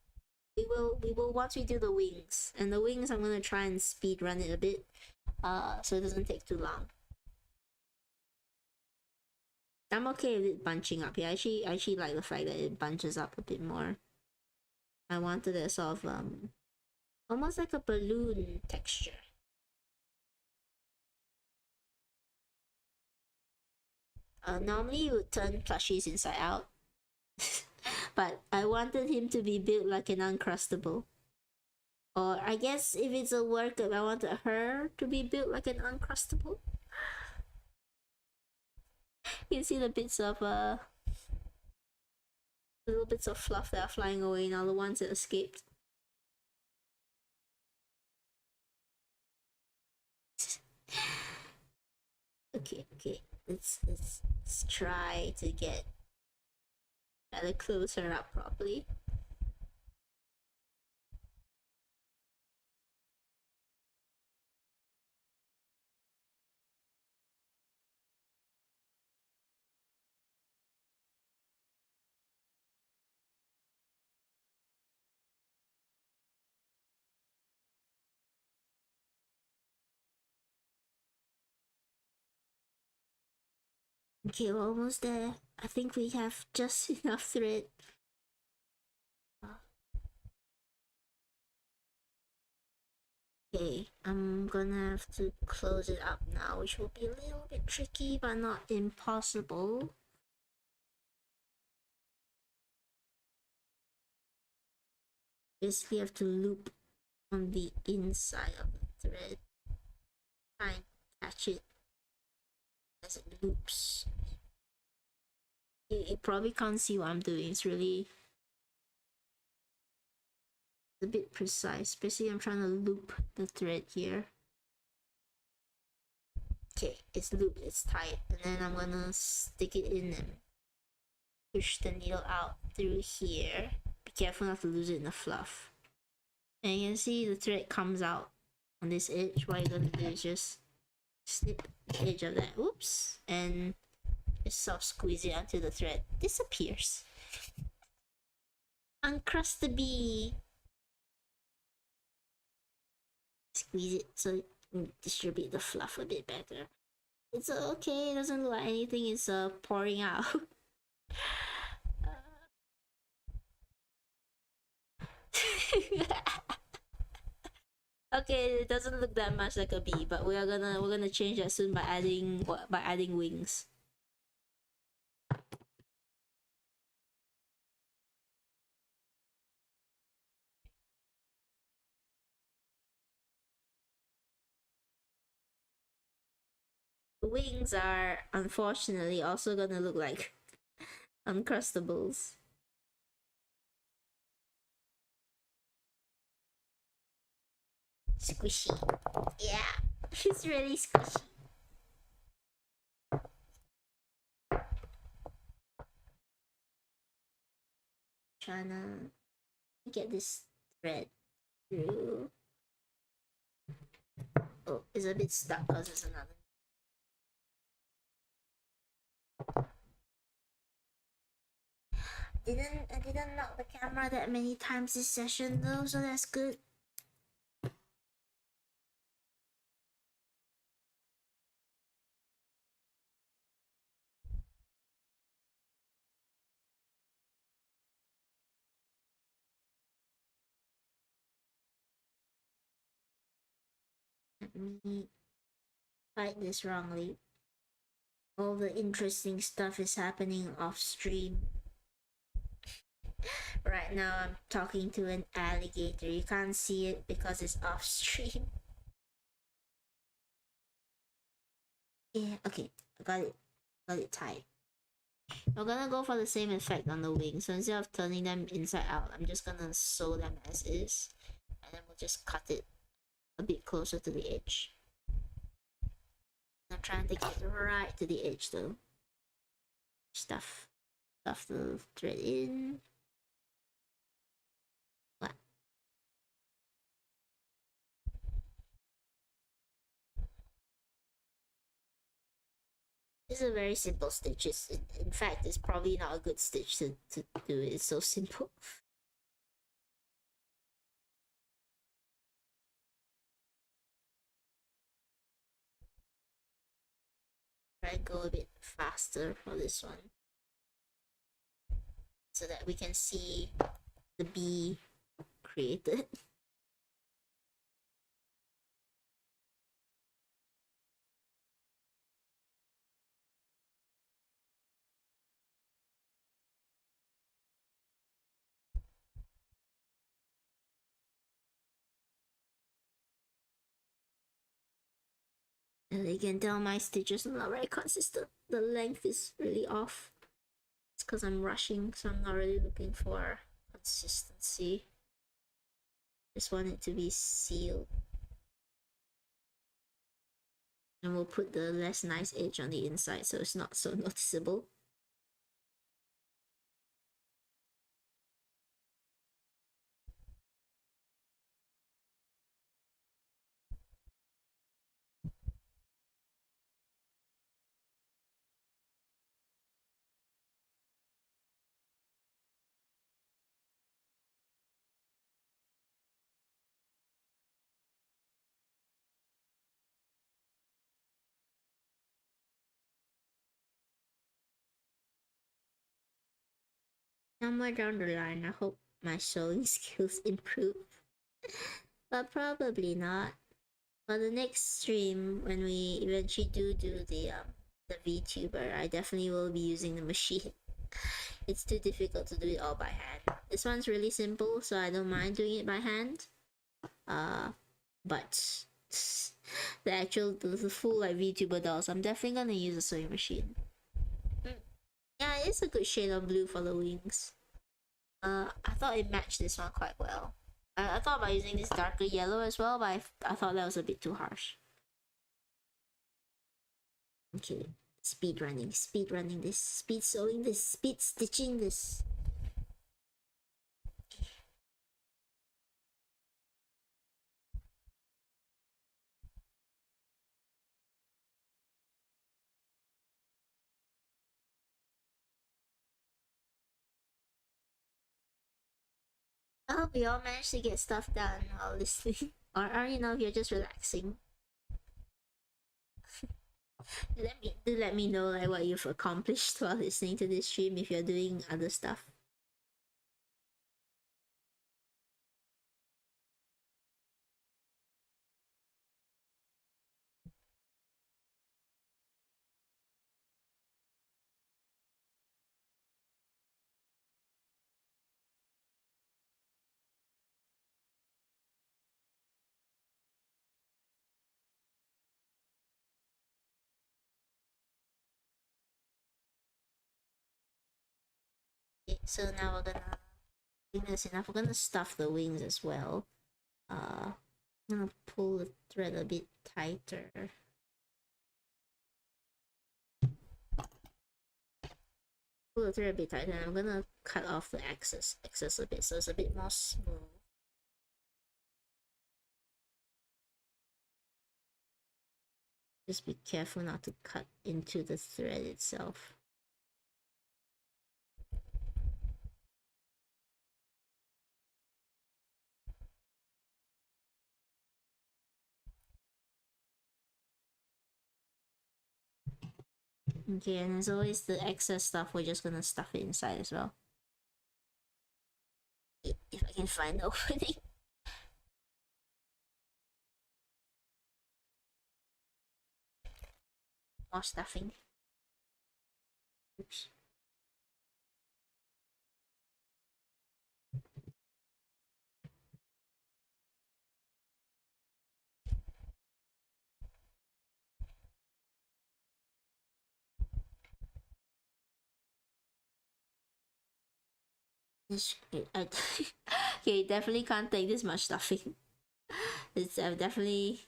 We will once we do the wings. And the wings I'm gonna try and speed run it a bit. So it doesn't take too long. I'm okay with it bunching up here. I actually like the fact that it bunches up a bit more. I wanted a sort of almost like a balloon texture. Normally you would turn plushies inside out. But I wanted him to be built like an uncrustable. Or I guess if it's a work, I wanted her to be built like an uncrustable. You can see the bits of little bits of fluff that are flying away and all the ones that escaped. Okay, let's try to get to close her up properly. Okay, we're almost there. I think we have just enough thread. Okay, I'm gonna have to close it up now, which will be a little bit tricky, but not impossible. Basically, have to loop on the inside of the thread. Try and catch it as it loops. You probably can't see what I'm doing. It's really a bit precise. Basically, I'm trying to loop the thread here. Okay, it's looped, it's tight, and then I'm gonna stick it in and push the needle out through here. Be careful not to lose it in the fluff. And you can see the thread comes out on this edge. What you're gonna do is just snip the edge of that, oops, and just soft squeeze it until the thread disappears. Uncrust the bee. Squeeze it so you distribute the fluff a bit better. It's okay, it doesn't look like anything is pouring out. Okay, it doesn't look that much like a bee, but we're gonna change that soon by adding wings. The wings are unfortunately also gonna look like Uncrustables. Squishy. Yeah, it's really squishy. Trying to get this thread through. Oh, it's a bit stuck because there's another. I didn't knock the camera that many times this session though, so that's good. Let me fight this wrongly. All the interesting stuff is happening off stream. Right now I'm talking to an alligator. You can't see it because it's off stream. Yeah, okay, I got it tight. I'm gonna go for the same effect on the wings. So instead of turning them inside out, I'm just gonna sew them as is. And then we'll just cut it a bit closer to the edge. I'm trying to get right to the edge though. Stuff the thread in. What? This is a very simple stitch. In fact, it's probably not a good stitch to do it. It's so simple. Try to go a bit faster for this one so that we can see the bee created. And you can tell my stitches are not very consistent. The length is really off. It's because I'm rushing, so I'm not really looking for consistency. Just want it to be sealed. And we'll put the less nice edge on the inside so it's not so noticeable. Somewhere down the line, I hope my sewing skills improve. But probably not. For the next stream, when we eventually do the Vtuber, I definitely will be using the machine. It's too difficult to do it all by hand. This one's really simple, so I don't mind doing it by hand. But The full like VTuber dolls. I'm definitely gonna use a sewing machine. Yeah, it's a good shade of blue for the wings. I thought it matched this one quite well. I thought about using this darker yellow as well, but I thought that was a bit too harsh. Okay, speed running this, speed sewing this, speed stitching this. I hope we all managed to get stuff done while listening. Or you know, if you're just relaxing. Let me know like what you've accomplished while listening to this stream if you're doing other stuff. Okay, so now we're gonna, I think that's enough. We're gonna stuff the wings as well. I'm gonna pull the thread a bit tighter. Pull the thread a bit tighter, and I'm gonna cut off the excess a bit so it's a bit more smooth. Just be careful not to cut into the thread itself. Okay, and as always, the excess stuff, we're just gonna stuff it inside as well. If I can find the opening. More stuffing. Oops. Okay, definitely can't take this much stuffing. I've definitely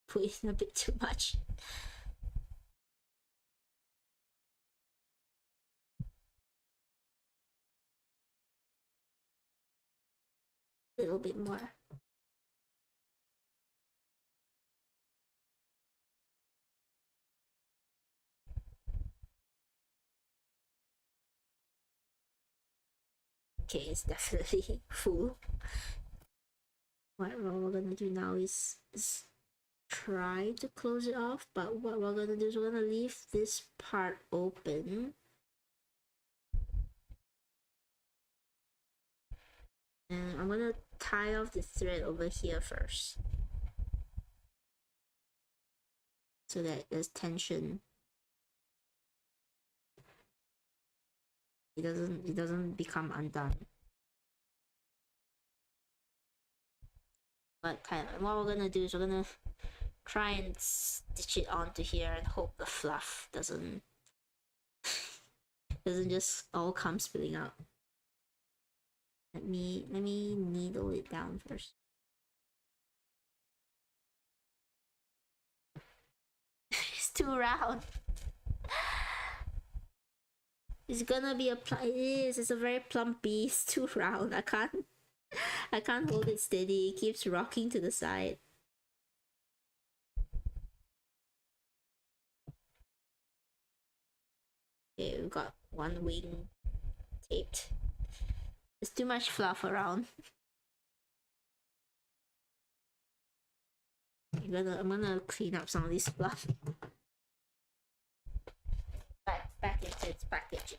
put in a bit too much. A little bit more. Okay, it's definitely full. What we're gonna do now is try to close it off, but what we're gonna do is we're gonna leave this part open. And I'm gonna tie off the thread over here first, so that there's tension. It doesn't become undone. But kind of, what we're gonna do is we're gonna try and stitch it onto here and hope the fluff doesn't just all come spilling out. Let me needle it down first. It's too round. It's gonna be it is. It's a very plumpy. It's too round. I can't hold it steady. It keeps rocking to the side. Okay, we've got one wing taped. There's too much fluff around. I'm gonna clean up some of this fluff. Back into its packaging.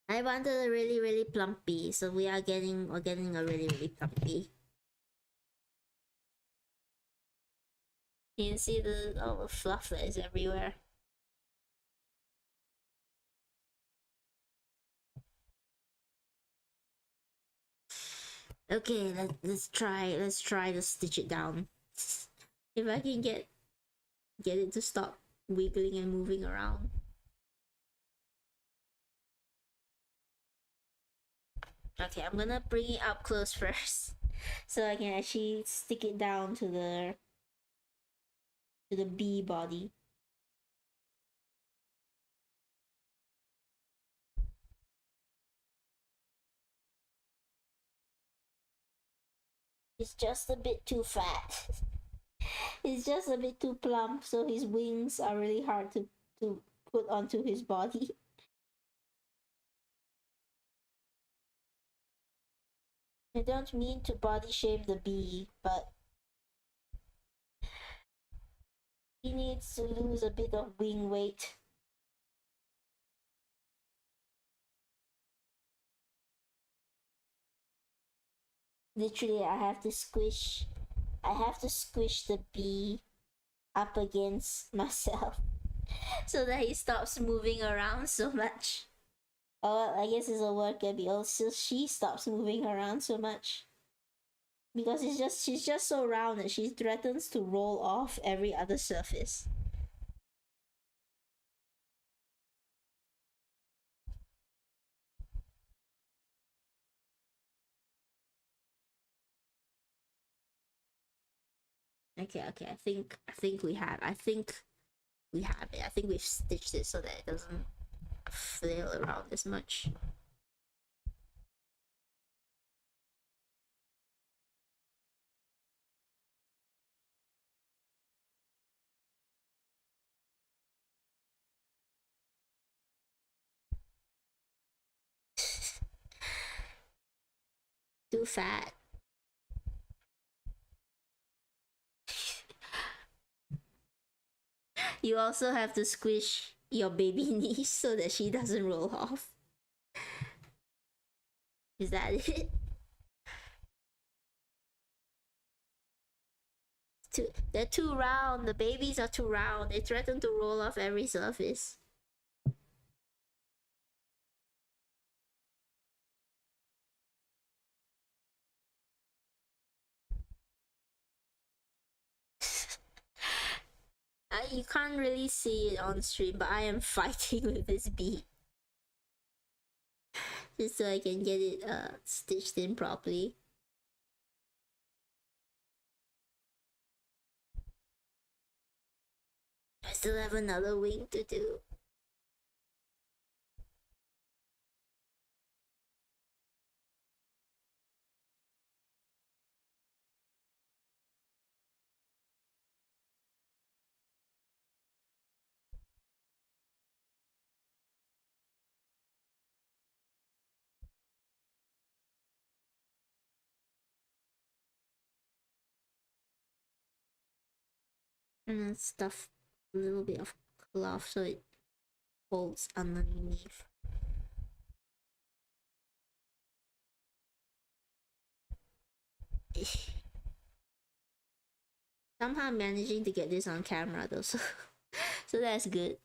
I wanted a really plumpy, so we're getting a really plumpy. You can see all the fluff that is everywhere. Okay, let's try to stitch it down. If I can get it to stop wiggling and moving around. Okay, I'm gonna bring it up close first, so I can actually stick it down to the bee body. It's just a bit too fat. He's just a bit too plump, so his wings are really hard to put onto his body. I don't mean to body shame the bee, but he needs to lose a bit of wing weight. Literally, I have to squish the bee up against myself so that he stops moving around so much. Oh, I guess it's a word can be also she stops moving around so much. Because she's just so round that she threatens to roll off every other surface. Okay, okay. I think we have. I think we have it. I think we've stitched it so that it doesn't flail around as much. Too fat. You also have to squish your baby niece so that she doesn't roll off. Is that it? They're too round. The babies are too round. They threaten to roll off every surface. You can't really see it on stream, but I am fighting with this bee just so I can get it stitched in properly. I still have another wing to do. And then stuff a little bit of cloth so it folds underneath. Somehow I'm managing to get this on camera though, so, so that's good.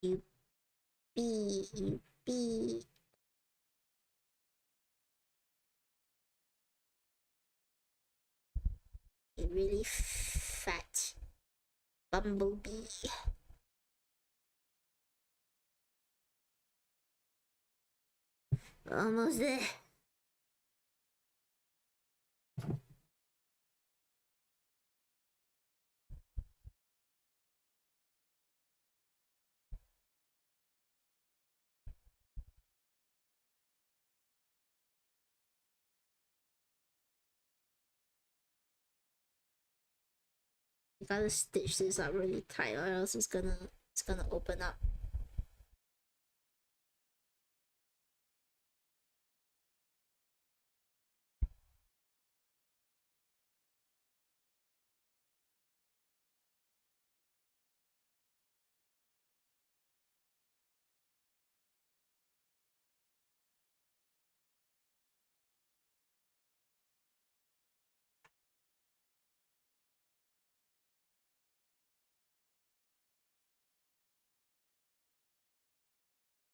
You you bee. A really fat bumblebee. Almost there. You gotta stitch this up really tight or else it's gonna open up.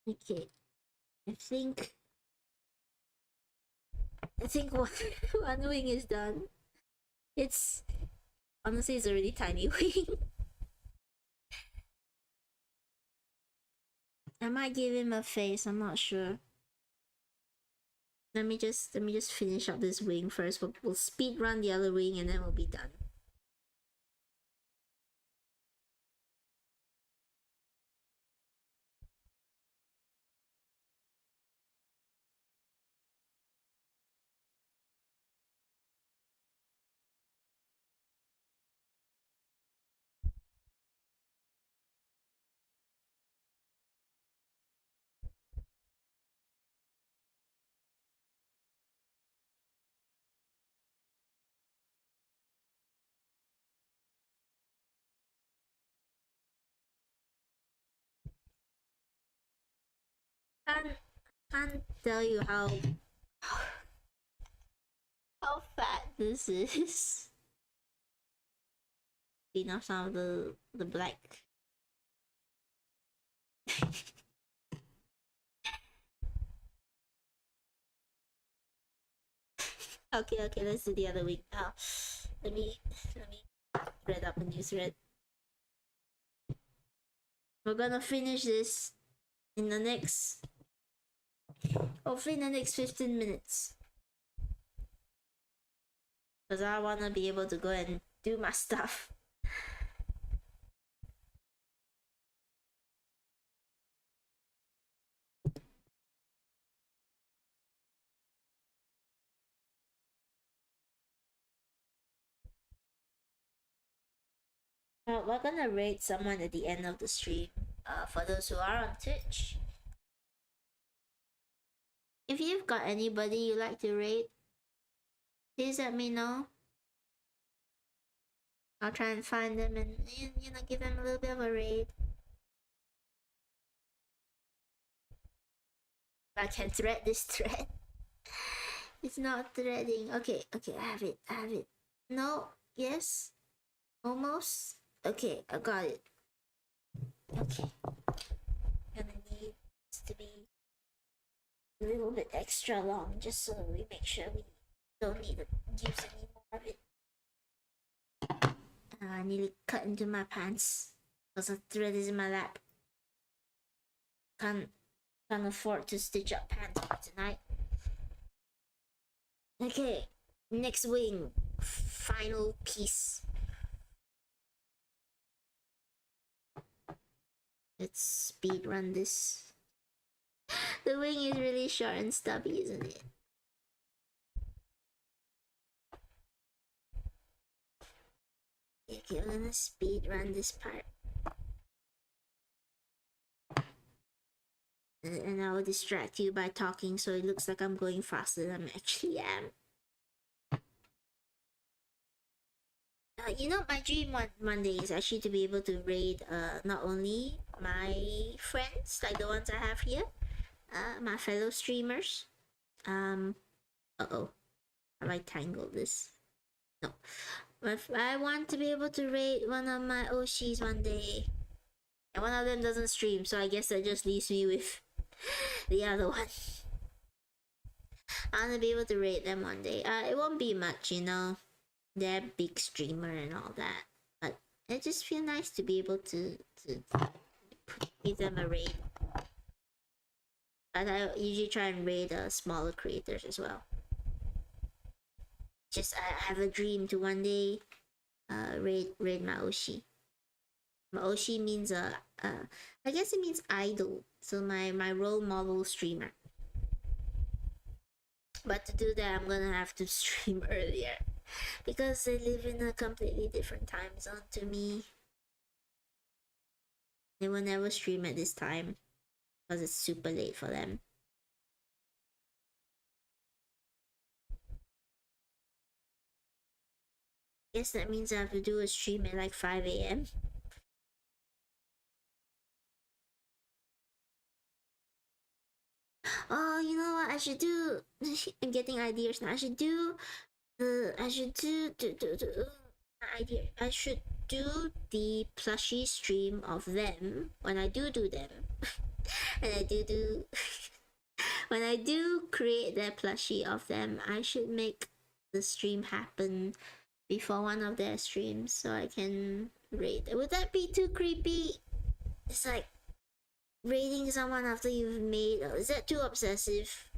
Okay, I think one, one wing is done. It's honestly it's a really tiny wing. I might give him a face. I'm not sure. Let me just finish up this wing first. We'll speed run the other wing and then we'll be done. Can't tell you how fat this is. Clean off some of the black. Okay, let's do the other wing now. Let me thread up a new thread. We're gonna finish this in the next, hopefully in the next 15 minutes. Because I wanna be able to go and do my stuff. We're gonna rate someone at the end of the stream. For those who are on Twitch, if you've got anybody you like to rate, please let me know. I'll try and find them and give them a little bit of a raid. I can thread this thread. It's not threading. Okay, I have it. No, yes, almost. Okay, I got it. Okay, gonna need this to be a little bit extra long just so we make sure we don't need to use any more of it. I nearly cut into my pants because the thread is in my lap. Can't afford to stitch up pants for tonight. Okay, next wing, final piece. Let's speed run this. The wing is really short and stubby, isn't it? Okay, I'm gonna speed run this part. And I will distract you by talking so it looks like I'm going faster than I actually am. My dream one day is actually to be able to raid not only my friends, like the ones I have here, my fellow streamers. Uh-oh. Have I tangled this? No. But I want to be able to raid one of my Oshis one day. And one of them doesn't stream, so I guess that just leaves me with the other one. I want to be able to raid them one day. It won't be much, they're a big streamer and all that, but it just feels nice to be able to give them a raid. But I usually try and raid smaller creators as well. Just I have a dream to one day raid my Oshi. My Oshi means I guess it means idol, so my role model streamer. But to do that, I'm gonna have to stream earlier because they live in a completely different time zone to me. They will never stream at this time because it's super late for them. Guess that means I have to do a stream at like 5 a.m. Oh, you know what I should do? I'm getting ideas now. I should do idea. I should do the plushie stream of them when I do them. And I do when I do create that plushie of them, I should make the stream happen before one of their streams so I can rate. Would that be too creepy? It's like rating someone after you've made. Is that too obsessive?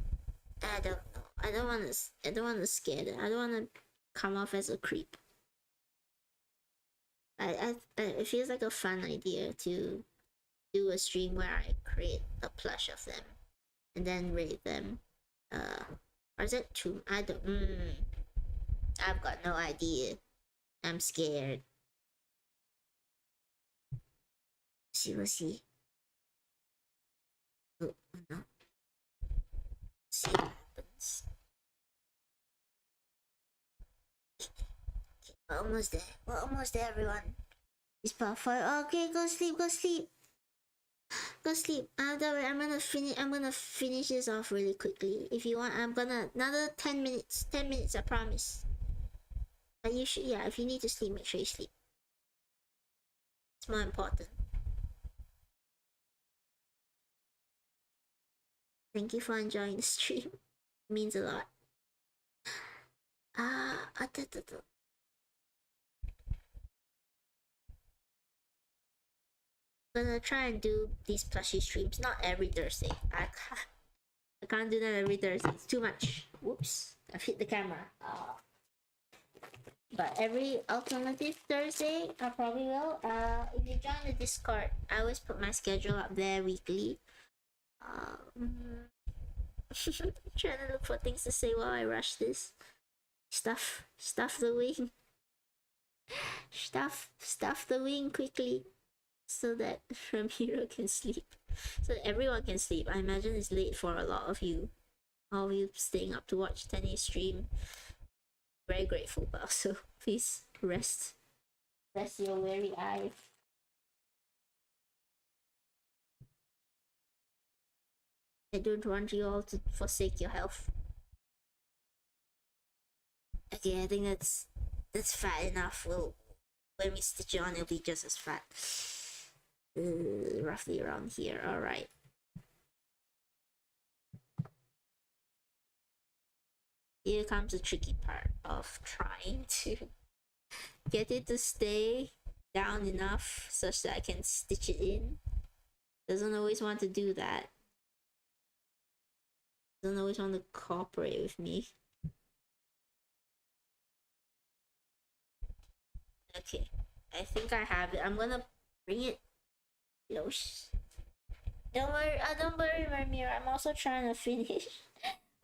I don't know. I don't want to. I don't want to scare them. I don't want to come off as a creep. It feels like a fun idea to do a stream where I create a plush of them and then rate them. Or is it too? I don't. I've got no idea. I'm scared. We'll see. Oh no. See what happens. Okay, we're almost there. We're almost there, everyone. It's part 5. Okay, go sleep. Go sleep. Go sleep. Don't worry. I'm gonna finish this off really quickly. If you want, I'm gonna another 10 minutes. 10 minutes, I promise. But you should. Yeah. If you need to sleep, make sure you sleep. It's more important. Thank you for enjoying the stream. It means a lot. Gonna try and do these plushie streams not every Thursday. I can't do that every Thursday. It's too much. Whoops! I've hit the camera. But every alternative Thursday, I probably will. If you join the Discord, I always put my schedule up there weekly. Trying to look for things to say while I rush this. Stuff the wing. Stuff the wing quickly, so that Ramiro can sleep. So that everyone can sleep. I imagine it's late for a lot of you. All of you staying up to watch Tenny stream. Very grateful, but also please rest your weary eyes. I don't want you all to forsake your health. Okay, I think that's fat enough. When we stitch it on, it'll be just as fat. Roughly around here. All right. Here comes the tricky part of trying to get it to stay down enough such that I can stitch it in. Doesn't always want to do that. Doesn't always want to cooperate with me. Okay, I think I have it. I'm gonna bring it close. Don't worry, Ramiro. I'm also trying to finish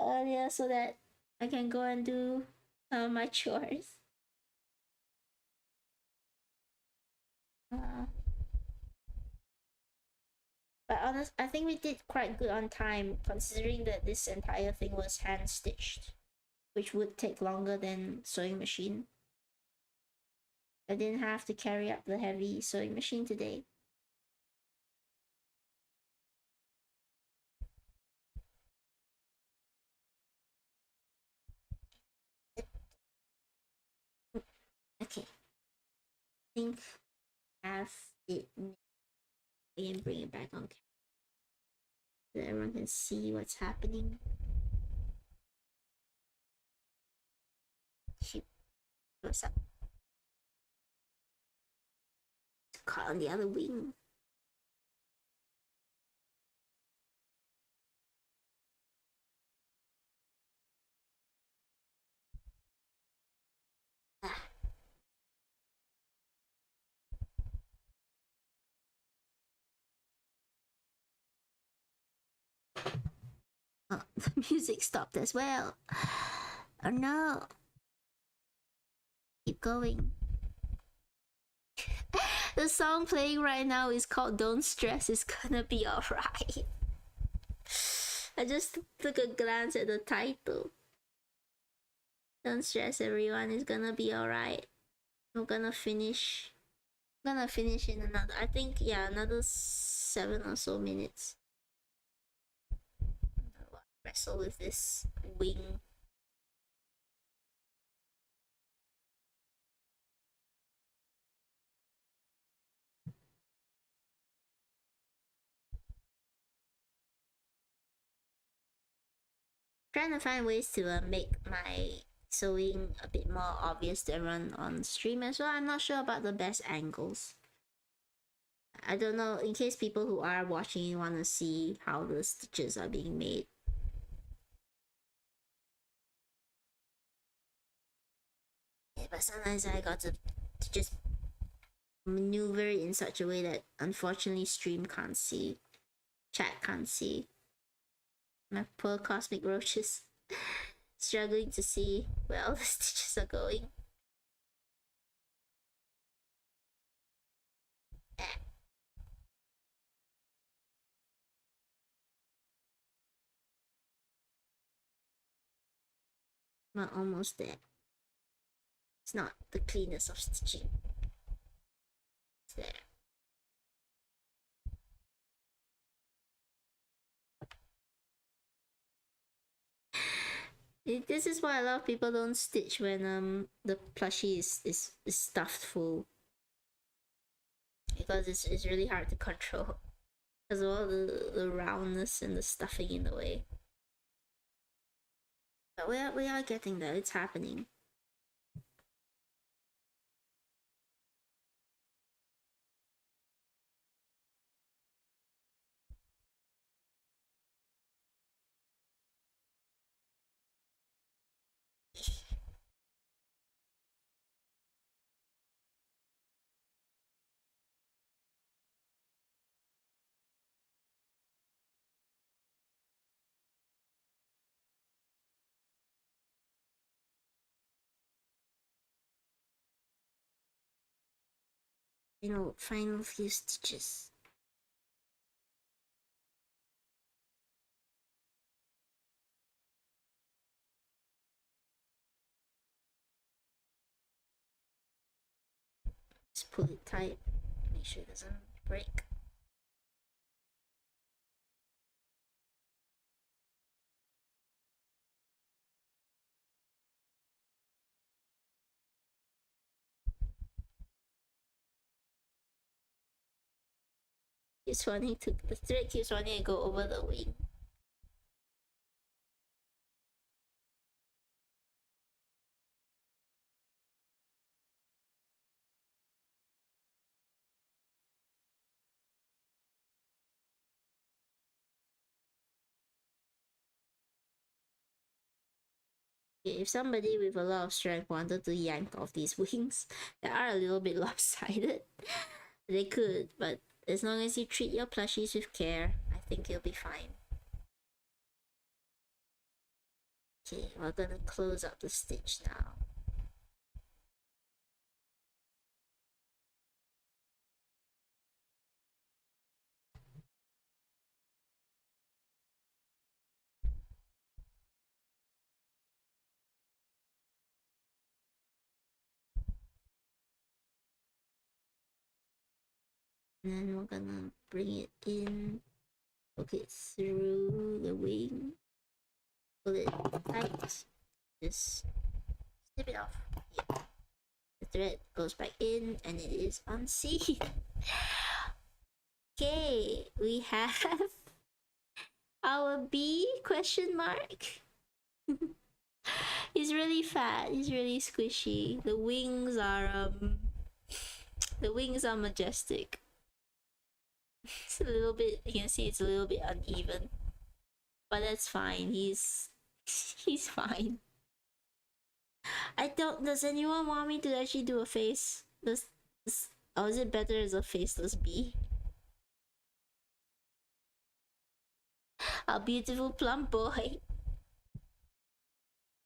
earlier so that I can go and do my chores. But honest, I think we did quite good on time considering that this entire thing was hand stitched, which would take longer than sewing machine. I didn't have to carry up the heavy sewing machine today. Okay. I think I have it. And bring it back on camera so that everyone can see what's happening. Shoot. What's up? It's caught on the other wing. Oh, the music stopped as well. Oh no. Keep going. The song playing right now is called Don't Stress, It's Gonna Be Alright. I just took a glance at the title. Don't stress, everyone, it's gonna be alright. I'm gonna finish. I'm gonna finish in another, I think, yeah, another 7 or so minutes. Wrestle with this wing. Trying to find ways to make my sewing a bit more obvious to run on stream as well. I'm not sure about the best angles. I don't know, in case people who are watching want to see how the stitches are being made. Yeah, but sometimes I got to just maneuver in such a way that unfortunately stream can't see, chat can't see. My poor cosmic roaches struggling to see where all the stitches are going. We're almost there. It's not the cleanest of stitching. It's there. This is why a lot of people don't stitch when the plushie is stuffed full, because it's really hard to control because of all the roundness and the stuffing in the way. But we are getting there. It's happening. Final few stitches. Just pull it tight. Make sure it doesn't break. The thread keeps wanting to go over the wing. If somebody with a lot of strength wanted to yank off these wings that are a little bit lopsided, they could, but as long as you treat your plushies with care, I think you'll be fine. Okay, we're gonna close up the stitch now. And then we're gonna bring it in, hook it through the wing, pull it tight, just snip it off. Yeah. The thread goes back in and it is unseated. Okay, we have our bee question mark. He's really fat, he's really squishy. The wings are majestic. It's a little bit, you can see it's a little bit uneven, but that's fine. He's fine. I don't. Does anyone want me to actually do a face? Or is it better as a faceless bee? A beautiful plump boy.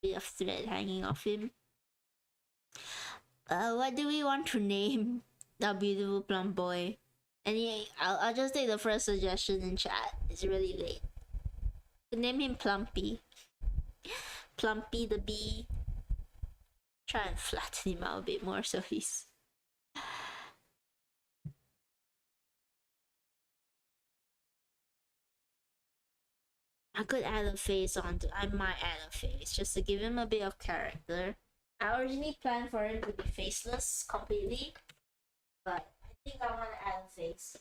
Bit of thread hanging off him. What do we want to name the beautiful plump boy? I'll just take the first suggestion in chat. It's really late. Name him Plumpy. Plumpy the bee. Try and flatten him out a bit more so he's. I could add a face onto. I might add a face just to give him a bit of character. I originally planned for him to be faceless completely, but I think I want to add a face.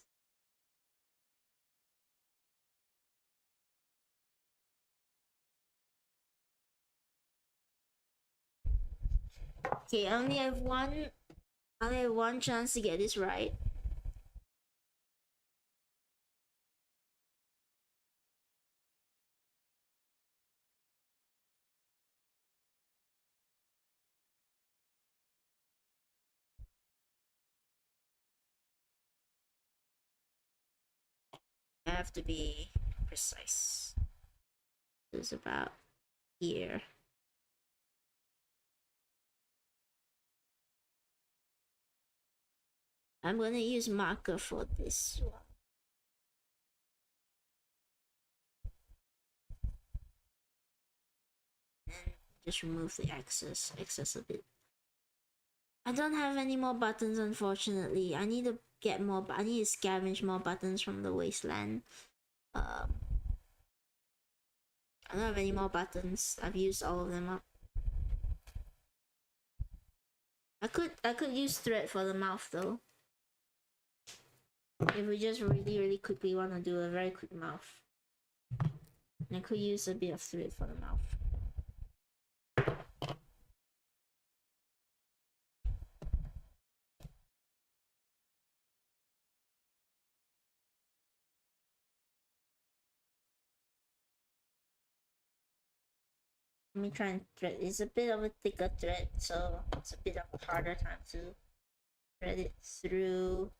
Okay, I only have one chance to get this right. I have to be precise. It's about here. I'm gonna use marker for this one. And just remove the excess a bit. I don't have any more buttons, unfortunately. I need to get more. I need to scavenge more buttons from the wasteland. Um, I don't have any more buttons. I've used all of them up. I could use thread for the mouth though. If we just really quickly want to do a very quick mouth. I could use a bit of thread for the mouth. Let me try and thread. It's a bit of a thicker thread, so it's a bit of a harder time to thread it through.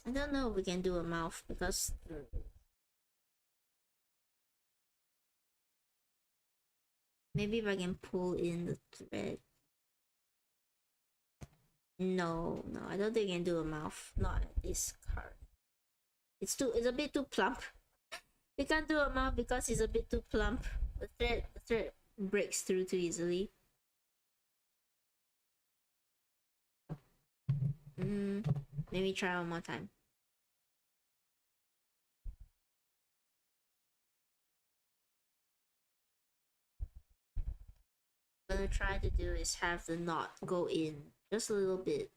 I don't know if we can do a mouth because maybe if I can pull in the thread. No, I don't think I can do a mouth. Not at this card. It's a bit too plump. We can't do a mouth because it's a bit too plump. The thread breaks through too easily. Maybe try one more time. What I'm gonna try to do is have the knot go in just a little bit,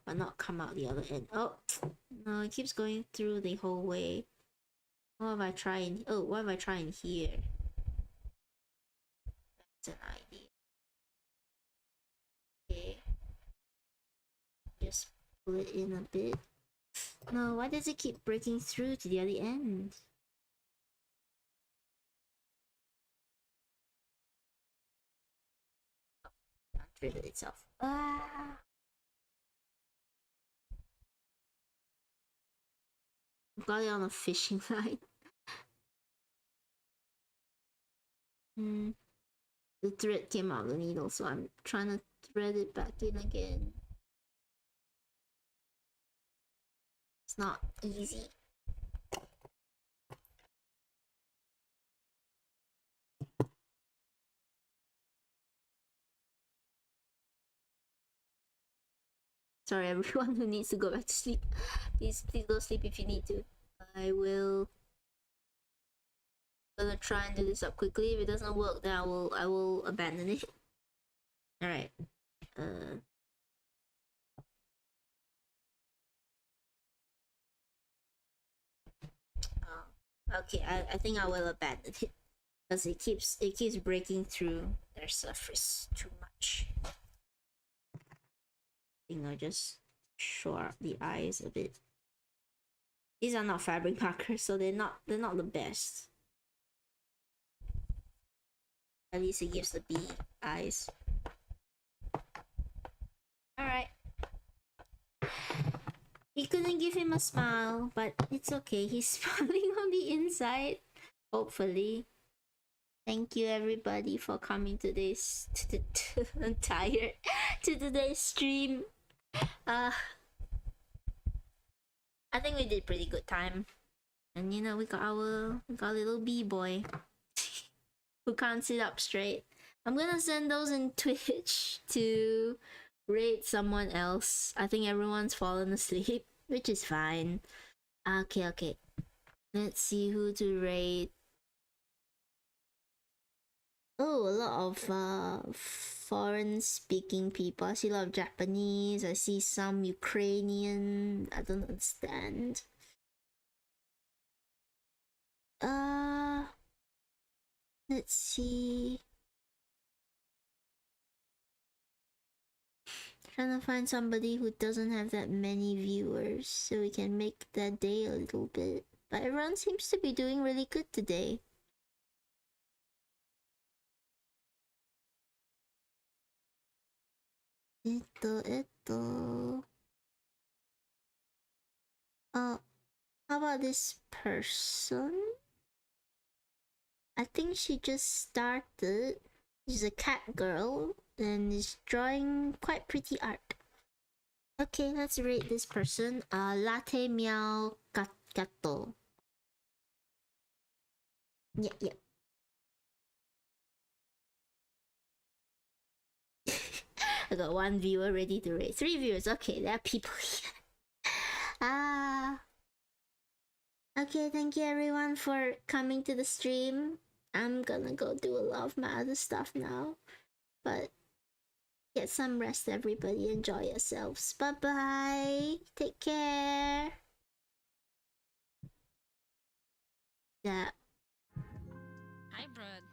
but not come out the other end. Oh no, it keeps going through the whole way. What if I try in? Oh, what if I try in here? That's an idea. Okay, just pull it in a bit. No, why does it keep breaking through to the other end? Unthreaded itself. Ah! I've got it on a fishing line. The thread came out of the needle, so I'm trying to thread it back in again. It's not easy. Sorry, everyone who needs to go back to sleep. Please go sleep if you need to. I will. I'm gonna try and do this up quickly. If it doesn't work, then I will abandon it. All right. Okay. I think I will abandon it because it keeps breaking through their surface too much. I think I'll just shore up the eyes a bit. These are not fabric markers, so they're not the best. At least it gives the bee eyes. Alright. We couldn't give him a smile, but it's okay. He's smiling on the inside. Hopefully. Thank you everybody for coming to this I'm tired to today's stream. I think we did pretty good time. And you know, we got little bee boy who can't sit up straight. I'm gonna send those in Twitch to rate someone else. I think everyone's fallen asleep, which is fine. Okay. Let's see who to rate. Oh, a lot of foreign speaking people. I see a lot of Japanese. I see some Ukrainian. I don't understand. Uh, let's see. Trying to find somebody who doesn't have that many viewers so we can make that day a little bit. But everyone seems to be doing really good today. Ito. How about this person? I think she just started. She's a cat girl and is drawing quite pretty art. Okay, let's rate this person. Latte meow gato. Yeah. I got one viewer ready to rate. 3 viewers. Okay, there are people here. Okay, thank you everyone for coming to the stream. I'm gonna go do a lot of my other stuff now. But get some rest, everybody. Enjoy yourselves. Bye bye. Take care. Yeah. Hi, Brad.